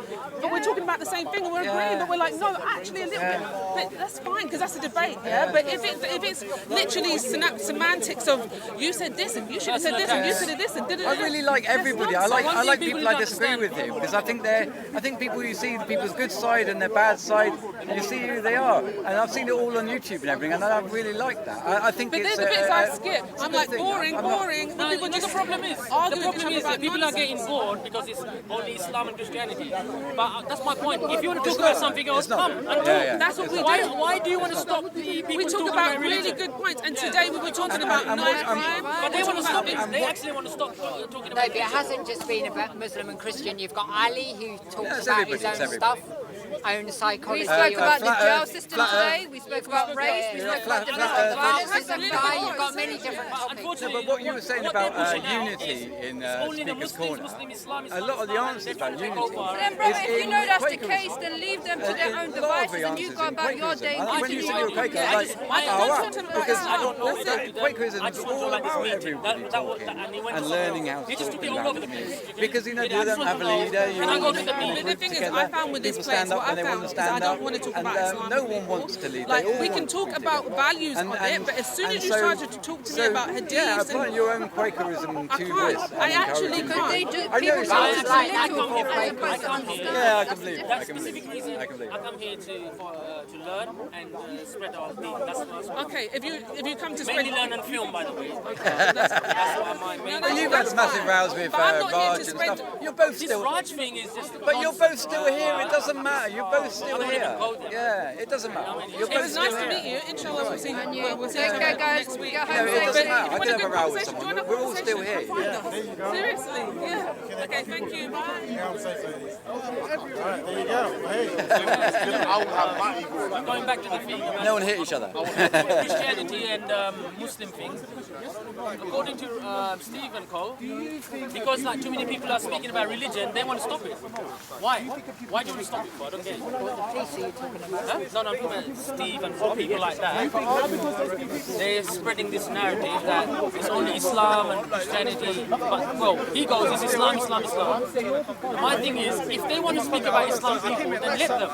but we're talking about the same thing and we're agreeing, but we're like, no, actually a little bit. But that's fine because that's a debate, yeah? But if it's literally semantics of you said this and you should have said this and you said this and I really like everybody. I like people I disagree with you because I think people, you see people's good side and their bad side, and you see who they are. And I've seen it all on YouTube and everything, and I really like that. I think But it's there's the bits I skip. it's a I'm good like, thing. boring. No, People the just problem is argue the with each problem other is that about people are nonsense. getting bored because it's only Islam and Christianity. But that's my point. If you want to talk about something else, come and talk. That's what we do. Why do you want to stop the people We talk talking about religion? really good points, and today we were talking about knife crime. But they want to stop it. They They actually want to stop talking No, about but it hasn't just been about Muslim and Christian. You've got Ali who talks it's about his everybody, own it's stuff, own psychology. We spoke about the flat jail earth, system flat today. We spoke about race. We spoke about domestic violence. Racism guy, you've got many different topics. No, but what you were saying what they're about pushing out unity in only the Speaker's Muslims, Corner, Muslim, Islam, a lot of the Islam, answers they're about trying to unity take over. Then, brother, is if you in know that's the Quakerism. case, then leave them to their A own lot of devices the and you answers go in about your Quakerism. day. I think when you say you're a Quaker, Yeah, like, don't talk to them about because Islam. Quakerism I is just all want to like this about meeting. everybody talking And he went and to learning somewhere how else. to He just talk took it all about over the it. place. Because you I don't just want have to a know, leader, you can I go all to the meeting? The thing is, together, I found with this people place, stand up what I when they want found to is I stand don't up, want to talk and about Islam no with one people. wants to lead. Like, They all we can want to talk lead about together. values of it, but as soon as you started to talk to me about hadiths yeah, and apply your own Quakerism I to can't. this. I actually encourage can't. They it. do, I know people it's talk not- to like, I little come here, as opposed to understand. Yeah, I can believe it. That I can believe specific it. reason, I can believe I it. come here to learn and spread our deen. That's what Okay, if you come to mainly spread, learn and film, by the way. that's That's what my main. And you've had massive rows with But I'm not here Raj to and spread- stuff. You're both This still. Raj thing is just. But you're both still here. It doesn't matter. You're both still don't here. even go there. Yeah, it doesn't matter. You're both It's still nice to meet here. you. Inshallah, we'll see. We'll see Take each care, other guys. next week. Get home No, it doesn't safe. matter. I If you could have a want row with conversation, someone. join a We're all still conversation, here. come find us. Seriously, yeah. Okay, thank you. Bye. Yeah, I'm safe, ladies. Alright, there you go. Hey. Going back to the thing. No one hit each other. Christianity and Muslim things. According to Steve and Co, because like too many people are speaking about religion, they want to stop it. Why? Why do you want to stop it? I don't get it. Huh? No, I'm talking about Steve and Co, people like that. They're spreading this narrative that it's only Islam and Christianity. But well, he goes, it's Islam, Islam, Islam. My thing is, if they want to speak about Islam people, then let them.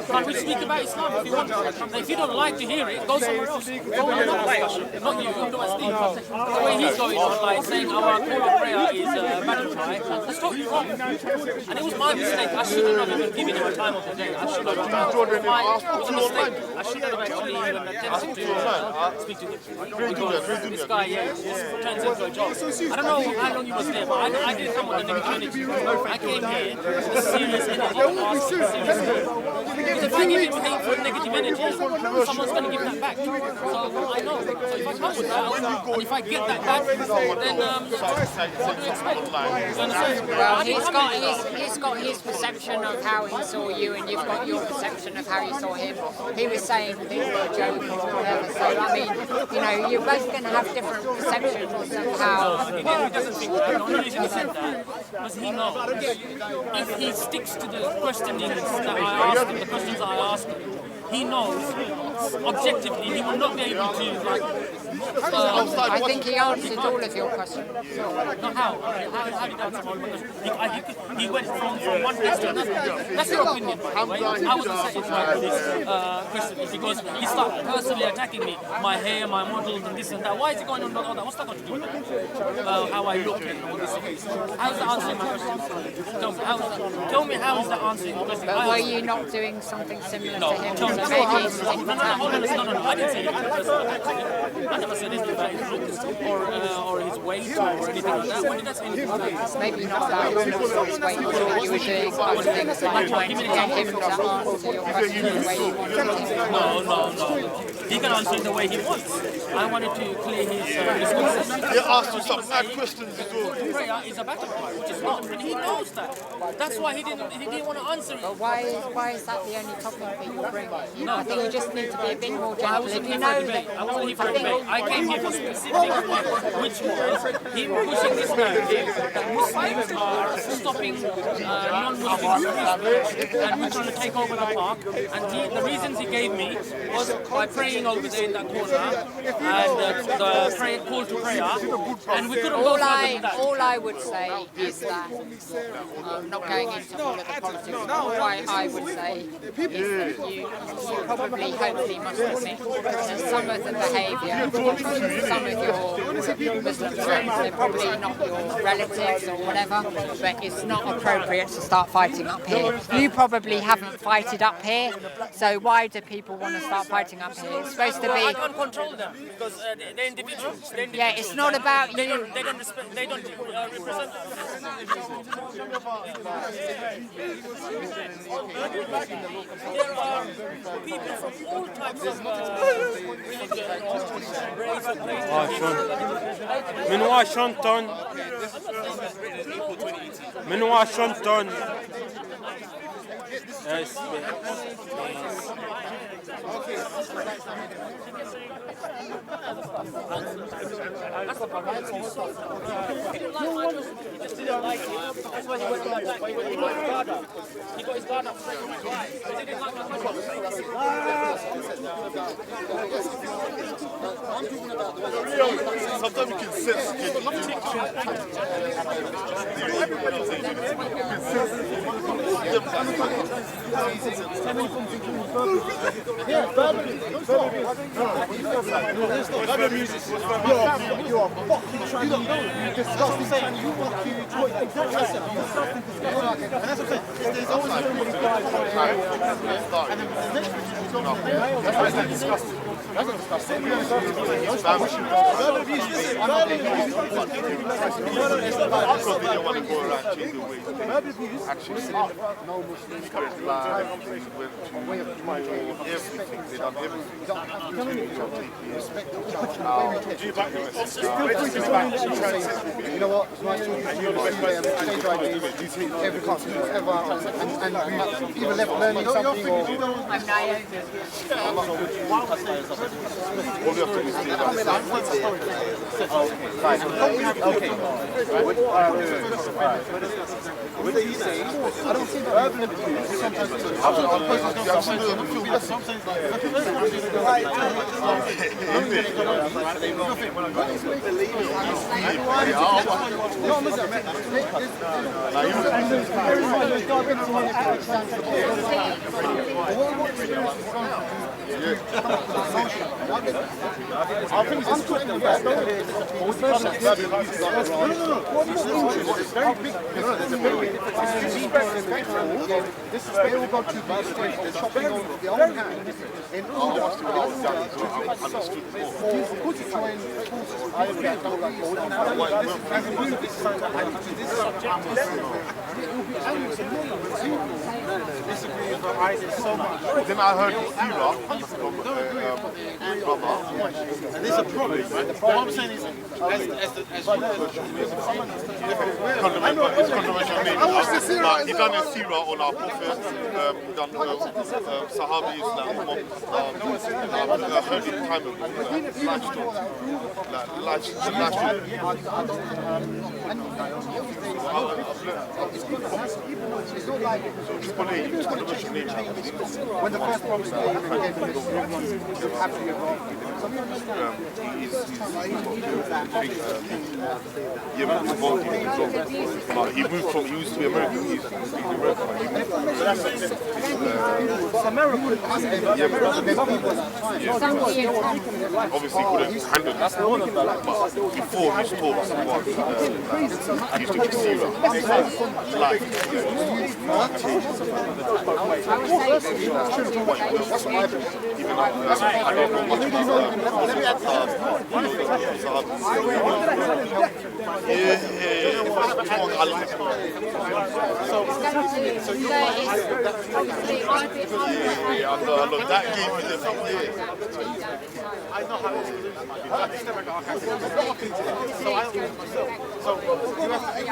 Can't we speak about Islam if you want to? And if you don't like to hear it, go somewhere else. Go on another discussion. Not you, I'm talking about Steve. The way he's going on, like saying our call of prayer is battle cry, that's totally wrong. And it was my mistake. I shouldn't have even given him a time of the day. I should have. It was a mistake. I shouldn't have actually even attempted to speak to him. Because this guy, yeah, just turns into a job. I don't know how long he was there, but I didn't come with the negativity. I came here with serious energy to ask serious questions. Because if I give him hateful negative energy, someone's going to give that back. So I know. So if I come with that, and if I get that back, then what do you expect? You understand? Well, he's got his perception of how he saw you, and you've got your perception of how you saw him. He was saying things were a joke or whatever. So I mean, you know, you're both going to have different perceptions of how. He doesn't think that. The only reason he said that was he knows if he sticks to the questioning that I ask him, the questions I ask him, he knows objectively he will not be able to like. I think he answered all of your questions. No, how did he answer all my questions? He went from one place to another. That's your opinion, by the way. I wasn't satisfied with his questions because he started personally attacking me, my hair, my models, and this and that. Why is he going on all that? What's that got to do with it? How I look and all this things. How's that answering my questions? Tell me how is that answering the question? But were you not doing something similar to him? No, So maybe he's no, I didn't say anything. I never said anything about his looks or his weight or anything like that. When did I say anything about that? maybe not about his looks or his weight, but you were doing other things like trying to get him to answer your question the way you wanted him to. No. He can answer it the way he wants. I wanted to clear his conscience. You asked him some mad questions as well. Prayer is a battle cry, which is not, and he knows that. That's why he didn't want to answer it. But why is that the only topic that you're bringing? No, I think you just need to be a bit more I gentle. wasn't If here you for a know debate. that, I wasn't here for a debate. I came here for specific one, which was him pushing this narrative that Muslims are stopping non-Muslims and we're trying to take over the park. And the reasons he gave me was by praying over there in that corner and the call to prayer, and we couldn't go further than that. all I would say is that, not going into all of the politics, all I would say is that you probably, hopefully, must admit that some of the behaviour from some of your Muslim friends, they're probably not your relatives or whatever, but it's not appropriate to start fighting up here. You probably haven't fighted up here, so why do people want to start fighting up here? It's supposed to be... I can't control them because they're individuals. Yeah, it's not about They you. don't respect. They don't represent. There are people from all types of من واشنطن من واشنطن That's why he went like that. He got his guard up. He got his guard up straight away. He didn't like my Sometimes you can sense You're fucking trying to disgusting. You want to enjoy exactly yourself. You're disgusting. And that's what I'm saying. There's always going to be guys and then the next one that's disgusting. That's not disgusting. Verbal abuse. Actually, no Muslims got live. Way of communicating. Everything. They done everything. Respect each other. You know what? It's nice talking to you. Exchange ideas. Every country, whatever. And we either left learning something or... I'm Naomi. Okay. What are you saying? I don't see the urban abuse. Sometimes I think it's good. It's very big. There's a very disrespectful. They all got to be shopping on their own hand in order to try and I disagree with ISIS so much. Then I heard Iraq from and there's a problem. What I'm saying is, as he done a seerah on our prophet, done Sahabis, I heard it time ago, life story. When the first prophet came and gave him this happily but he moved from, he used to be American, he used to be American. Obviously he couldn't handle this, but before his talks was, he used to be serious. Like, even I don't know much about look, that gave me the thing, I know how it is.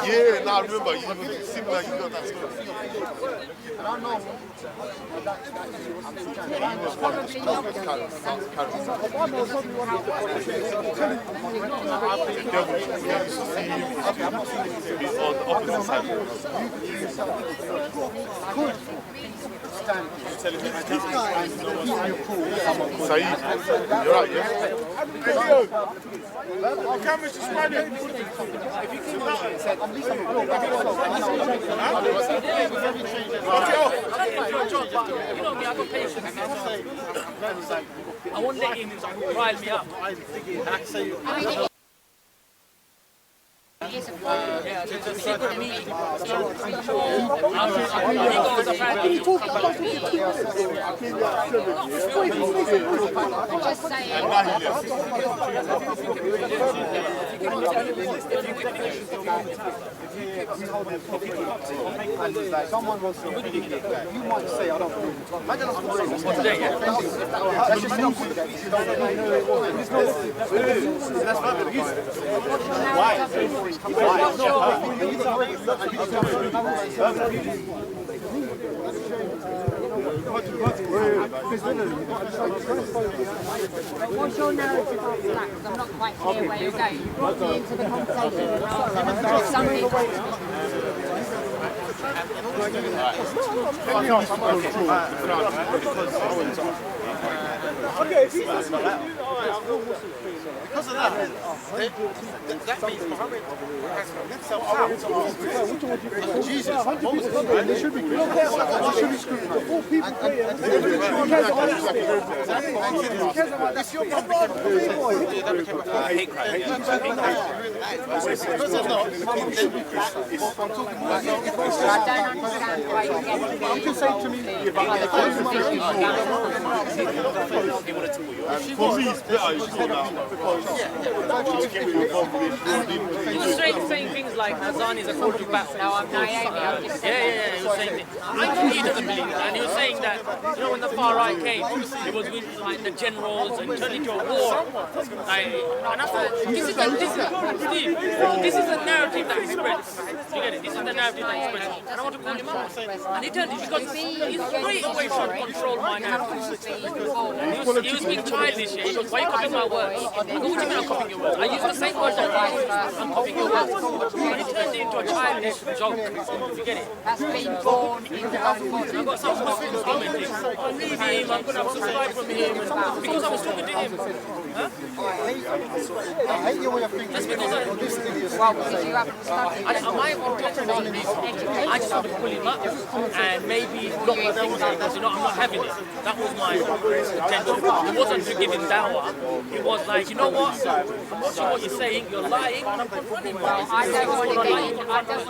Yeah, now I remember, you seem like you got that story. I don't know. Syed, you're right, yeah? Our camera's just running. If you keep that, you know me, I've got patience. I won't let him rile me up. It's a secret meeting. He goes apparently. Just saying. Someone wants to you might say, I don't believe it. That's just something that you don't What's your narrative after that? Because I'm not quite clear where you're going. You brought me into the conversation. Some people. Because of that, that means Muhammad has himself out. Jesus, Moses, they should be scrutinized. It's your problem. I hate crime. I'm just saying to me, for me, it's better if you now. He's saying things like Azan is a call to battle. No, I'm Naomi. I'm just Yeah, he was saying that. I know he doesn't believe that. And he was saying that, you know, when the far right came, it was with like the generals and turned into a war. Like, and I thought, this is the narrative that he spreads. You get it? This is the narrative that he spreads. I don't want to call him out. And he turned it because he's straight away trying to control my narrative. He was being childish here. He goes, why are you copying my words? I go, what do you mean I'm copying your words? I use the same words that I'm copying your words. And he turned it into a childish joke. You get it? That's been born in the unborn. I've got some Muslims commenting, I need him, I'm going to subscribe from him, because I was talking to him. Huh? I hate your way of thinking. Just because well, because you haven't studied. I just wanted to pull him up and maybe knock the things out because, you know, I'm not having it. That was my intention. It wasn't to give him dawah. It was like, you know what? I'm watching what you're saying, you're lying, and I'm confronting you. I don't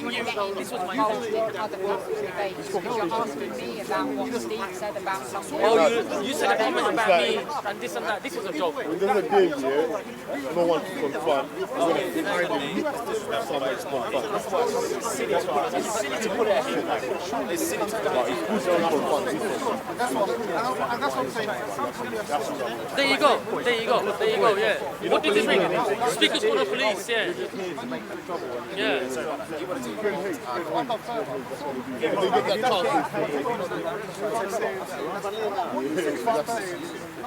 want to get this was my involved in other people's debates because you're asking me about what Steve said about something. Oh, you said a comment about me and this and that. This was a joke. There's a day here, no one to confront. Behind him, somebody's confront. It's silly to put it at him. It's silly to put it at him. That's that's what I'm saying. There you go. There you go. There you go. Yeah. What did you think? Speakers for the police. Yeah. Yeah.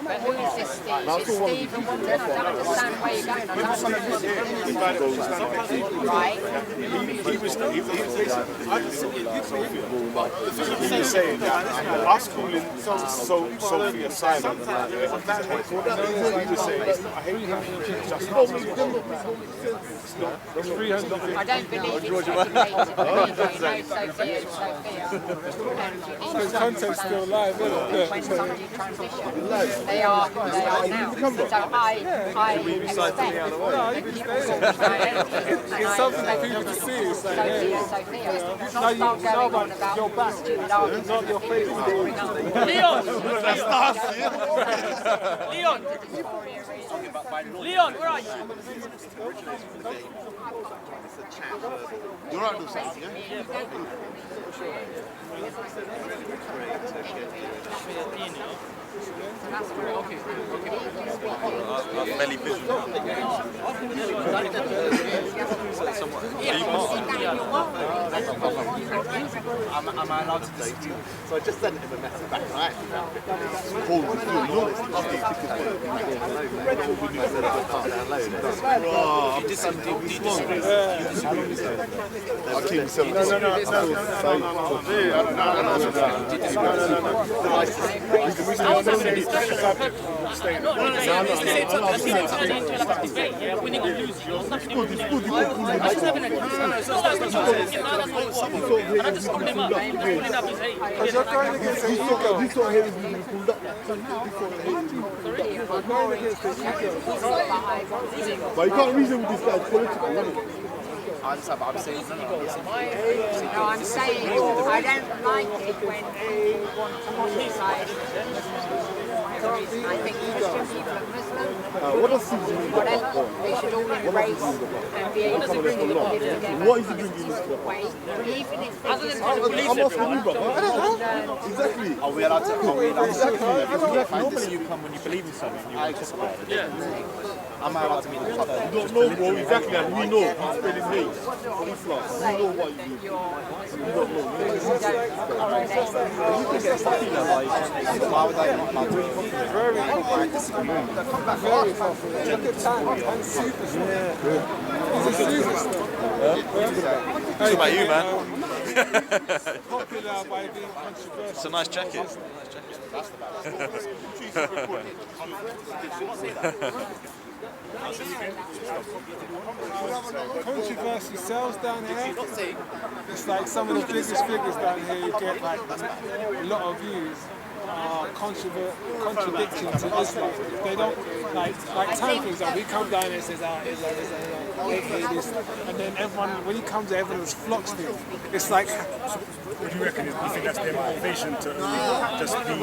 But who is this Steve? Is Steve and Wonder? I don't understand where you're going. Right. He was saying that us calling Sophie asylum. He was saying, I hate I don't believe it's educated people. You know, Sophia and Sophia. And The content's still live, isn't it? when somebody transitions, they are now. So I expect that people will try and It's something for people to see. It's like, Sophia, Sophia. Not start going on about your back, stupid arguments that people bring up. Leon! Leon, where are you? You're right, Lucy. Belly vision. Am I allowed to date you? So I just sent him a message back and I actually found it cool. I said I can't download it. You did some deep How long is it? I'll keep myself. Winning or losing. I'm just having a and I just called him up. Pulling up his hate. Because you're going against the ego. This one here is being pulled up. You're going against the ego. But you can't reason with this guy's political, isn't it? No, I'm saying I don't like it when people want to ostracize whatever reason. I think Christian people and Muslims, whatever, they should all embrace and be able to live together. What is he bringing this for? Way, even if I'm asking you, brother. I don't know. Exactly. Are we allowed to? Exactly. Normally you come when you believe in something, you anticipate it. Yeah. Am I allowed to meet the club? You don't know, bro. Exactly. And we know. He's spreading hate. We know what you do. You don't know. You can get stuck in there, like, why would I not like doing it? Very popular. Very popular. Look at Tan. Tan's superstar. He's a superstar. What about you, man? Popular by being controversial. It's a nice jacket. Controversy sells down here. It's like some of the biggest figures down here you get like a lot of views are contradicting to Islam. They don't like Tam, for example, he comes down and says, Islam, they hate this, and then everyone, when he comes, everyone flocks to him. It's like, What do you reckon? You think that's their motivation to just be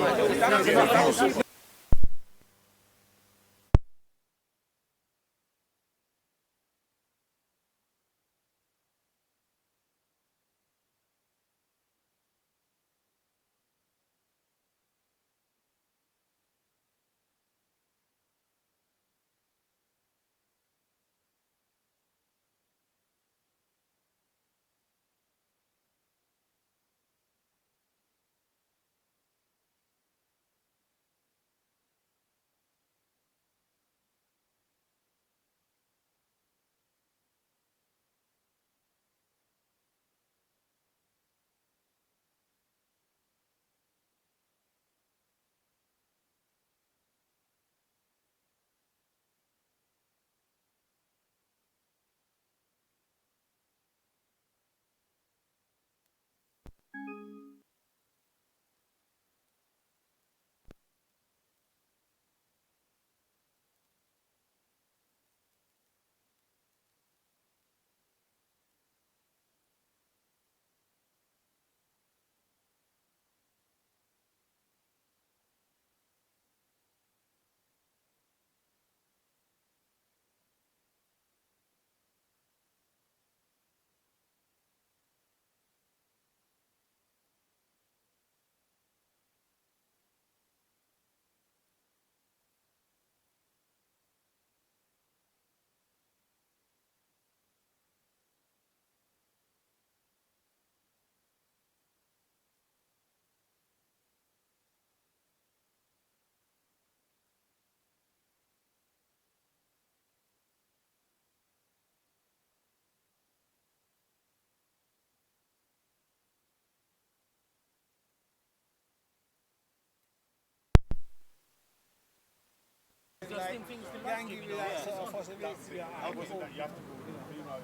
same thing with Yangi with that sort of possibility.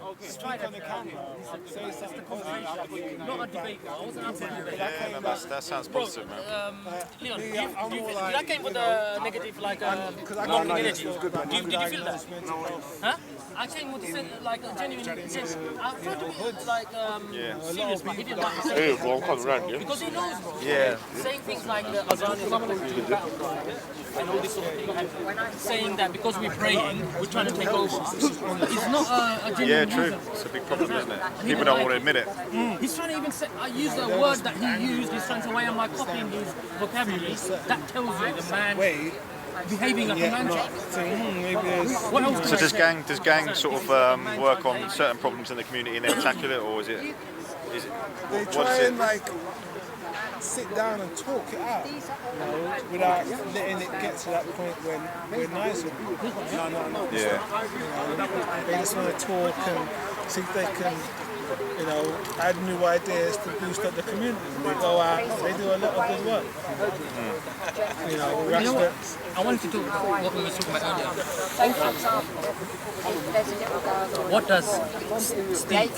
Okay. Speak on the camera. Say something positive. Not a debate. I wasn't up for a debate. Yeah, no, that sounds positive, man. Leon, did I came with a negative, like, mobbing energy? Did you feel that? Huh? I came with a genuine sense. I tried to be, like, serious, but he didn't like to say it. Because he knows, bro. Yeah. Saying things like the Azan is not going to be and all this sort of thing. And saying that because we're praying, we're trying to take over. It's not a genuine Yeah, true. reason. It's a big problem, isn't it? People don't want to admit it. He's trying to even say, I use the word that he used, he's trying to say, why am I copying his vocabulary? That tells you the man behaving like a man. What else So does gang sort of work on certain problems in the community and then tackle it, or is it They try and like sit down and talk it out, without letting it get to that point when we're nice with people. No. Yeah. They just want to talk and see if they can, add new ideas to boost up the community. And they go out, they do a lot of good work. I wanted to talk about what we were talking about earlier. What does Steve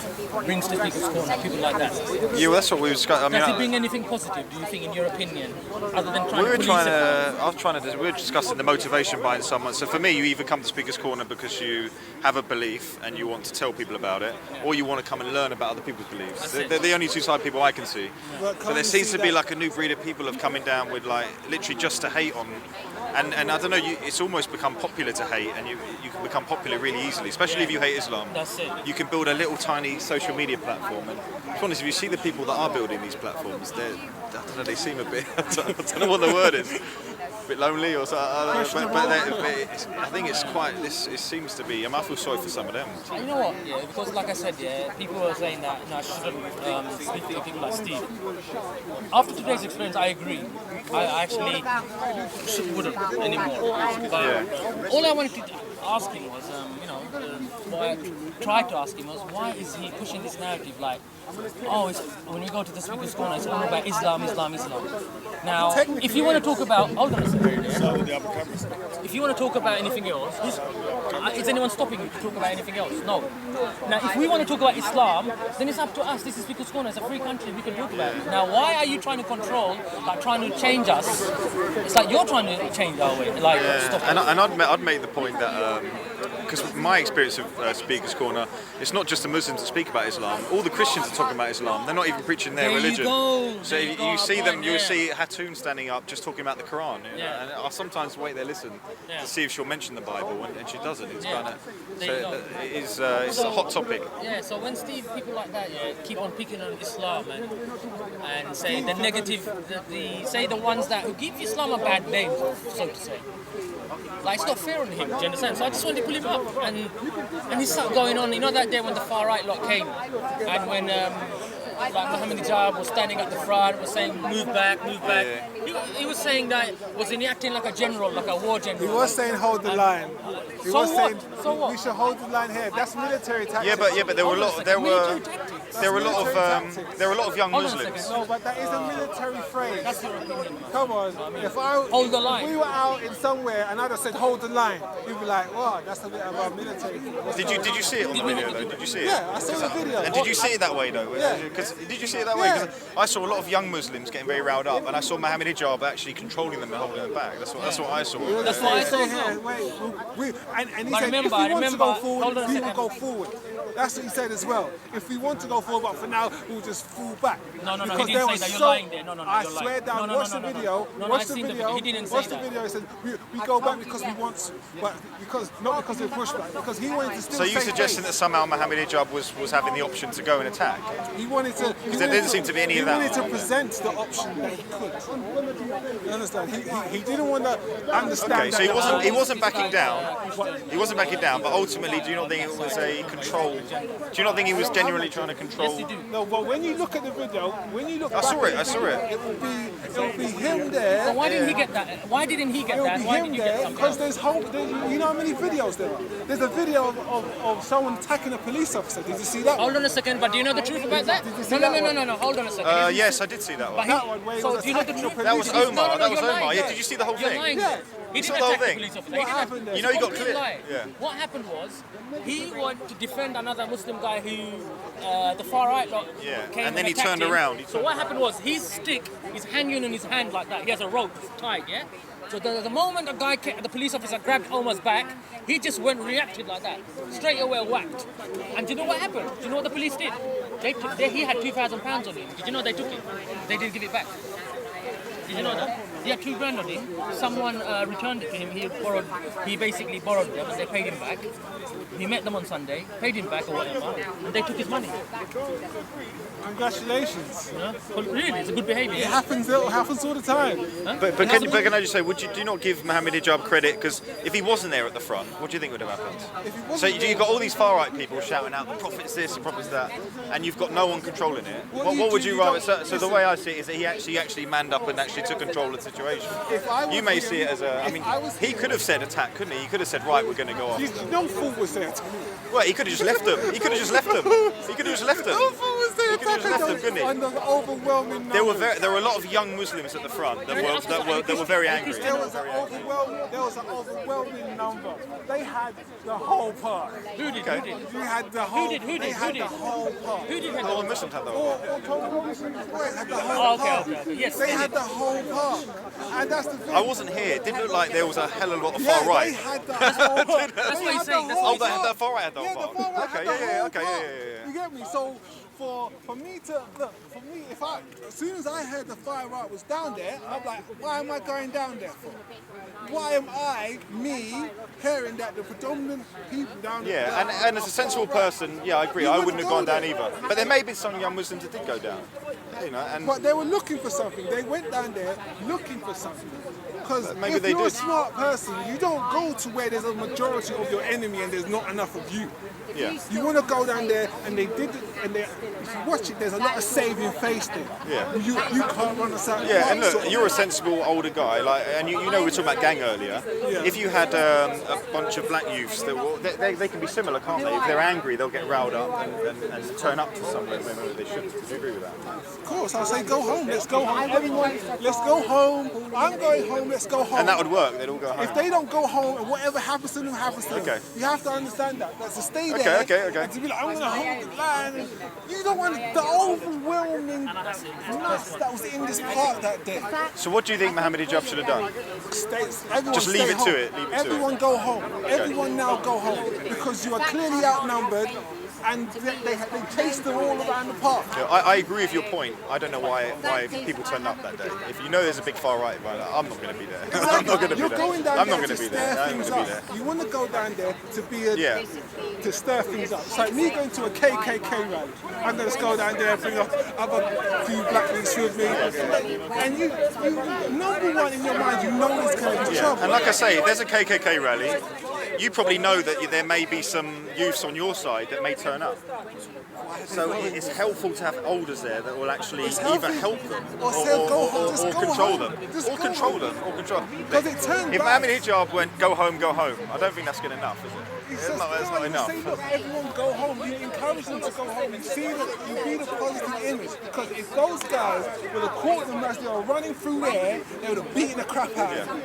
bring to Speaker's Corner, people like that? Yeah, well, that's what we were discussing. Does it bring anything positive, do you think, in your opinion, other than trying to we were discussing the motivation behind someone. So for me, you either come to Speaker's Corner because you have a belief and you want to tell people about it, or you want to come and learn about other people's beliefs. They're the only two side people I can see. But there seems to be like a new breed of people have coming down with like literally just to hate on, and I don't know, it's almost become popular to hate, and you can become popular really easily, especially if you hate Islam. That's it. You can build a little tiny social media platform, and to be honest, if you see the people that are building these platforms, I don't know, they seem a bit, I don't know what the word is, a bit lonely or something, but I think it's quite, it seems to be, I feel sorry for some of them. You know what, because like I said, people are saying that I shouldn't speak to people like Steve. After today's experience, I agree. I actually wouldn't anymore. But all I wanted to ask him was, what I tried to ask him was, why is he pushing this narrative like, when we go to the Speaker's Corner, it's all about Islam. Now, if you want to talk about, hold on a second, if you want to talk about anything else, is anyone stopping you to talk about anything else? No. Now, if we want to talk about Islam, then it's up to us. This is Speaker's Corner. It's a free country. We can talk about it. Now, why are you trying to control, like trying to change us? It's like you're trying to change our way. Like, stop. And I'd make the point that, because my experience of Speaker's Corner, it's not just the Muslims that speak about Islam. All the Christians are talking about Islam. They're not even preaching their religion. So you see them, you'll see Hatun standing up just talking about the Quran. And I'll sometimes wait there, listen, to see if she'll mention the Bible, and she doesn't. It's kind of, it's a hot topic. Yeah. So when people like that, keep on picking on Islam and say the negative, say the ones that who give Islam a bad name, so to say. Like, it's not fair on him, do you understand? So I just wanted to pull him up, and he started going on, that day when the far right lot came, and when like Mohammed Hijab was standing at the front, was saying move back. He was saying that, wasn't he acting like a general, like a war general? He was saying hold the line. He was saying what? We should hold the line here. That's military tactics. Yeah, but there were a lot of young Muslims. No, but that is a military phrase. That's your opinion. Come on. Hold the line. If we were out in somewhere and I'd have said hold the line, you'd be like, wow, that's a bit of a military. Did you see it on the video though? Did you see it? Yeah, I saw the video. And did you see it that way though? Yeah. Did you see it that way? Because I saw a lot of young Muslims getting very riled up, and I saw Mohammed Hijab actually controlling them and holding them back. That's what I saw. That's what I saw. And he said, if we want to go forward, we will go forward. That's what he said as well. If we want to go forward, but for now, we'll just fall back. No, because he didn't say that. You're lying there. No, I swear down. Watch the video. Watch the video. He didn't say Watch the video. He said, we go back because we want, but not because we push back, because he wanted to still. So you suggesting that somehow Mohammed Hijab was having the option to go and attack? He wanted to. Because there didn't seem to be any of that. He wanted to present the option that he could. You understand? He didn't want to understand. Okay, so he wasn't backing down. He wasn't backing down, but ultimately, do you not think it was a controlled agenda. Do you not think he was genuinely trying to control? Yes, you do. No, but when you look at the video, when you look I saw back it, at I saw it. It will be him there. But why didn't he get that? Why didn't he get It will that? be Why him did you get there something because else? you know how many videos there are? There's a video of someone attacking a police officer. Did you see that? Hold on a second, but do you know the truth about that? No. Hold on a second. Yes, I did see that one. But so do you know the truth? That was No, Omar. That was you're Omar. lying. Yeah, did you see the whole You're thing? lying. Yeah. He You saw didn't the whole attack the thing? police officer. What happened there? You know he got Complete clear. lie. Yeah. What happened was he wanted to defend another Muslim guy who the far right lot Yeah, came and then he attacked turned him. around. So what happened was his stick is hanging in his hand like that. He has a rope tied, yeah? So the moment the police officer grabbed Omar's back, he just reacted like that. Straight away whacked. And do you know what happened? Do you know what the police did? He had £2,000 on him. Did you know they took it? They didn't give it back. Did you know that? He had £2,000 on him. Someone returned it to him. He basically borrowed them and they paid him back. He met them on Sunday, paid him back or whatever, and they took his money. Congratulations. You know? But really, it's a good behaviour. It happens all the time. Huh? But can I just say, do you not give Mohammed Hijab credit? Because if he wasn't there at the front, what do you think would have happened? So you've got all these far right people shouting out, the prophet's this, the prophet's that, and you've got no one controlling it. What would you rather? So the way I see it is that he actually manned up and actually took control of the situation. You may see it as he could have said attack, couldn't he? He could have said, right, we're going to go off. No fool was there. Well, he could have just left them. He could have just left them. He could have just left them. No fool was there. He could have just left them, couldn't he? Under the overwhelming There numbers. were a lot of young Muslims at the front that were very angry. There was an overwhelming number. They had the whole park. Who did? You had the whole. They had the whole park. Who did? All the Muslims had the whole park. All Muslims had the whole park. Okay. Yes, they had the whole park, and that's the thing. I wasn't here. It didn't look like there was a hell of a lot of Yeah, far right. they had the whole park. That's what he's saying. The far right had the whole The park. far right Okay, had the whole okay, park. yeah. You get me? So for me, as soon as I heard the far right was down there, I'm like, why am I going down there for? Why am I, hearing that the predominant people down there? Yeah, and as a sensible person, yeah, I agree. I wouldn't have gone down either. But there may be some young Muslims that did go down. You know, But they were looking for something. They went down there looking for something. Because Maybe if they you're a did. smart person, you don't go to where there's a majority of your enemy and there's not enough of you. Yeah. You want to go down there, and they did it, and if you watch it, there's a lot of saving face there. Yeah. You can't run a certain Yeah, and path, look, so- you're a sensible older guy, and you know we were talking about gang earlier. Yeah. If you had a bunch of black youths, they can be similar, can't they? If they're angry, they'll get riled up and turn up to somewhere when they shouldn't. Do you agree with that? Of course, I'll say go home. Let's go home. Everyone, let's go home. I'm going home. Let's go home. And that would work. They'd all go home. If they don't go home, and whatever happens to them, happens to them. Okay. You have to understand that. That's to stay Okay, there. okay. And to be like, I'm going to hold the line. You don't want the overwhelming mass that was in this park that day. So what do you think Mohammed Hijab should have done? Everyone Just leave stay it home. to it. Leave it to Everyone it. go home. Everyone now go home because you are clearly outnumbered, and they chased them all around the park. Yeah, I agree with your point. I don't know why people turned up that day. If you know there's a big far right, I'm not going to be there. I'm not going to be You're there. going down I'm not there going to to be stir there. I'm things going to be up. there. You want to go down there to be to stir things up. It's like me going to a KKK rally. I'm going to go down there and bring up other few black youths with me. And you number one in your mind, you know there's going to be trouble. And like I say, if there's a KKK rally, you probably know that there may be some youths on your side that may turn up. So it's helpful to have elders there that will actually either help them or control them. Or control them. Because it turned If back. Mohammed Hijab went, go home, I don't think that's good enough, is it? It's That's not you enough. say, look, everyone go home. You encourage them to go home. You see that you be the positive image. Because if those guys would have caught them as they were running through there, they would have beaten the crap out of them.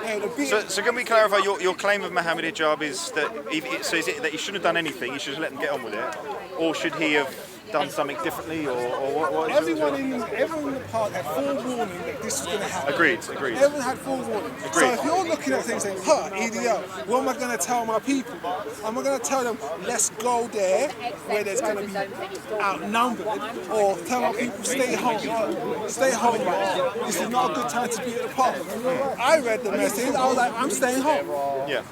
They would have beaten. So can we clarify your claim of Mohammed Hijab is that is it that he shouldn't have done anything, he should have let them get on with it, or should he have done something differently, or what? Everyone in the park had forewarning that this was going to happen. Agreed. Everyone had forewarning. So if you're looking at things saying, idiot, what am I going to tell my people? Am I going to tell them, let's go there where there's going to be outnumbered, or tell my people, stay home. Stay home right now. This is not a good time to be at the park. I read the message, I was like, I'm staying home. Yeah.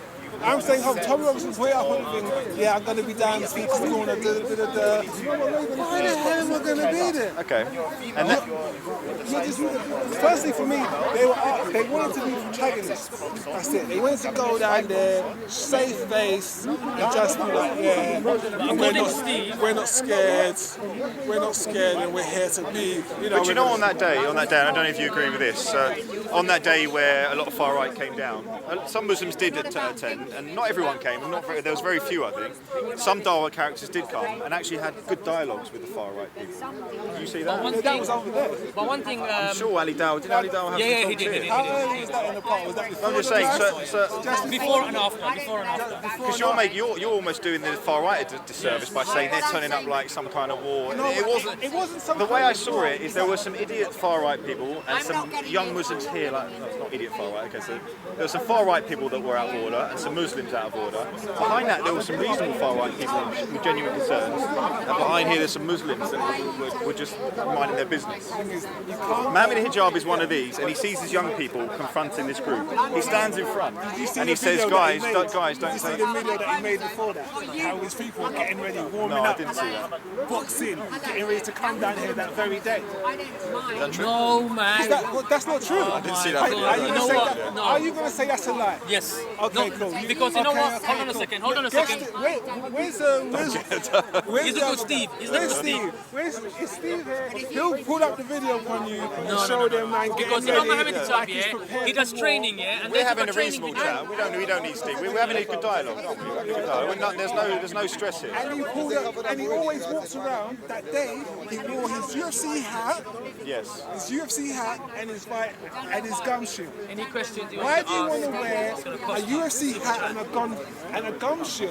I'm staying home. Tommy Robinson's way up on the thing. Yeah, I'm going to be down the speaker's corner. Why the hell am I going to be there? Okay. And then, Firstly, for me, they wanted to be protagonists. That's it. They wanted to go down there, save face, and just be like, yeah, we're not scared. We're not scared, and we're here to be. but you know, on that day, and I don't know if you agree with this, on that day where a lot of far right came down, some Muslims did attend, and not everyone came. And there was very few, I think. Some Dawa characters did come and actually had good dialogues with the far right people. Did you see that? That was over there. But one thing, I'm sure Ali Dawah did. Ali Dawah have yeah, some he talks did. here? How early is that in the part? Was that before? I'm just saying, Before and after. because you're almost doing the far right a disservice by saying they're turning up like some kind of war. No, it wasn't. The way I saw it is there were some idiot far right people and some young Muslims here. Like, no, it's not idiot far right. Okay, so there were some far right people that were out of order and some Muslims out of order. Behind that, there were some reasonable far right people with genuine concerns, and behind here, there's some Muslims that were just minding their business. Mohammed Hijab is one of these, and he sees his young people confronting this group. He stands in front and he says, "Guys, don't Did you see the video that he made before that? How his people were getting ready, warming No, I up, didn't see that. boxing, getting ready to come down here that very day. Is that true? No, man. That's not true. I didn't see that video. Are you going to say that's a lie? Yes. Okay, No, cool. Because you know what? Hold on a second. Where's He's a good Steve. Where's Steve? Is Steve here? He'll pull up the video on you and show them, man, getting Because you know Mohammed ready. Hijab, yeah? He does training, yeah? And We're having a reasonable chat. We don't need Steve. We're having a good dialogue. Aren't we? We're having a good dialogue. There's no stress here. And he pulled up, and he always walks around. That day, he wore his UFC hat, Yes. his UFC hat, and his fight, and his gumshoe. Any questions you Why want do you want to ask? wear It's gonna a cost you. UFC hat and a gumshoe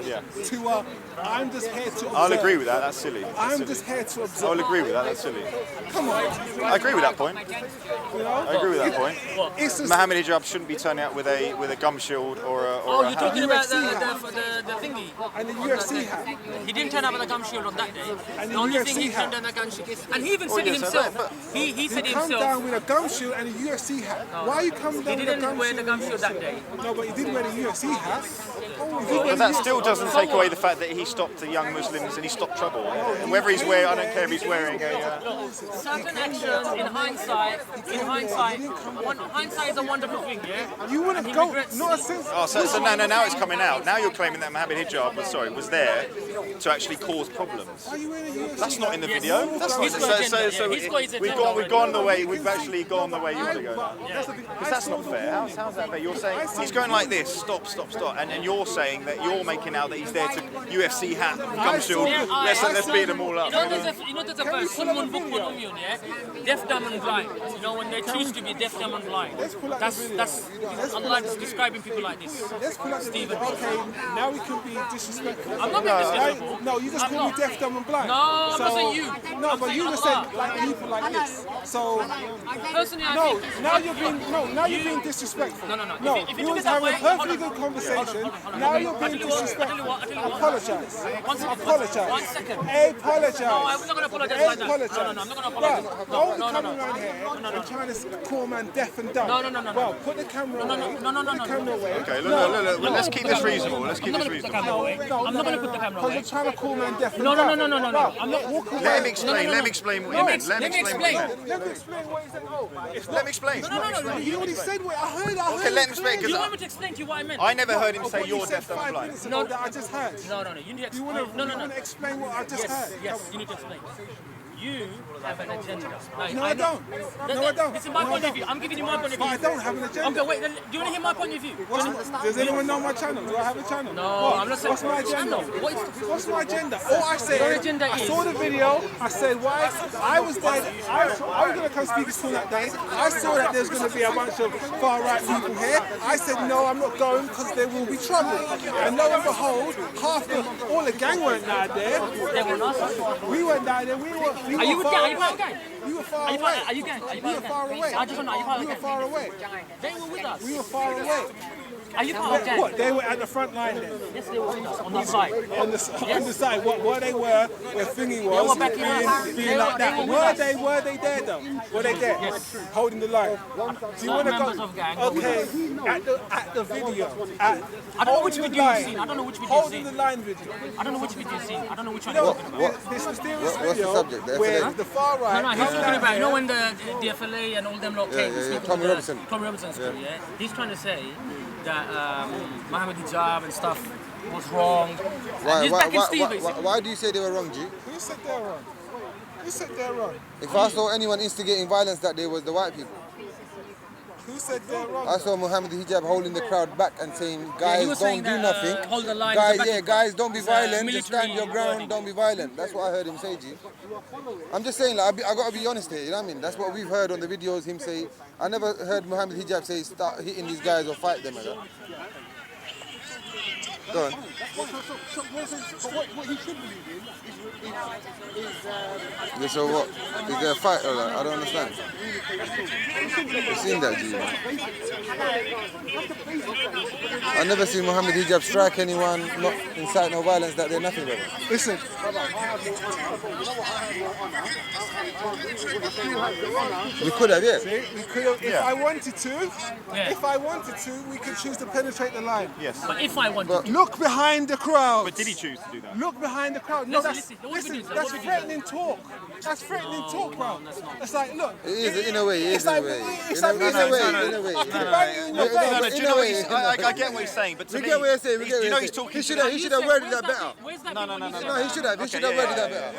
Yeah. to I'm just here to observe. I'll agree with that. That's silly. I'm just here to observe. I'll agree with that. That's silly. Come on. I agree with that point. You know? I agree with that point. It's just, Mohammed Hijab shouldn't be turning out with a gum shield or a Oh, a you're hat. talking about UFC hat. the thingy? and the UFC hat. He didn't turn up with a gum shield on that day. And The the only UFC thing he hat. turned on a gum shield. And he even Oh, said it yes, himself. He He said it come himself. down with a gumshoe and a UFC hat. Why are you coming He down with a didn't gumshoe? wear the gum shield that day. No, but he did wear the UFC hat. But that still doesn't take away the fact that he stopped the young Muslims and he stopped trouble. Whether he's wearing, I don't care if he's wearing a. Certain actions in hindsight, hindsight is a wonderful thing, yeah? You wouldn't go, not a sense. Oh, so now it's coming out. Now you're claiming that Mohammed Hijab was there to actually cause problems. Are you wearing a UFC That's not in the Yes. video. That's not. He's got agenda, yeah. He's got his agenda We've gone the way. We've actually gone the way you want to go. Because that's not fair. How's that fair? You're saying he's going like this. Stop. And you're saying that you're making out that he's there to UFC hat, gum shield. Let's beat them all up. You know there's a verse, someone book for Union, yeah? Deaf, dumb and blind. You know, when they choose to be deaf, dumb and blind. That's Allah is describing people like this. Let's pull up the Stephen. Okay, now we can be disrespectful. I'm not being disrespectful. Right? No, you just call me deaf, dumb, and blind. No, I'm not saying you. No, I'm but saying you just Allah. said like people like this. So Personally, I no, think now you're being disrespectful. No. No, If you we took was it that having a way, perfectly hold good on. conversation. Hold on. Now you're I being tell you what, disrespectful. I tell you what. Apologize. One second. Apologize. 1 second. Apologize. No, I'm not going to apologize like that. Apologize. No, I'm not going to apologize. Bro, No. don't come around here and trying to call man deaf and dumb. No. Well, put the camera away. Put the camera away. Okay, look. Let's keep this reasonable. Let's keep this reasonable. I'm not going to put the camera Because away. you're trying to call man deaf and No. dumb. I'm not walking Let him explain. Let him explain what he meant. Let him explain what he meant. Let me explain what he said. Oh, it's Let me explain. No. You already said what I heard. Okay, let him explain. You want Because me to explain to you what I meant? I never heard him say what you're you said deaf, dumb, 5 and blind. minutes ago that I just heard. No. You need to You explain. want to explain what I just heard? Yes, you need to explain. You have an agenda. No, I don't. No, I don't. This is my No, I point of don't. view. I'm giving you my point of But view. I don't have an agenda. Okay, wait. Do you want to hear my point of view? Does anyone know my channel? Do I have a channel? No, What? I'm not saying. What's my agenda? What's my agenda? All I said, Your agenda I is- saw the video. I said, why? I was there. I was going to come speak to school that day. I saw that there's going to be a bunch of far right people here. I said, no, I'm not going because there will be trouble. And lo and behold, all the gang weren't down there. We weren't down there. We were Are you far gang? away. Are you gang? We were far Are you away. gang? Are you gang? We were far away. I just want to know. Are you part We of were the far gang? away. They were with us. We were far away. Are you part of that? What? They were at the front line then? Yes, they were on the side. On the side. What they were, where thingy was, were backing us. being like that. Were they there though? Were they there? Yes. Holding the line. Do you want to members go? of gang. Okay. At the video. I don't know which video you've seen. I don't know which video you've Holding seen. the line video. I don't know which video you've seen. I don't know which one You know, you're talking about. this mysterious What's the video subject? The where FLA? the far right. No, he's talking about, you know, when the FLA and all them lot came. Tommy Robinson. Tommy Robinson's crew, yeah? He's trying to say that Mohammed Hijab and stuff was wrong. Why do you say they were wrong, G? Who said they're wrong? Who said they're wrong? If I saw anyone instigating violence that day was the white people. Who said they're wrong? I saw Mohammed Hijab holding the crowd back and saying, he guys, was don't saying do that, nothing. hold the line, Guys, it's a yeah, guys, don't be it's a violent. Just stand your military ground, wording. don't be violent. That's what I heard him say, G. I'm just saying, like, I got to be honest here, you know what I mean? That's what we've heard on the videos, him say. I never heard Mohammed Hijab say, start hitting these guys or fight them like that. Go on. What he should believe in Yeah, so what? Is there a fight or that? I don't understand. You've seen that, G, man. I never seen Mohammed Hijab strike anyone, not incite no violence, that they're nothing, brother. Listen. We could have, yeah. See, we could have, if I wanted to, we could choose to penetrate the line. Yes. But if I wanted to. Look behind the crowd. But did he choose to do that? Look behind the crowd. No, Listen, that's threatening talk. That's threatening talk, bro. It's like, look. It is, in a way, It's like, in like, a way. Do you know what I get what he's saying, but to We me, get what you're saying, you know he's talking. He should have worded that better. No, he should have worded that better.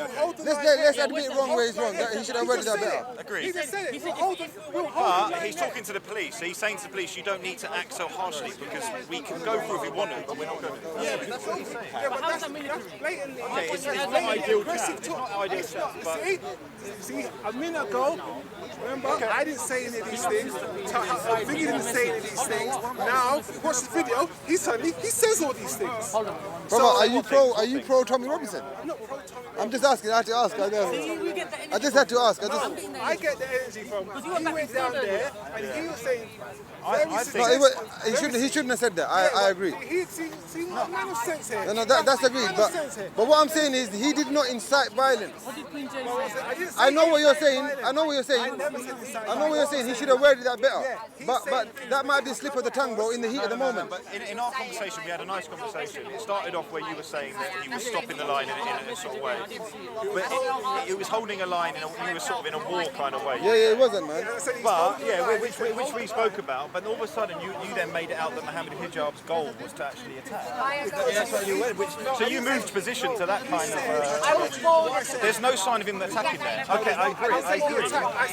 Let's admit wrong where he's wrong. He should have worded that better. Agreed. He just said it. But he's talking to the police. So he's saying to the police, you don't need to act so harshly because we can go through if we want to, but we're not going to. Yeah, but that's what he's saying. Yeah, but that's blatantly. Okay, it's not ideal chat. See, a minute ago, remember, I didn't say any of these things. Vicky didn't say any of these things. Now, watch the video. He says all these things. Brother, are you pro Tommy Robinson? I'm not pro Tommy. I'm just asking. I had to ask. I just had to ask. I get the energy from. He went down there and he was saying. He shouldn't have said that. I agree. See, no sense here. No, that's agreed. But what I'm saying is, he did not incite violence. I know what you're saying. I know what you're saying. He should have worded that better. But that might be a slip of the tongue, bro, in the heat of the moment. But in our conversation, we had a nice conversation. It started off where you were saying that he was stopping the line in a sort of way. But it was holding a line, you were sort of in a war kind of way. Yeah, it wasn't, man. But, yeah, which we spoke about. But all of a sudden, you then made it out that Mohammed Hijab's goal was to actually attack. That's what you went, so you moved position to that kind of... there's no sign of him attacking there. Okay, I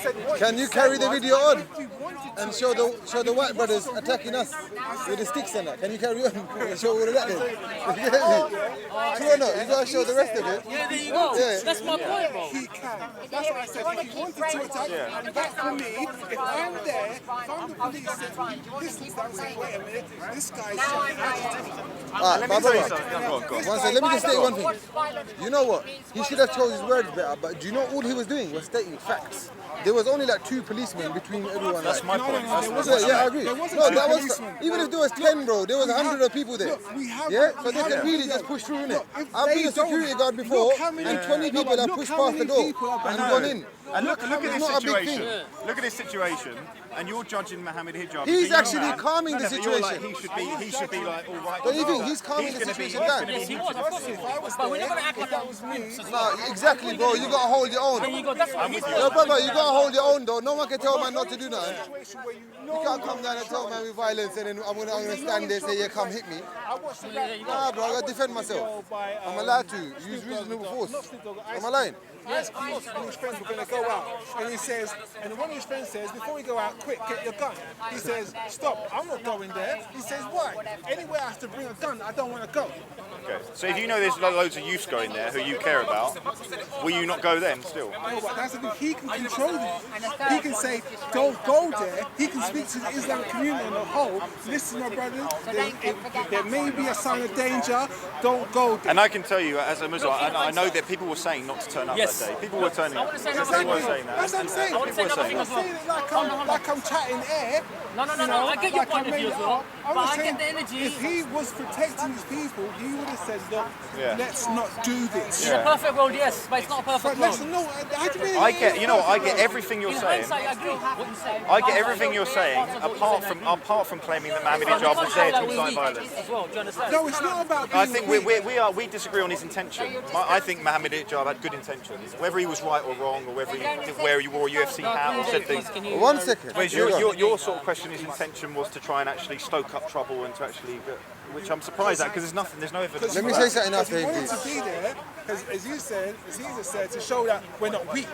agree. Can you carry the video on and show the white brothers attacking us with the sticks and that? Can you carry on and show all of that then? True or not? You gotta show the rest of it. Yeah, there you go. Yeah. That's my point, bro. He can. That's what I said. If he wanted to attack, and that for me, if I'm there, if I'm the police, listen, I'm saying, wait a minute, this guy's shouting Let me tell you something. One second, let me just state one thing. You know what? He should have chose his words better, but do you know all he was doing was stating facts. There was only like 2 policemen between everyone. That's my point. Yeah, I agree. No, that was even if there was 10, bro, there was 100 of people there. Yeah, so they can really just push through in it. I've been a security guard before, and 20 people have pushed past the door and gone in. And look at this not a big situation. thing. Look at this situation, and you're judging Mohammed Hijab. He's actually calming the but you're like, situation. he should be like, all right. Don't you think he's calming the situation down? Yes, he was, of course he was. But we're not going to act like that was me. No, exactly, bro. You gotta hold your own. No, brother, you gotta hold your own, though. No one can tell man not to do nothing. You can't come down and tell man with violence, and then I'm gonna stand there and say, yeah, come hit me. Nah, bro, I gotta defend myself. I'm allowed to use reasonable force. Am I lying? Yes, of course. One of his friends were going to go out, and he says, and one of his friends says, before we go out, quick, get your gun. He says, stop, I'm not going there. He says, why? Anywhere I have to bring a gun, I don't want to go. Okay. So if you know there's loads of youths going there who you care about, will you not go then still? No, but that's the thing. He can control them. He can say, don't go there. He can speak to the Islamic community on the whole. Listen, my brothers, there may be a sign of danger. Don't go there. And I can tell you, as a Muslim, I know that people were saying not to turn up that day. People were turning up. People were saying that. That's what I'm saying. I want to say another thing as well. Like I'm chatting air. No. I get your point of view as well. I'm But just I saying, get the energy. if he was protecting his people, he would have said, look, Yeah. let's not do this. In a perfect world, yes, but it's not a perfect But world. listen, no, how do you mean I it get, is you know, I perfect get world? everything you're In saying. hindsight, I agree. What you say. I get everything you're saying, apart from claiming that Mohammed Hijab was there to incite violence. As well, do you understand? No, it's not about I being think weak. we disagree on his intention. I think Mohammed Hijab had good intentions. Whether he was right or wrong, or whether he where he wore a UFC hat or said things. 1 second. Whereas your sort of question, his intention was to try and actually stoke up trouble and to actually, which I'm surprised at because there's no evidence. Let me for say that. something else, We wanted David. to be there, because as you said, as Caesar said, to show that we're not weak.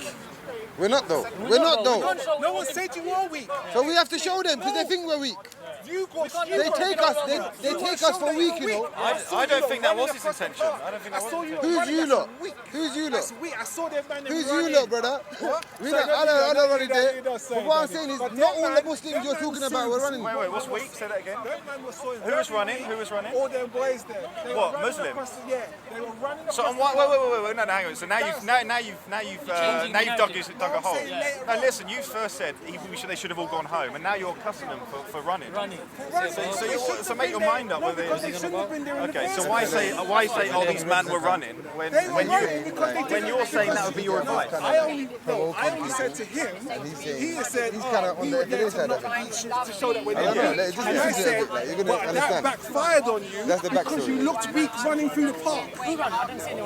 We're not though. We're not though. No one said you are weak. So we have to show them because they think we're weak. They take us for weak, you know. I don't think that was his intention. I don't think that was his intention. Who's you lot? Who's you lot? That's weak. I saw them man. Who's you lot, brother? We don't, I don't run it there. But what I'm saying is, not all the Muslims you're talking about were running. Wait, what's weak? Say that again. Who was running? Who was running? All them boys there. They What, were running Muslim? across the- Yeah, they were running So across wait, no, hang on. So now you've dug a hole. No, listen. You first said they should have all gone home, and now you're cussing them for running. So make your mind up whether it's okay. So why say oh these men were running when you're saying that would be your advice? I only said to him, he said, he's kind of on the other side of it. to show that we're I don't know, not like, weak. And I just said, a bit, like, you're gonna but that understand. backfired on you That's the because you backstory. looked weak running through the park.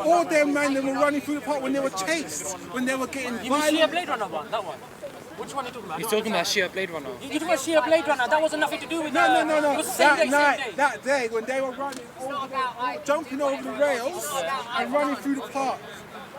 All them men that were running through the park when they were chased, when they were getting You mean Shia violent. Blade Runner one? That one? Which one are you talking about? He's talking about Shia Blade Runner. You're talking about Shia Blade Runner. That wasn't nothing to do with No. It was the same That day, night, same day. that day, when they were running, jumping over the rails and running through the park.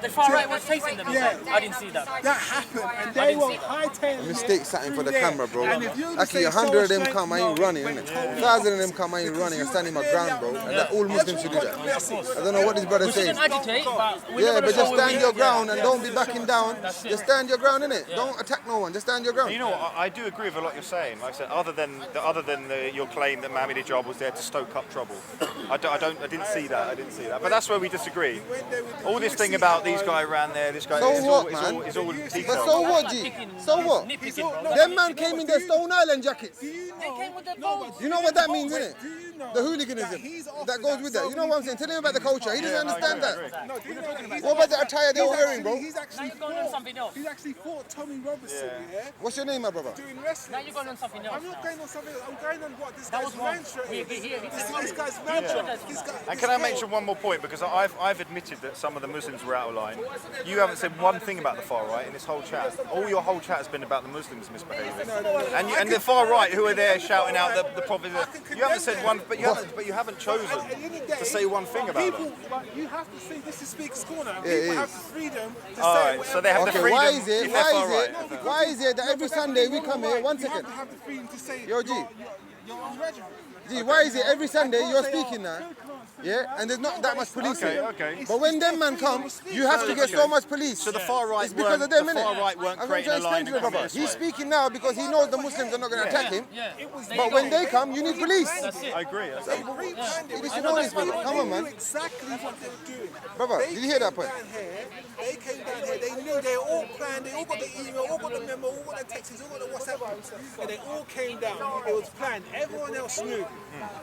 The far right was chasing them. Yeah. I didn't see that. That happened, and they were hightailing Mistake it something for the through camera, there. bro. And if you Actually, say 100 of them so come, I ain't strength, running, no, innit? totally 1,000 of them come, I ain't running, I'm standing my ground, bro. And that all Muslims should do that. I don't know what this brother We saying. shouldn't agitate, but Yeah, but just stand your ground and don't be backing down. Just stand your ground, innit? Don't attack no one, just stand your ground. You know what? I do agree with a lot you're saying. Like I said, other than your claim that Mohammed Hijab was there to stoke up trouble, I didn't see that. I didn't see that. But that's where we disagree. All this thing about these guys around there, this guy. So it's what, all, man? It's all But detail. so what, G? So what? Them man came in their Stone Island jackets. You know what that means, innit? The hooliganism that goes with that. You know what I'm saying? Tell him about the culture. He doesn't understand that. What about the attire they were wearing, bro? He's actually fought Tommy Robertson, yeah? What's your name, my brother? Doing wrestling. Now you're going on something else. I'm not going on something else. I'm going on what this That guy's was wrong. mantra We is. agree here. This guy's mantra. And can I mention one more point? Because I've admitted that some of the Muslims were out of line. You haven't said one thing about the far right in this whole chat. All your whole chat has been about the Muslims misbehaving. And the far right who are there shouting out the prophet. You haven't said one, but you haven't chosen to say one thing about people, them. but you have to say this is Speaker's Corner. Yeah, it People is. have the freedom to All say right, whatever. so they have the Okay, freedom. why is it? if they're far right. Why is it that every Sunday we come here? 1 You have second. to have the freedom to say Yo, G. your own regiment. G, why is it every Sunday you're speaking now? Yeah, and there's not that much police here. Okay. But when them man come, you have to get so much police. So the far right It's because of them, the far innit? right weren't I'm creating a trying to line explain to and the coming brother. this He's way. speaking now because he knows the Muslims are not going to attack him. But when they come, you need police. I agree. You should know this, brother. Come on, man. Exactly what they're doing. Brother, did you hear that point? They came down here, they knew, they all planned, they all got the email, all got the memo, all got the texts, all got the WhatsApp groups, and they all came down. It was planned. Everyone else knew.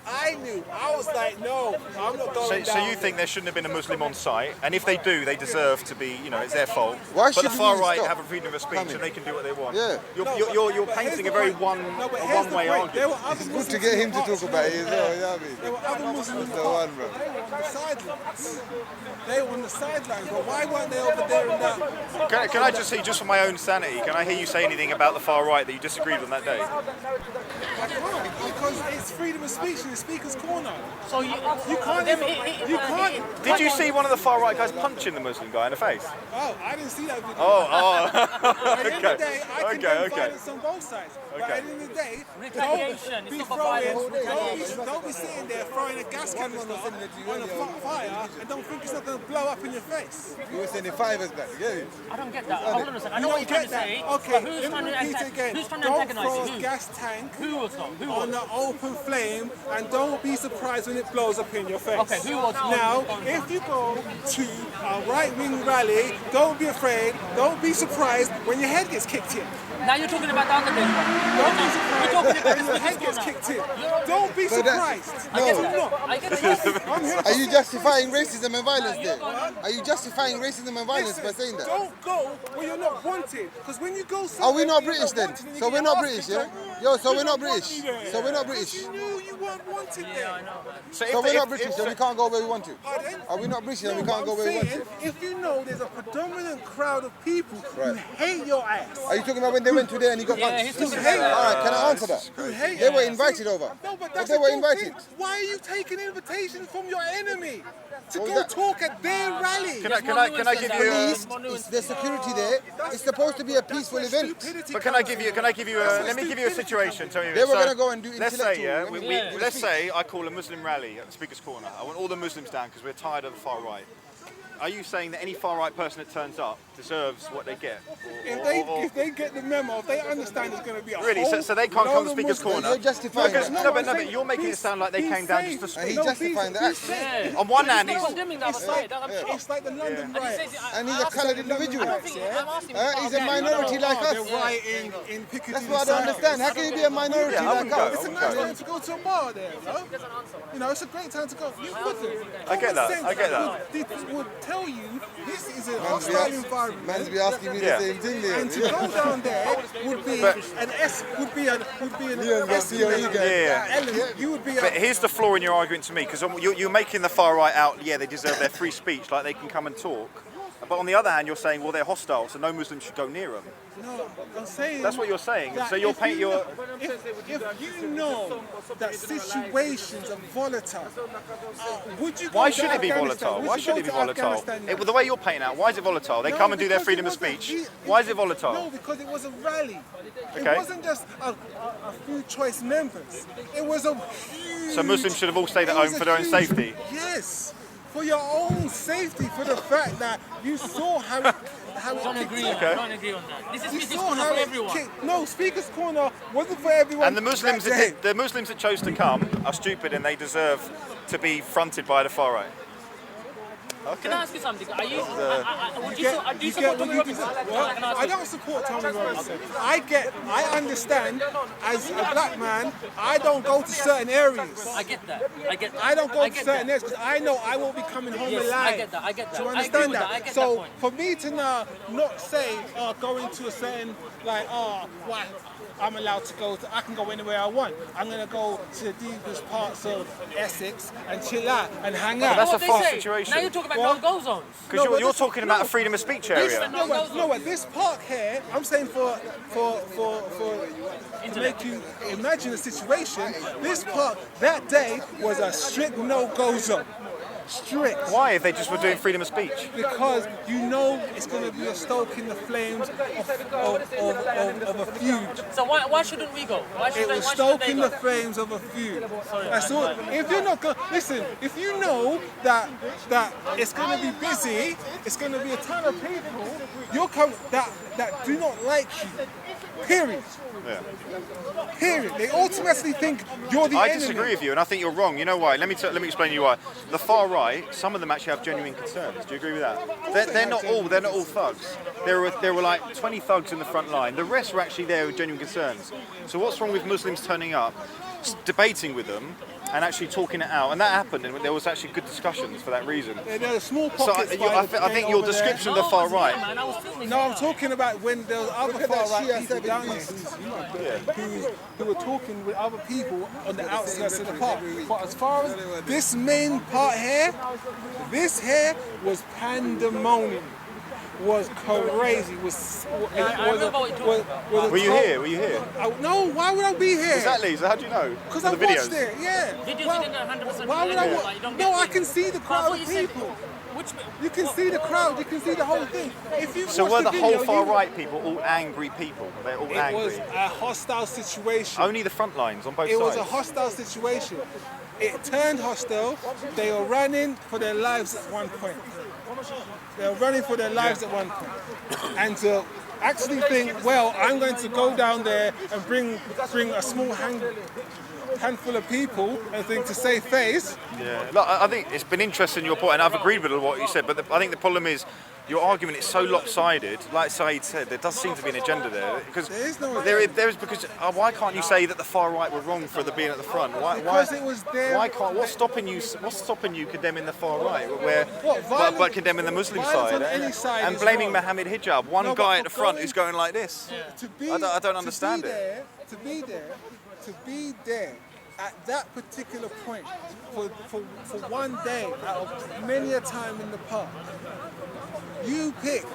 I knew. I was like, no, I'm not going So down. you think there shouldn't have been a Muslim on site, and if they do, they deserve to be, it's their fault. Why but the should far we right stop have a freedom of speech coming? and they can do what they want. Yeah. You're painting a very one-way argument. It's good to get him to talk about it as well, you know what I mean? There were other Muslims That's the one, bro. They were on the sidelines. They were on the sidelines, but why weren't they over there in that? Can I just see, just for my own sanity, can I hear you say anything about the far right that you disagreed on that day? I can't, because it's freedom of speech in the Speaker's Corner. So you can't even, you can't. Did you see one of the far right guys punching the Muslim guy in the face? Oh, I didn't see that video. Oh. At the end of the day, I Okay, condemn okay. violence on both sides. But Okay. at the end of the day, Retaliation, it's not for violence, don't be sitting there throwing a gas canister on a fire and don't think it's not going to blow up in your face. You were sending fivers back, you get it? I don't get that. Hold on a second. I know You what you're don't trying to get say. that. Okay, but who's let trying me to repeat attack? again. Who's trying to Don't antagonize throw you? a gas tank Who was not? Who on was? the open flame and don't be surprised when it blows up in your face. Okay, who was Now, if you go to a right-wing rally, don't be afraid, don't be surprised when your head gets kicked in. Now you're talking about the underdog. Don't be surprised when your head gets kicked in. Don't be surprised. Are you justifying racism and violence there? Are you justifying racism and violence by saying that? Don't go where you're not wanted. Because when you go Are we not British then? So we're not British, yeah? Yo, so we're not British. So we're not British. You knew you weren't wanted there. So we're not British, so we can't go where we want to. Are we not British and we can't go where we want to? If you know there's a predominant crowd of people who hate your ass. Are you talking about when they went to there and he got punched? Alright, can I answer that? They were invited over. No, but They were invited. Why are you taking invitations from your enemy to go talk at their rally? Can I give you It's the security there. It's supposed to be a peaceful event. But can I give you let me give you a situation. Tell me They were going to go and do let's say, intellectual. let's say I call a Muslim rally at the Speaker's Corner. I want all the Muslims down because we're tired of the far right. Are you saying that any far right person that turns up deserves what they get? If they get the memo, if they understand it's going to be a really, so they can't come to the Speaker's Corner. You're justifying that. No, but you're making it sound like they came down just to speak. And he's justifying that. On one hand, he's it's like the London riots. And he's a coloured individual. He's a minority like us. They're rioting in Piccadilly. That's what I don't understand. How can you be a minority like us? It's a nice time to go to a bar there, no? You know, it's a great time to go. You wouldn't. I get that. People would tell you this is a hostile environment. Man's be asking me the same thing there. And to go down there would be an element. You would be. But here's the flaw in your argument to me, because you're making the far right out. Yeah, they deserve their free speech, like they can come and talk. But on the other hand, you're saying, well, they're hostile, so no Muslim should go near them. No, I'm saying that's what you're saying. So you're painting your. If you know that situations are volatile, would you? Why should it be volatile? Why should it be volatile? The way you're painting out, why is it volatile? They come and do their freedom of speech. Why is it volatile? No, because it was a rally. Okay. It wasn't just a few choice members. It was a huge. So Muslims should have all stayed at home for their own safety. Yes. For your own safety, for the fact that you saw how it I don't agree on that. This is Speaker's Corner for everyone. No, Speaker's Corner wasn't for everyone. And the Muslims that chose to come are stupid and they deserve to be fronted by the far right. Okay. Can I ask you something? Are you? Do you support Tommy Robinson? I don't support Tommy Robinson. I understand. As a black man, I don't go to certain areas. I get that. I don't go to certain areas because I know I won't be coming home alive. I get that. Do you understand that? So for me to now not say, going to a certain why I'm allowed to go. I can go anywhere I want. I'm gonna go to the deepest parts of Essex and chill out and hang out. That's a false situation. Now you're talking about no-go zones. Because you're talking about a freedom of speech area. No, this park here, I'm saying to make you imagine a situation, this park that day was a strict no-go zone. Strict. Why, if they just were doing freedom of speech? Because you know it's going to be a stoking the flames of a feud. So why shouldn't we go? It was stoking the flames of a feud. That's all. If you're not going, listen. If you know that it's going to be busy, it's going to be a ton of people. You'll come that do not like you. Period. Yeah. Period. They automatically think you're the enemy. I disagree with you, and I think you're wrong. You know why? Let me explain to you why. The far right, some of them actually have genuine concerns. Do you agree with that? They're not all thugs. There were like 20 thugs in the front line. The rest were actually there with genuine concerns. So what's wrong with Muslims turning up, debating with them, and actually talking it out? And that happened, and there was actually good discussions for that reason. There are small So pockets. I think your description of the far right. No, I'm talking about when there were other far right people down here who were talking with other people on the outskirts of the park. But as far as this main part here, this here was pandemonium. Was crazy. Were you here? No, why would I be here? Exactly. So how do you know? Because I watched it. Yeah. Why would I? No, I can see the crowd of people. You can see the crowd. You can see the whole thing. If you So were the whole far right people all angry people? They're all angry. It was a hostile situation. Only the front lines on both sides. It was a hostile situation. It turned hostile. They were running for their lives at one point. They were running for their lives at one point. actually think, well, I'm going to go down there and bring a small handful of people and think to save face. Yeah, look, I think it's been interesting your point, and I've agreed with what you said. But I think the problem is your argument is so lopsided. Like Syed said, there does seem to be an agenda there. Because there is because why can't you say that the far right were wrong for being at the front? Because it was there. Why can't? What's stopping you condemning the far right, but condemning the Muslim side and blaming Mohammed Hijab? One guy at the front who's going like this. I don't understand it. To be there at that particular point for one day out of many a time in the park, you pick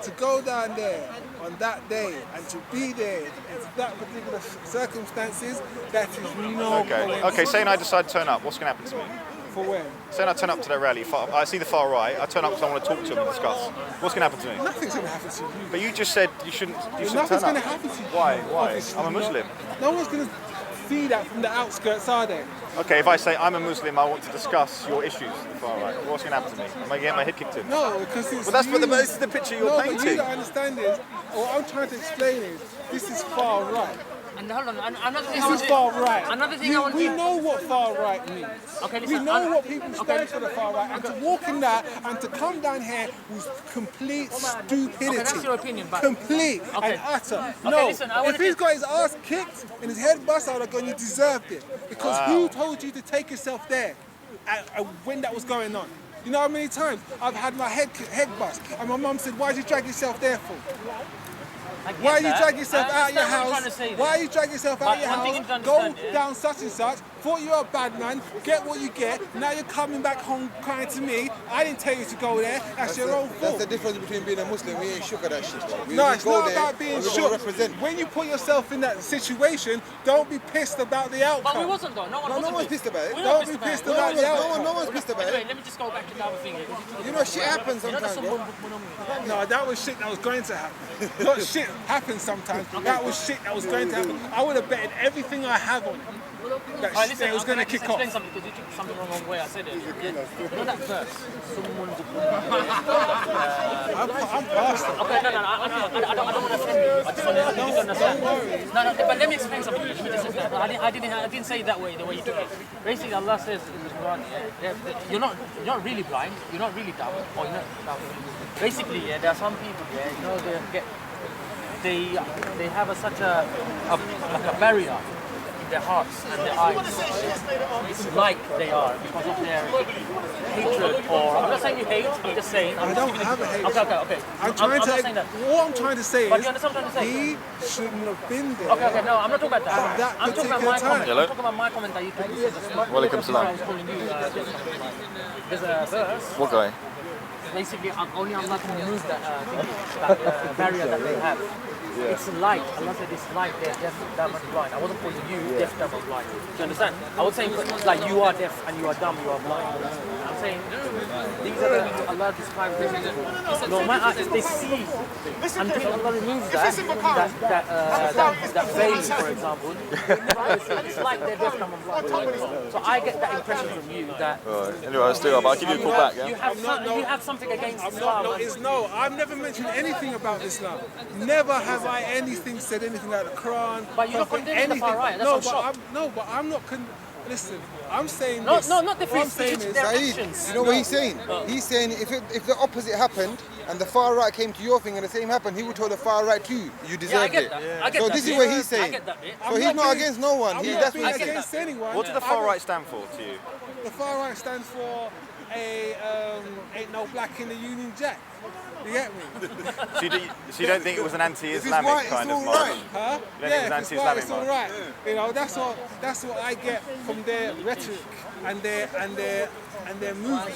to go down there on that day and to be there in that particular circumstances, that is no. Okay. Saying I decide to turn up, what's going to happen to me? For when? Saying I turn up to their rally, I see the far right, I turn up because I want to talk to them and discuss. What's going to happen to me? Nothing's going to happen to you. But you just said you shouldn't turn up. Nothing's going to happen to you. Why? Obviously I'm a Muslim. No one's going to see that from the outskirts, are they? Okay, if I say I'm a Muslim, I want to discuss your issues, the far right, what's going to happen to me? Am I going to get my head kicked in? No, because it's. Well, that's this is the picture you're painting. But you don't understand is, what I'm trying to explain is, this is far right. And hold on, another thing. This is far right. Another thing we know what far right means. Okay, listen, we know what people stand for the far right, and to walk in that and to come down here was complete stupidity. Okay, that's your opinion, but complete and utter. Okay, No, listen, if he's got his ass kicked and his head bust, I would have gone, you deserved it. Because who told you to take yourself there when that was going on? You know how many times I've had my head bust, and my mum said, "Why did you drag yourself there for? Why are you dragging yourself out of your house? Why are you dragging yourself out of your house? Go down such and such. Thought you were a bad man. Get what you get. Now you're coming back home crying to me. I didn't tell you to go there. That's your own fault." That's the difference between being a Muslim. We ain't shook at that shit. No, it's not about being shook. When you put yourself in that situation, don't be pissed about the outcome. But we wasn't though. No one's pissed about it. Don't be pissed about the outcome. No one's pissed about it. Anyway, let me just go back to the other thing. You know, shit happens sometimes. No, that was shit that was going to happen. Not shit happens sometimes. That was shit that was going to happen. I would have betted everything I have on it. That Right, listen, it was going to kick off. Explain something because you took something the wrong way. I said it. Not that verse. Someone's. I'm past it. Okay, no, I don't want to offend you. I just want you to understand. No, but let me explain something. Let me just explain. I didn't say it that way. The way you took it. Basically, Allah says in the Quran, you're not really blind. You're not really dumb, or you're not dumb. Basically, there are some people, you know, they have such a barrier in their hearts and their eyes. It's like they are because of their hatred, or I'm not saying you hate. I'm just saying. I don't have a hate. Okay. I'm not saying that. What I'm trying to say But is, you understand what I'm trying to say? he shouldn't have been there. Okay, no, I'm not talking about that. At that I'm talking about my particular comment. time. I'm talking about my comment that you took. Welcome salam. I was calling you. There's a verse. What guy? Basically, only Allah can remove that barrier that they have. Yeah. It's light. Allah said it's light, they're deaf, dumb and blind. I wasn't calling you deaf, dumb and blind. Do you understand? I was saying like you are deaf and you are dumb, you are blind. I'm saying these are the people Allah describes them. No matter if they see, until Allah removes that veil, for example, it's like they're deaf, dumb and blind. So I get that impression from you that. Right. Anyway, I'll still up. I'll give you a call back. Yeah. You have something against Islam. I've never mentioned anything about Islam. Never have I said anything about the Quran. But you're not condemning the far right. That's but I'm not. Listen, I'm saying not this. the free speech. Saeed, you know what he's saying? He's saying if the opposite happened and the far right came to your thing and the same happened, he would tell the far right too, you deserved it. So this is what he's saying. So he's not against no one. That's what he's against anyone. What does the far right stand for to you? The far right stands for ain't no black in the Union Jack. You get me? So you don't think it was an anti-Islamic kind of march? Huh? You don't think it was anti-Islamic it's all right. You know, that's what I get from their rhetoric and their movement.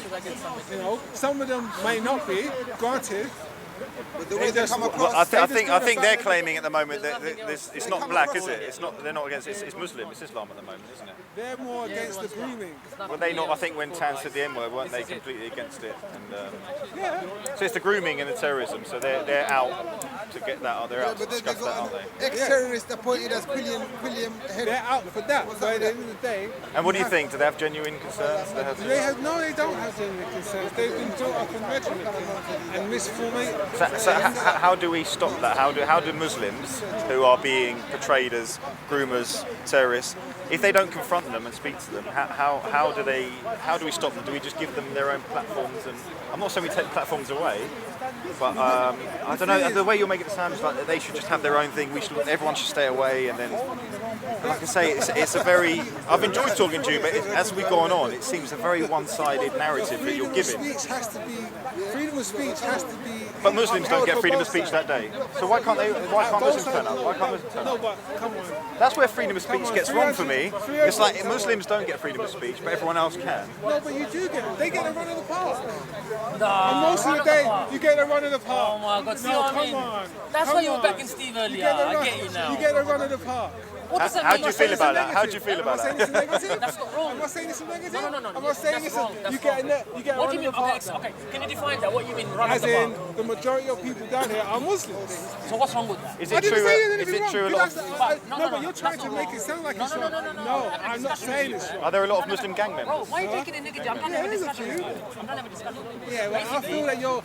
You know, some of them may not be, granted. But the way they come across, I think they're claiming at the moment that it's not black, is it? It's not. They're not against. It's Muslim. It's Islam at the moment, isn't it? They're more against the grooming. Were they not? I think when Tan said the N-word, weren't they completely against it? And so it's the grooming and the terrorism. So they're out to get that. They're out to discuss that, aren't they? Ex-terrorist appointed as Quilliam head. They're out for that. So at the end of the day. And what do you think? Do they have genuine concerns? No, they don't have genuine concerns. They've been built up on rhetoric and misformation. So how do we stop that? How do Muslims who are being portrayed as groomers, terrorists, if they don't confront them and speak to them, how do we stop them? Do we just give them their own platforms? And I'm not saying we take platforms away, but I don't know. The way you're making it sound is like that they should just have their own thing. Everyone should stay away, and then, like I say, it's a very. I've enjoyed talking to you, but as we've gone on, it seems a very one-sided narrative that you're giving. Freedom of speech has to be. But Muslims don't get freedom of speech that day. So why can't Muslims turn up? Why can't Muslims turn up? No, but come on. That's where freedom of speech gets wrong for me. It's like Muslims don't get freedom of speech, but everyone else can. No, but you do get it. They get a run of the park. No, and most of the day, you get a run of the park. Oh my God, see no, what I mean? Come on. That's come why you were on. backing Steve earlier. I get you now. You get a run of the park. How do you feel about that? How do you feel about that? That's not wrong. Am I saying this is negative? No. I'm not saying this is. You get a What run do you of the mean? park. Okay, can you define that? What you mean run of As the in, park? the majority of people down here are Muslims. So what's wrong with that? Is it true? Is it true? No, but you're trying to make it sound like it's wrong. No, I'm not saying it's wrong. Are there a lot of Muslim gang members? Bro, why are you taking it negative? I'm trying to have a discussion with you. I'm trying to have a discussion with you. Yeah, well, I feel that you're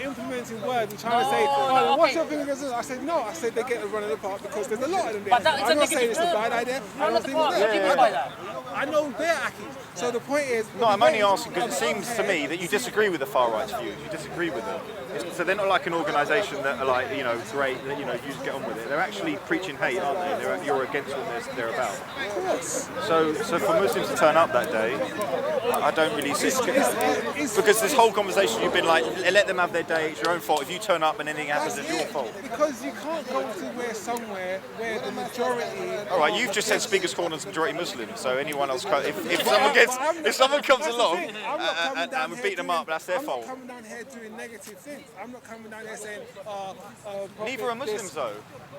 implementing words and trying to say, oh, what's your thing against this? I said, no, I said they get a run of the park because there's a lot of them there. But that is I'm a not saying it's a negative bad idea. Run of the park. What do you mean by that? I know they're Aki. So the point is... No, I'm only asking because it seems to me that you disagree with the far right's views. You disagree with them. So they're not like an organisation that are like, great, that, you just get on with it. They're actually preaching hate, aren't they? You're against what they're about. Of course. So for Muslims to turn up that day, I don't really see because this whole conversation you've been like, let them have their day, it's your own fault. If you turn up and anything happens, it's your fault. Because you can't go to somewhere where the majority... All right, you've just said Speaker's Corner's majority Muslim, so anyone else, if someone comes along and we beat them up, that's their fault. I'm not coming down here doing negative things. I'm not coming down here saying... Neither are Muslims though.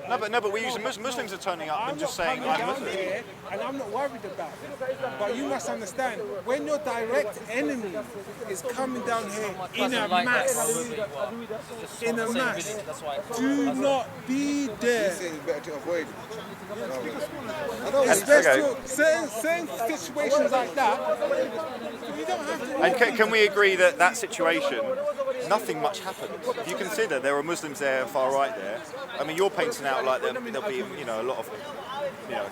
No, but we use Muslims are turning up and just saying I'm Muslim. Here, and I'm not worried about it. But you must understand, when your direct enemy is coming down here in a mass, do not be there. It's better to avoid Certain situations like that, you don't have to... And can we agree that situation, nothing much happened? If you consider there are Muslims there and far right there, I mean, you're painting out like there'll be, a lot of,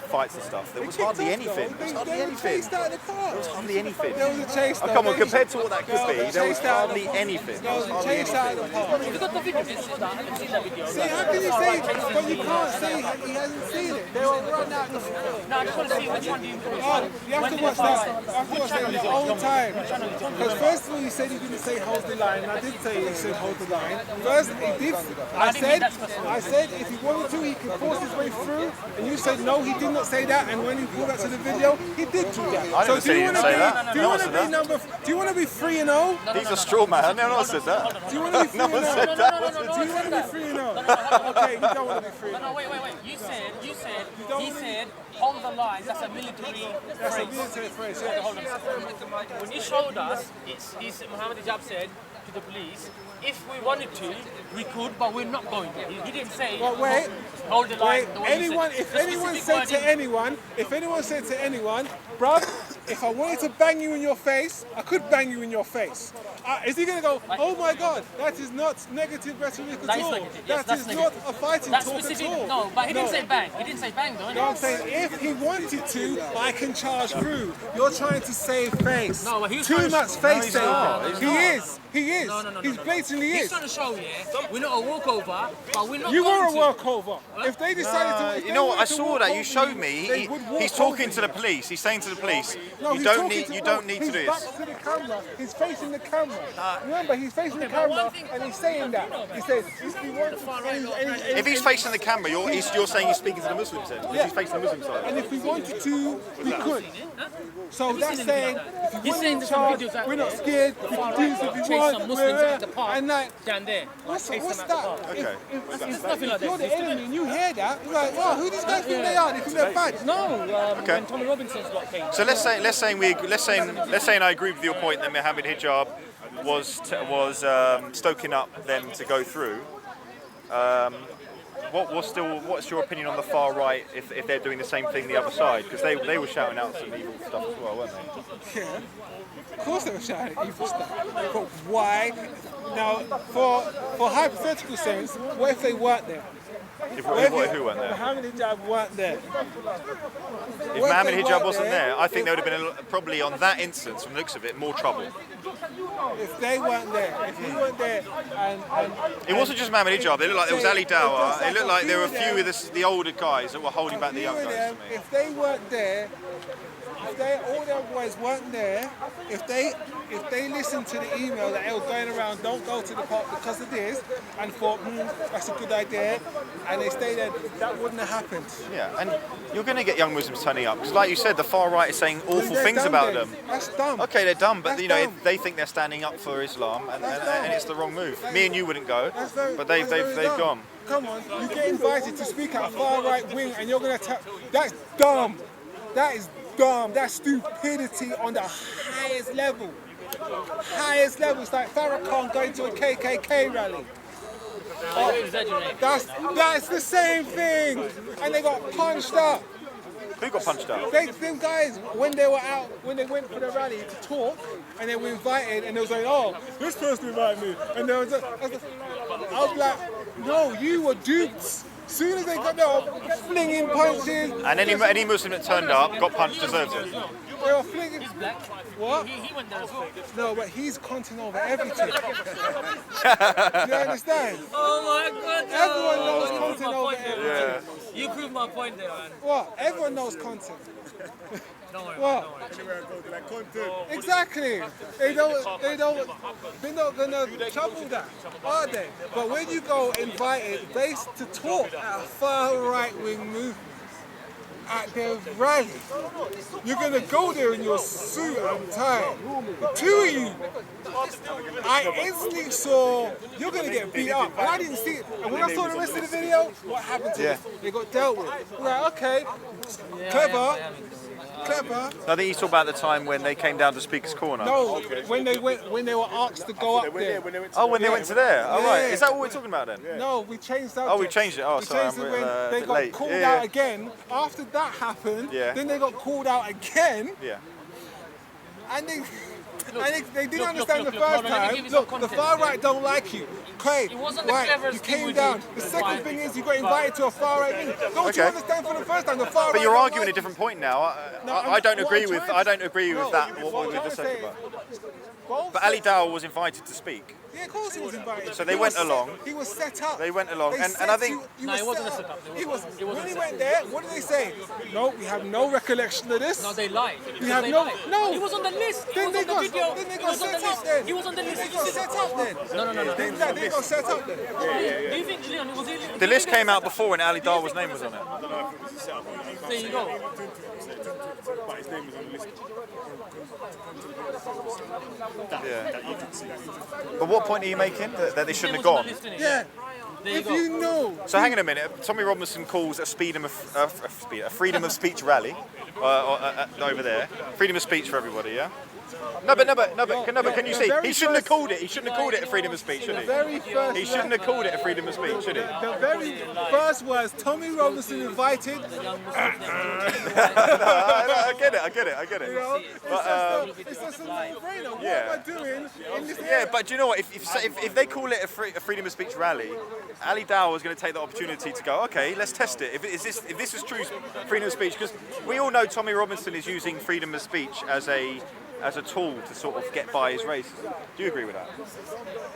fights and stuff. There was hardly anything. There was hardly anything. There was hardly anything. There was a chase. Oh, come on, compared to what that could be, there was hardly anything. There was a chase out of the park. You got the video, I haven't seen that video. See, how can you say it? But you can't say he hasn't seen it. They will run out the... No, I just want to see which one do you... You have to watch that. You have to watch that in your own time. Because first of all, you said you didn't say hold the line. I did say you said hold the line. First, he did. I said if he wanted to, he could force his way through. And you said no, he did not say that. And when you pulled that to the video, he did do that. I never said he didn't say that. Do you want to be number? Do you want to be 3-0? He's a straw man. No one said that. Do you want to be 3-0? No one said that. Do you want to be 3-0? Okay, you don't want to be 3-0. No, wait. You said, he said, hold the line. That's a military phrase. That's a military phrase, yeah. Hold on. When you showed us, Muhammad Hijab said to the police, if we wanted to, we could, but we're not going to. He didn't say, but wait, hold the line. The way if anyone said to anyone, bruv, if I wanted to bang you in your face, I could bang you in your face. Is he going to go, oh my God, that is not negative rhetoric at all. That is not a fighting talk at all. No, but he didn't say bang. He didn't say bang though. No, I'm saying if he wanted to, I can charge through. You're trying to save face. No, he was too much face saving. He is. No. He's blatantly He's trying to show, we're not a walkover, but we're not You going were a to. walkover. If they decided to... You know what? I saw that. You showed me. He's talking to the police. He's saying to the police, you don't need to do this. He's back to the camera. He's facing the camera. Remember, he's facing the camera and he's saying that. He says, if he's facing the camera, you're saying he's speaking to the Muslims then? Because he's facing the Muslim side. And if we wanted to, we could. So that's saying, if you want to charge, we're not scared. We can do this if you want. And like, down there. what's that? Okay. It's nothing like If you're that. the enemy and you hear that, you're like, oh, who these guys think they are? They think they're bad. No, Okay. when Tommy Robinson's got came. So let's say I agree with your point that Mohammed Hijab was stoking up them to go through. what's your opinion on the far right if they're doing the same thing the other side? Because they were shouting out some evil stuff as well, weren't they? Yeah. Of course they were shouting evil stuff. But why? Now, for hypothetical sense, what if they weren't there? Who weren't there? Mohammed Hijab weren't there. If Mohammed Hijab wasn't there, I think there would have been probably on that instance, from the looks of it, more trouble. If they weren't there, if he weren't there, and it wasn't just Mohammed Hijab. It looked like there was Ali Dawah. It looked like there were a few of the older guys that were holding back the young guys. To me. If they weren't there, all the other boys weren't there, if they listened to the email that was going around, don't go to the park because of this, and thought, that's a good idea, and they stayed there, that wouldn't have happened. Yeah, and you're going to get young Muslims turning up, because like you said, the far right is saying awful things about them. That's dumb. Okay, they're dumb, but they think they're standing up for Islam, and it's the wrong move. Me and you wouldn't go, but they've gone. Come on, you get invited to speak at a far right wing, and you're going to that's dumb. That is dumb. That's stupidity on the highest level. Highest level. It's like Farrakhan going to a KKK rally. That's the same thing. And they got punched up. Who got punched up? Them guys, when they went for the rally to talk, and they were invited, and they was like, oh, this person invited me. And I was like, no, you were duped. Soon as they got there, flinging punches. And any Muslim that turned up, got punched, deserves it. They were flinging. What? He went there as well. No, but he's content over everything. You understand? Oh my God! Everyone knows content over everything. Yeah. You proved my point there, man. What? Everyone knows content. Don't worry. What? Exactly. They're not gonna trouble that, are they? But when you go invited based to talk at a far right wing movement at their rally, you're gonna go there in your suit and tie. The two of you, I instantly saw you're gonna get beat up, and I didn't see it. And when I saw the rest of the video, what happened to them? They got dealt with. We're like, okay, clever. I think you talk about the time when they came down to Speaker's Corner. No, when they were asked to go up there. When they went to there. Oh right, is that what we're talking about then? No, we changed subjects. Oh, we changed it. Oh, sorry, I'm when they got late. called out again. After that happened, then they got called out again. Yeah. And they didn't understand the first time. Look, the far right don't like you. Okay, right, you came down. The second thing is you got invited to a far right thing. Don't you understand for the first time? The far right. But you're arguing a different point now. I don't agree with that. What we just said about. But Ali Dawah was invited to speak. Yeah, of course he was invited. So they went along. He was set up. They went along, and I think. No, it wasn't a setup. When he went there, what did they say? No, we have no recollection of this. No, they lied. We have no. He was on the list. Then they got set up then. He was on the list. They got set up then. No. They got set up then. Do you think Leon was he? The list came out before when Ali Dawah's name was on it. There you go. But his name was on the list. Yeah. But what point are you making? That they shouldn't have gone? Yeah. If you know. So hang on a minute. Tommy Robinson calls a freedom of speech rally over there. Freedom of speech for everybody, yeah? No, but can you see? He shouldn't have called it. He shouldn't have called it a freedom of speech, should he? He shouldn't have called it a freedom of speech, should he? The very first was Tommy Robinson invited. I get it. You know, it's just a no-brainer. What am I doing in this area? Yeah, but do you know what? If they call it a freedom of speech rally, Ali Dawah is going to take the opportunity to go, okay, let's test it. If this is true freedom of speech, because we all know Tommy Robinson is using freedom of speech as a tool to sort of get by his racism. Do you agree with that?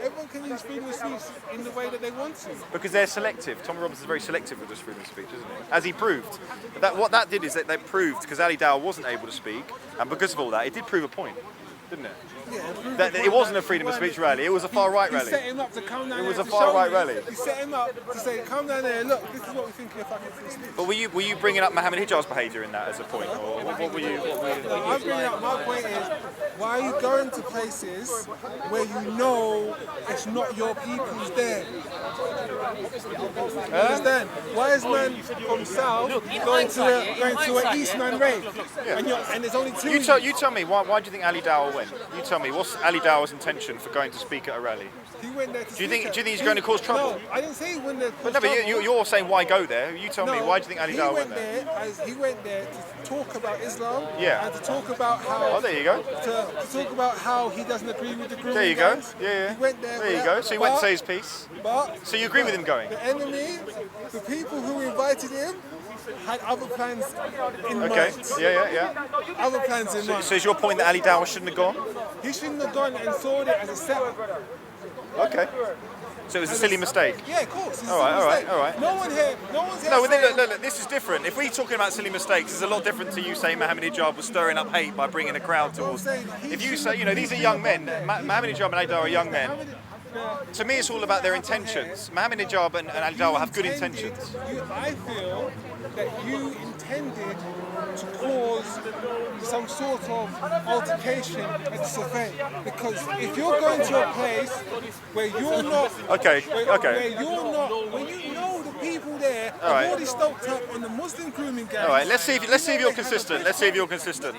Everyone can use freedom of speech in the way that they want to. Because they're selective. Tommy Robinson's very selective with his freedom of speech, isn't he? As he proved. But what that did is that they proved, because Ali Dawah wasn't able to speak, and because of all that, it did prove a point, didn't it? Yeah, that it wasn't a freedom of speech rally, it was a far right rally. He set him up to come down there. It was a far right rally. He set him up to say, come down there, look, this is what we think of fucking free speech. But were you bringing up Mohammed Hijab's behaviour in that as a point? Or what were you? No, I'm bringing up, my point is, why are you going to places where you know it's not your people who's there? You understand? Why is man from south going to an East man rave? And there's only two. You tell me, why do you think Ali Dawah went? You tell me. What's Ali Dawah's intention for going to speak at a rally? He went there to Do you think speak he's going to cause trouble? No, I didn't say he went there to cause But no, but trouble. you're saying why go there? You tell me. Why do you think Ali Dawah went there? He went there to talk about Islam. Yeah. And to talk about how. Oh, there you go. To talk about how he doesn't agree with the grooming There you go. gangs. Yeah. He went there. There you go. So he went to say his piece. But so you agree with him going? The enemy, the people who invited him, had other plans in mind. Okay. Yeah. Other plans in mind. So is your point that Ali Dawah shouldn't have gone? He shouldn't have gone and saw it as a setup. Okay. So it was a silly mistake? Yeah, of course. It's All right. No one's here No, saying... look, this is different. If we're talking about silly mistakes, it's a lot different to you saying Mohammed Hijab was stirring up hate by bringing a crowd towards. If you say, these are young men, Mohammed Hijab and Ali Dawah are young men. To me, it's all about their intentions. Mohammed Hijab and Ali Dawah have good intentions. I feel that you intended to cause some sort of altercation at this event, because if you're going to a place where you're not, where you're not, when you know the people there are already stoked up on the Muslim grooming gang. All right, let's see if you're consistent. Let's see if you're consistent.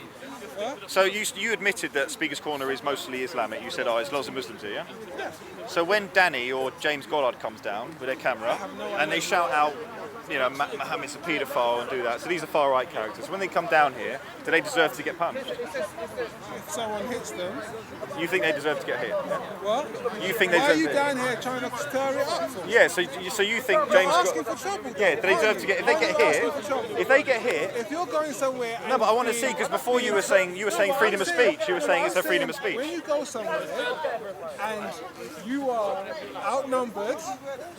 So you admitted that Speaker's Corner is mostly Islamic. You said, there's lots of Muslims here, yeah? Yeah. So when Danny or James Goddard comes down with their camera and they shout out, Mohammed's a paedophile and do that. So these are far right characters. When they come down here, do they deserve to get punched? If someone hits them. You think they deserve to get hit? Yeah? What? You think they Why are deserve you to down here trying to stir it up for? Yeah, so you think You're James... asking for trouble. Yeah, do they deserve to get... If they get hit... If you're going somewhere... No, but I want to see, because before you were saying freedom of speech. You were saying it's a freedom of speech. When you go somewhere and you are outnumbered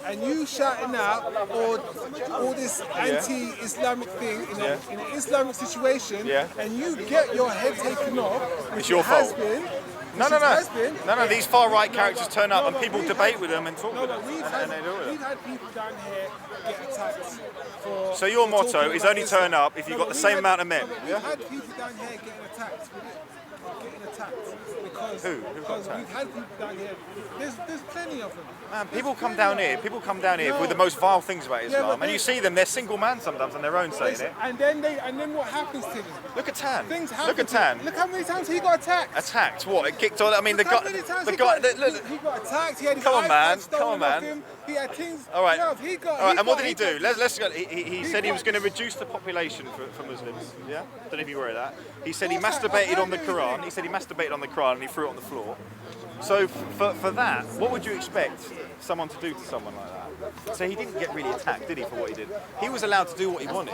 and you shouting out or all this anti-Islamic thing in an Islamic situation, and you get your head taken off, which It's your has fault. been. No, these far right characters turn up and people debate with them and talk with them. We've had people down here get attacked for... So your motto is only turn up if you've got the same amount of men. We've had people down here getting attacked. Because we've had people down here. There's plenty of them. Man, people come down here with the most vile things about Islam, and you see them, they're single man sometimes on their own saying it. And then what happens to them? Look at Tan. Things happen. Look at Tan. Look how many times he got attacked. Attacked? What? It kicked on. I mean, the guy. He got attacked. He had his iPad stolen off him. He had things. All right. All right. And what did he do? Let's go. He said he was going to reduce the population for Muslims. Yeah. Don't know if you were aware of that. He said he masturbated on the Quran. He said he masturbated on the Quran and he threw it on the floor. So for that, what would you expect someone to do to someone like that? So he didn't get really attacked, did he, for what he did? He was allowed to do what he wanted.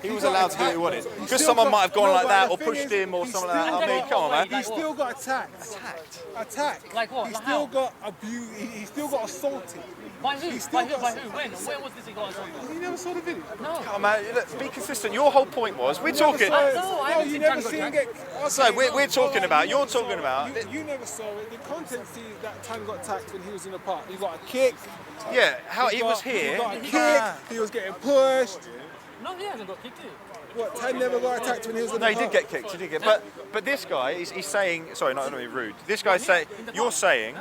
He was allowed to do what he wanted. Because someone might have gone like that or pushed him or something like that. I mean, come on, man. He still got attacked. Attacked. Like what? He still got abused. He still got assaulted. By who? By who? When? Where was this he got assaulted? You never saw the video? No. Come on, man. Look, be consistent. Your whole point was we're talking. You never seen him get. So we're talking about. You're talking about. You never saw it. The content sees that Tan got attacked when he was in the park. He got a kick. Yeah, how he was here. He got a kick. He was getting pushed. No, he hasn't got kicked. What? Tan never got attacked when he was in the park. No, he did get kicked. He did get. But this guy, he's saying. Sorry, not to be rude. This guy's saying. You're saying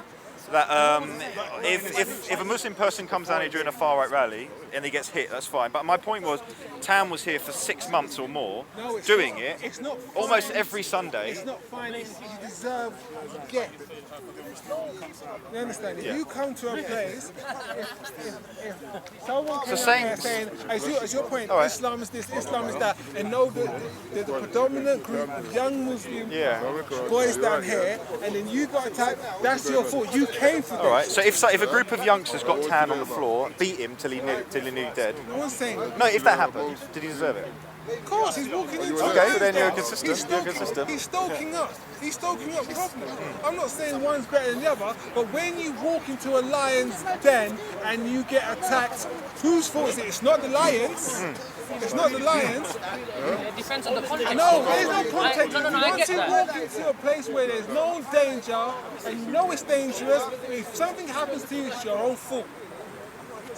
that if a Muslim person comes down here during a far right rally and he gets hit, that's fine. But my point was, Tam was here for 6 months or more, doing it almost every Sunday. It's not fine. You deserve to get. You understand? If you come to a place, if someone comes there saying, as your point, Islam is this, Islam is that, and know that there's a predominant group of young Muslim boys down here, and then you got attacked, that's your fault. You came for this. All right. So if a group of youngsters got Tan on the floor, beat him till he knew dead. No one's saying. No, if that happened, did he deserve it? Of course, he's walking into Okay, but then you're consistent. He's stoking up. He's stoking up problems. I'm not saying one's better than the other, but when you walk into a lion's den and you get attacked, whose fault is it? It's not the lions. It's not the lions. It depends on the context. No, there's no context. I Once get you that. walk into a place where there's no danger and you know it's dangerous, if something happens to you, it's your own fault.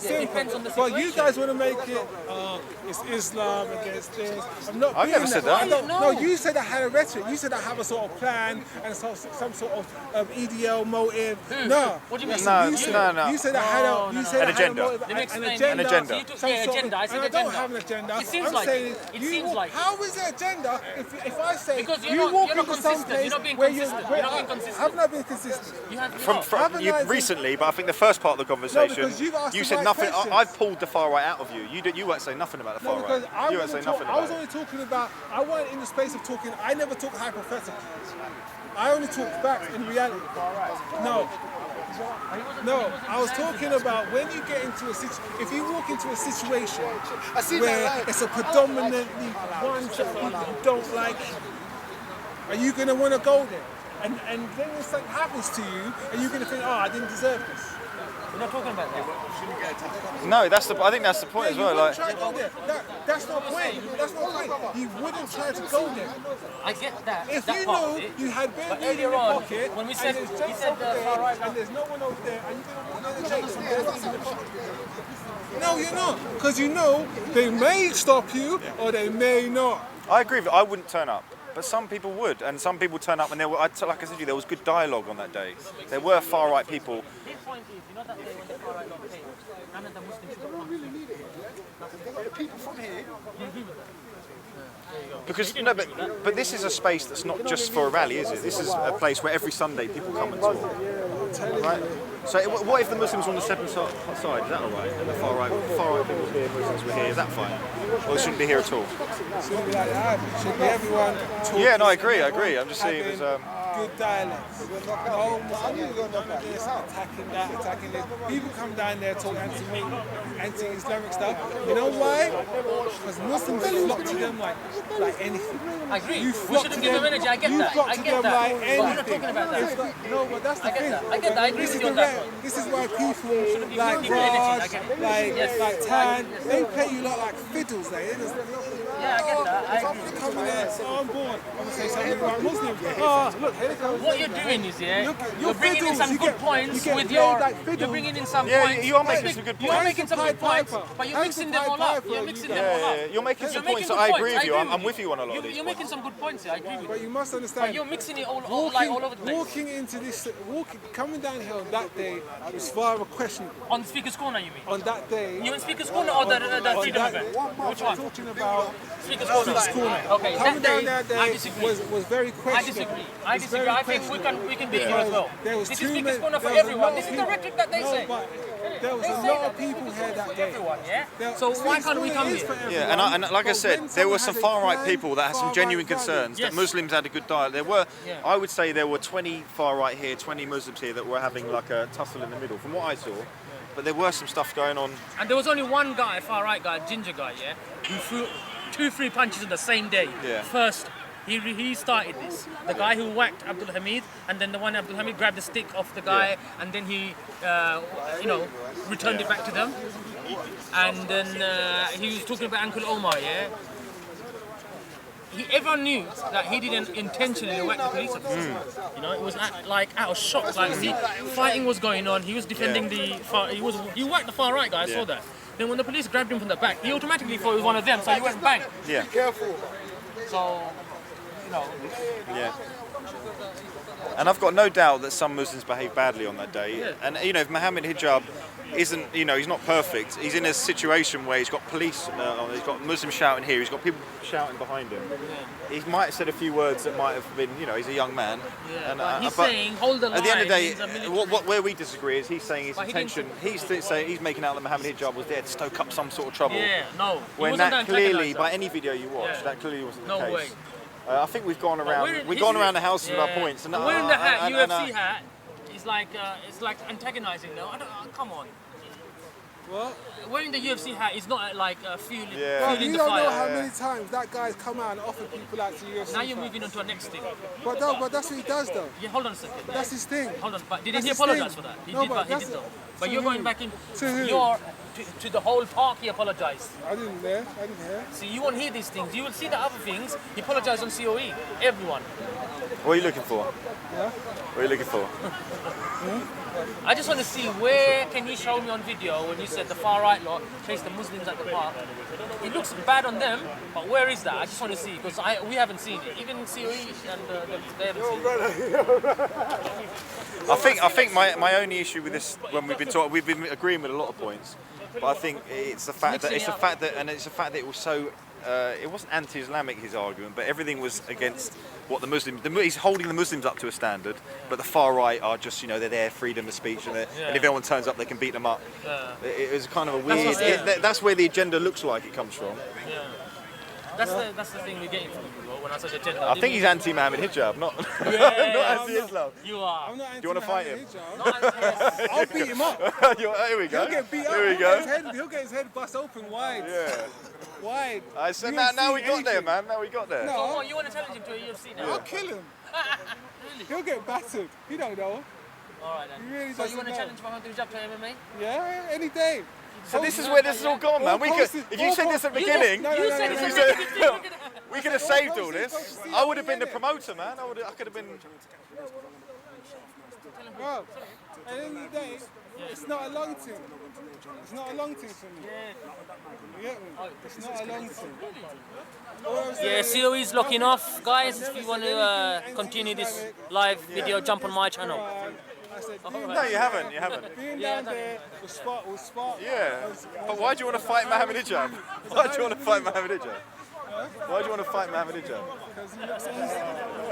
Simple. depends on the But you situation. guys want to make it, it's Islam against this. I'm not I've being never said that. I don't, no, you said I had a rhetoric. You said I have a sort of plan and some sort of EDL motive. No. What do you mean? No, You said, no, no. You said I had a, you said An I had a agenda. motive, Let me an explain. agenda. An agenda. So you took Some yeah, sort of- agenda. I said and I agenda. don't have an agenda. It seems I'm like saying, it seems like how is it agenda if I say Because you're you not- walk you're not into some consistent. place You're not being where consistent. where You're not being consistent. Have not been consistent. you have Haven't You I been- recently, but I think the first part of the conversation, because you've asked you the said right nothing. questions. I've pulled the far right out of you. You weren't saying nothing about the No, far because right. You weren't saying nothing I about was it. only talking about, I wasn't in the space of talking, I never talk hypothetically. I only talk facts in reality. No. No, I was talking about when you get into a situation, if you walk into a situation where it's a predominantly one set of people who don't like you, are you going to want to go there? And then when something happens to you, are you going to think, oh, I didn't deserve this? We're not talking about that. No, I think that's the point as well. You Like, wouldn't try to go there. That's no point. That's no point. You wouldn't try to go there. I get that. If that you part know of it. you had bare But weed in earlier your on, pocket, when we said, and there's he Jakes said over there, far right, and there's no one over there, and you're going to walk near the Jakes and there's weed in your pocket. No, you're not. Because you know they may stop you or they may not. I agree. I wouldn't turn up, but some people would, and some people turn up, and there were, like I said to you, there was good dialogue on that day. There were far right people. His point is, you know that day when the far right got paid, none of the Muslims should have come. People from here. Because but this is a space that's not just for a rally, is it? This is a place where every Sunday people come and talk. Right? So what if the Muslims were on the separate side? Is that all right? And the far right people here, Muslims were here. Is that fine? Or they shouldn't be here at all? Shouldn't be like that. Should be everyone talking. Yeah, no, I agree. I'm just saying there's good dialogues. No this, attacking that, attacking this. People come down there talk anti-Islamic stuff. You know why? Because Muslims flock to them like anything. I agree. You We flock shouldn't to give them. them energy. I get You that. flock I to get them that. like But we're not anything. talking about that. It's like, no, but that's the I get thing. that. I get that. I agree This with is you on the that rare. point. This is why people like people energy. I Raj, get it. like Yes. Tan, they play you lot like fiddles. They just, Yeah, I get that. I if I'm agree. gonna come in there, so I'm born. I'm gonna say something about Muslims. Oh, look, here they come. What you're doing is, You're you're bringing in fiddles. some You good get- points you get with played your. like You're fiddles. bringing in some Yeah, points. you are making some good You are points. making some good points, but you're mixing them all up. You're mixing them all up. You're making some points that good I agree with you. I agree I'm with you on a lot of these You're points. making some good points here. I agree with you. But you must understand. But you're mixing it all over the place. Walking into this, coming downhill that day was far a question. On Speaker's Corner, you mean? On that day. You in Speaker's Corner or the on Freedom that- event? Which I'm one? talking about Speaker's Corner. Speaker's Corner. Okay, Coming that down day, that I day disagree. was very I questionable. disagree. It's I disagree. very I think questionable. we can be here as well. There was This too is Speaker's many- Corner for there was a everyone. lot This of is the people- rhetoric that they No, say. but there was They a say lot that of people here that day. Everyone, yeah? There- So why Speaker's can't we Corner come is here? for Yeah, everyone, and like I but said, when there were someone some has a far right plan, people that had some far genuine right value- concerns Yes. that Muslims had a good dialogue. There were, Yeah. I would say, there were 20 far right here, 20 Muslims here that were having like a tussle in the middle, from what I saw. But there were some stuff going on. And there was only one guy, far right guy, ginger guy, yeah, who threw 2-3 punches on the same day. Yeah. First, he started this. The guy who whacked Abdul Hamid, and then the one Abdul Hamid grabbed the stick off the guy, and then he, returned it back to them. And then he was talking about Uncle Omar, yeah. Everyone knew that he didn't intentionally whack the police officer. You know, it was out of shock. Like fighting was going on. He was defending the far. He whacked the far right guy. I saw that. Then when the police grabbed him from the back, he automatically thought it was one of them. So he went bang. Yeah. Be careful. So, Yeah. And I've got no doubt that some Muslims behave badly on that day. Yeah. And if Mohammed Hijab isn't, he's not perfect. He's in a situation where he's got police, he's got Muslims shouting here, he's got people shouting behind him. He might have said a few words that might have been, he's a young man. Yeah, And, but he's saying, hold the line. At the end of the means a day, minute- where we disagree is he's saying his But he didn't- intention. He's making out that Mohammed Hijab was there to stoke up some sort of trouble. Yeah, no. He When wasn't that the clearly, antagonizer. by any video you watch, Yeah. that clearly wasn't No the case. way. I think we've gone around. We're- We've gone he's- around the house with our yeah. points. And, Wearing the hat, and- UFC hat, is like it's like antagonizing. No, come on. What? Wearing the UFC hat is not like fueling Well, the you don't fire. know how many times that guy's come out and offered people out to UFC. Now you're fights. moving on to the next thing. But that's what he does though. Yeah, hold on a second. That's his thing. Hold on, but didn't That's he his apologize thing. for that? He No, did, but but he that's- did though. to But you're who? going back in. To who? to the whole park he apologised. I didn't hear. See, you won't hear these things. You will see the other things. He apologised on COE. Everyone. What are you looking for? Yeah? What are you looking for? I just want to see where can you show me on video when you said the far right lot chased the Muslims at the park. It looks bad on them, but where is that? I just want to see because we haven't seen it. Even COE and they haven't seen it. I think my only issue with this when we've been agreeing with a lot of points, but I think it's the fact that it was so. It wasn't anti-Islamic, his argument, but everything was against what the Muslims. He's holding the Muslims up to a standard, but the far right are just, they're there, freedom of speech, and if anyone turns up, they can beat them up. Yeah. It was kind of a weird. That's where the agenda looks like it comes from. Yeah. That's the thing we're getting from people. When I said agenda, I think he's anti-Mohammed hijab, not not anti-Islam. You are. Do you want to fight him? I'll beat him up. Here we go. He'll get beat up. Here we go. He'll get his head bust open wide. Yeah. Wide. I said now we got there, man. Now we got there. So what, you want to challenge him to a UFC now? I'll kill him. He'll get battered. He don't know. Alright then. He really so you doesn't want to know. challenge Mohammed hijab to MMA? Yeah, any day. So this is where this has all gone, man. If you said this at the beginning, we could have saved all this. I would have been the promoter, man. I could have been. Bro, at the end of the day, it's not a long thing. It's not a long thing for me. You get me? It's not a long thing. Yeah, COE is locking off, guys. If you want to continue this live video, jump on my channel. No, you haven't. You haven't. Being down there was spot. Yeah. But why do you want to fight Mohammed hijab? Why do you want to fight Mohammed hijab? Why do you want to fight Mohammed hijab? Because he looks easy. All right.